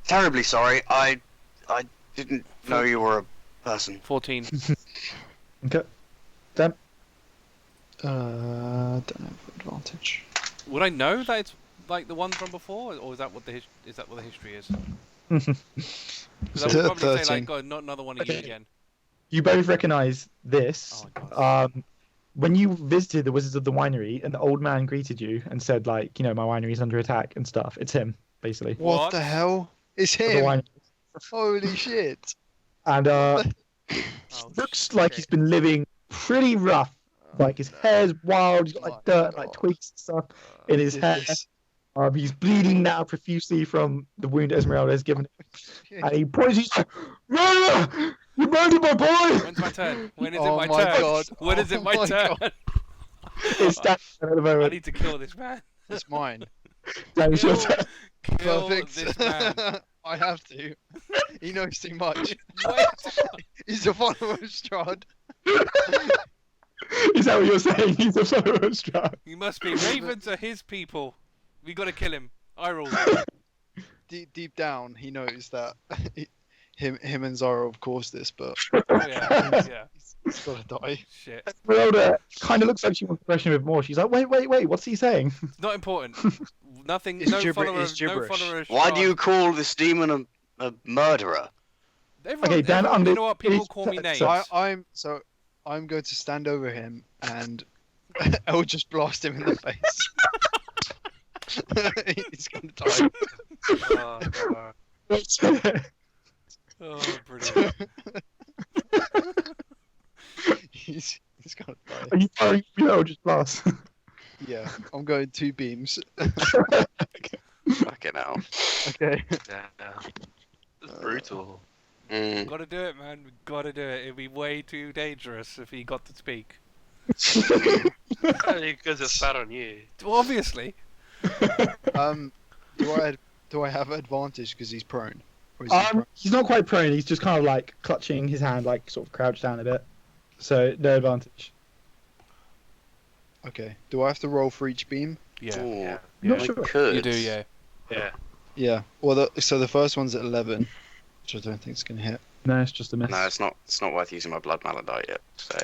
terribly sorry. I didn't know you were a person.
14.
Okay. Dan.
Don't have advantage.
Would I know that it's like the one from before, or is that what the history is? Because I would probably say
13.
like, God, not another one of you
Okay.
again.
You both recognize this.
Oh my God.
When you visited the Wizards of the Winery, and the old man greeted you and said, like, my winery's under attack and stuff. It's him, basically.
What,
What?
the hell? It's
The
him!
winery.
Holy shit!
And
Oh,
looks like he's been living pretty rough. Like his hair's wild, he's got like dirt, like twigs and stuff in his hair.
This-
He's bleeding now profusely from the wound Esmeralda has given him. And he points, he's like, "Murder! You murdered my boy!"
When's my turn? When is
Oh
it my
my
turn?
God.
When is
Oh
it my
my
turn?
God.
It's that at the
I
moment.
need to kill this man.
It's mine.
Dan, it's your
Kill-
turn.
Kill
Perfect.
this man.
I have to. He knows too much.
Wait.
He's a follower of Strahd.
Is that what you're saying? He's a follower of Strahd.
He must be. Ravens are his people. We gotta kill him. Eirril.
Deep down, he knows that him and Xyril have caused this, but
Oh, yeah.
he's gotta die.
Shit.
Esmeralda kind of looks like she wants to question him more. She's like, wait, what's he saying?
It's not important. Nothing.
It's
No
gibber-
follower.
it's
No
gibberish.
follower. Of
Why do
Strahd.
you call this demon a murderer?
Everyone,
Okay, Dan,
everyone, you know what? People
it's-
call me names.
so
I'm going to stand over him and I'll just blast him in the face. He's gonna die.
Oh, brilliant.
He's gonna die.
Are you firing or just blast?
Yeah, I'm going 2 beams.
Fucking hell.
Okay.
Yeah. It's brutal.
Mm.
Gotta do it, man. We gotta do it. It'd be way too dangerous if he got to speak.
Because it's bad on you.
Well, obviously.
Do I have advantage because he's prone? Or is he prone?
He's not quite prone. He's just kind of like clutching his hand, like sort of crouched down a bit. So no advantage.
Okay. Do I have to roll for each beam?
Yeah.
Ooh,
Yeah.
Not
I
sure.
could.
You do, yeah.
Yeah.
Yeah. Well, so the first one's at 11, which I don't think is gonna hit.
No, it's just a miss.
No, it's not worth using my blood maladite yet. So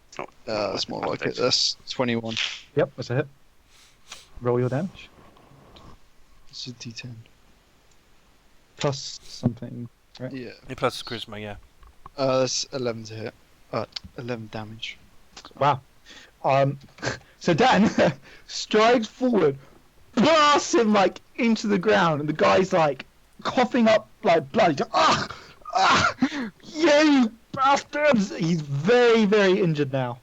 it's not.
That's more like it. That's 21.
Yep, that's a hit. Roll your damage.
It's a D10.
Plus something.
Yeah.
Plus charisma, yeah.
That's 11 to hit. 11 damage.
Wow. So Dan strides forward, blasts him like into the ground, and the guy's like coughing up like blood. He's like, yeah, you bastards! He's very, very injured now.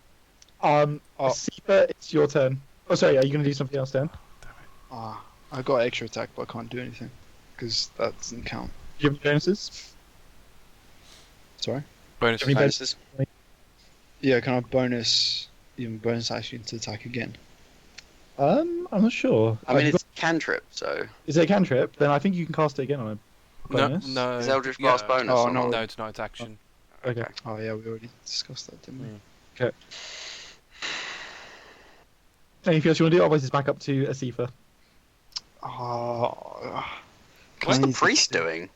Asefa, it's your turn. Oh, sorry, are you gonna do something else, Dan?
I got extra attack, but I can't do anything because that doesn't count.
Do you have any bonuses?
Sorry.
Bonus.
Any
Bonuses?
Yeah, can I bonus action to attack again?
I'm not sure.
I mean,
Have you
it's cantrip, so
got- is it a cantrip? Then I think you can cast it again on a
No,
bonus.
no.
is Eldritch
yeah.
Blast bonus?
Oh,
or
no.
not?
No, it's not. It's action.
Okay.
Oh yeah, we already discussed that, didn't we?
Mm.
Anything else you want to do? Otherwise, it's back up to Asefa.
Oh,
What's the priest doing?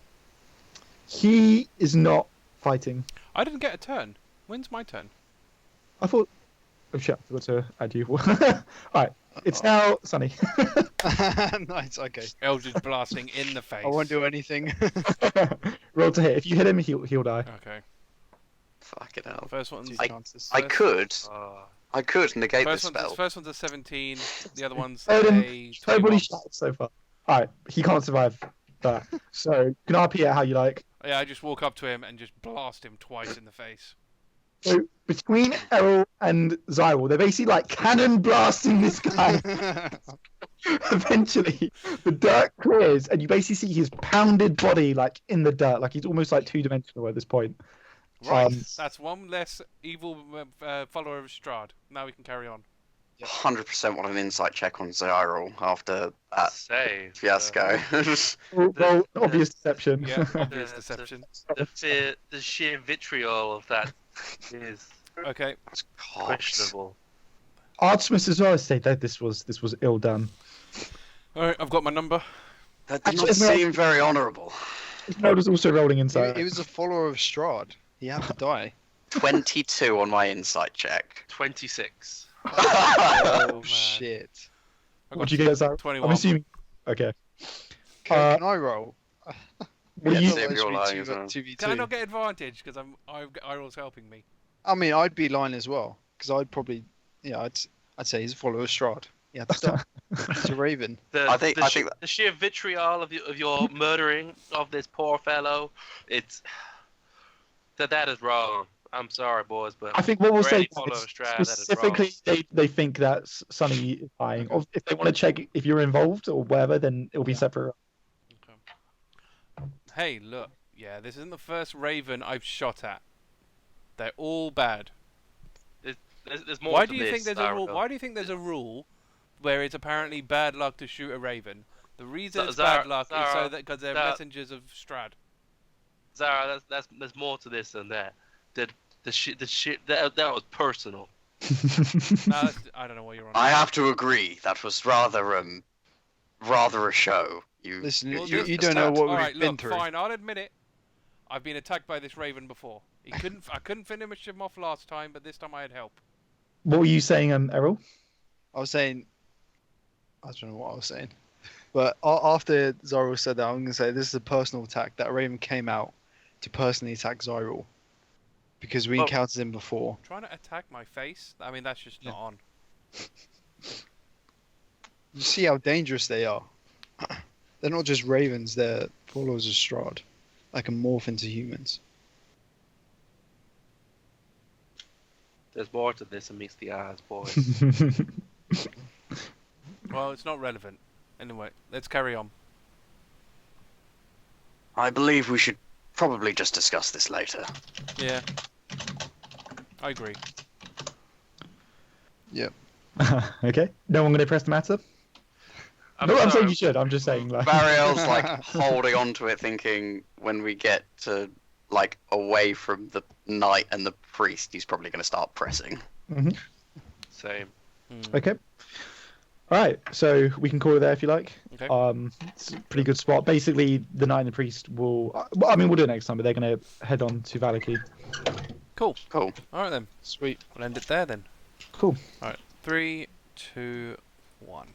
He is not fighting.
I didn't get a turn. When's my turn?
I thought. Oh shit! I forgot to add you. Alright, it's now Sunny.
Nice. Okay.
Eldritch blasting in the face.
I won't do anything.
Roll to hit. If you hit him, he'll die.
Okay.
Fucking hell.
First one's
Two
I-
chances.
I could
Oh.
negate the
first
spell.
one's a 17. The other one's
Odin,
a
nobody
21.
shot so far. Alright, he can't survive that. So you can RP it how you like.
Yeah, I just walk up to him and just blast him twice in the face.
So between Eirril and Xyril, they're basically like cannon blasting this guy. Eventually, the dirt clears, and you basically see his pounded body like in the dirt, like he's almost like 2-dimensional at this point.
Right, that's one less evil follower of Strahd. Now we can carry on.
100% want an insight check on Xyril after that
Say.
fiasco.
Roll obvious deception.
Yeah, obvious
the-
deception.
The sheer vitriol of that is
Okay,
questionable.
Artemis as well said that this was ill done.
alright, I've got my number.
That did not
Actually, no.
seem very honourable.
No, was also rolling insight.
He was a follower of Strahd. He had to die.
22 on my insight check.
26.
Oh, man.
Shit.
I got
What'd you get, Xyril?
21.
I'm assuming. Okay.
Can I roll?
Well,
Yeah,
you-
same, you're lying as well.
2v2.
Can I not get advantage because Eirril's helping me?
I mean, I'd be lying as well, because I'd probably, I'd say he's a follower of Strahd. Yeah, that's done. He's a raven.
I think
The sheer vitriol of your murdering of this poor fellow, that is wrong. I'm sorry, boys, but
I think what we'll
for
say
any follower of Strahd, that is
specifically, they think that Sunny is dying. If they want to check if you're involved or whatever, then it'll be separate.
Hey, look. Yeah, this isn't the first raven I've shot at. They're all bad.
There's more
Why
to
do you
this,
think there's a rule?
Cyril.
Why do you think there's a rule where it's apparently bad luck to shoot a raven? The reason it's
Zara-
bad luck is
Zara,
so that because they're
Zara-
messengers of Strahd.
Zara, there's more to this than that. That was personal.
No, I don't know what you're on.
I have to agree, that was rather a show.
Listen,
Well,
you
this-
don't know what
Alright,
we've been
look,
through.
fine. I'll admit it. I've been attacked by this raven before. I couldn't finish him off last time, but this time I had help.
What were you saying, Eirril?
I was saying, I don't know what I was saying, but after Xyril said that, I'm going to say this is a personal attack. That raven came out to personally attack Xyril because we
Oh.
encountered him before.
Trying to attack my face? I mean, that's just not on.
You see how dangerous they are. They're not just ravens; they're followers of Strahd. They can morph into humans.
There's more to this than meets the eyes, boys.
Well, it's not relevant. Anyway, let's carry on.
I believe we should probably just discuss this later.
Yeah. I agree.
Okay. No one going to press the matter? No, I'm saying you should. I'm just saying like.
Varyelle's like holding on to it, thinking when we get to like away from the knight and the priest, he's probably going to start pressing.
Mhm.
Same.
Okay. All right. So we can call it there if you like.
Okay.
It's a pretty good spot. Basically, the knight and the priest will. Well, I mean, we'll do it next time, but they're going to head on to Valaki.
Cool.
Cool.
Alright then.
Sweet.
We'll end it there then.
Cool.
Alright. 3, 2, 1.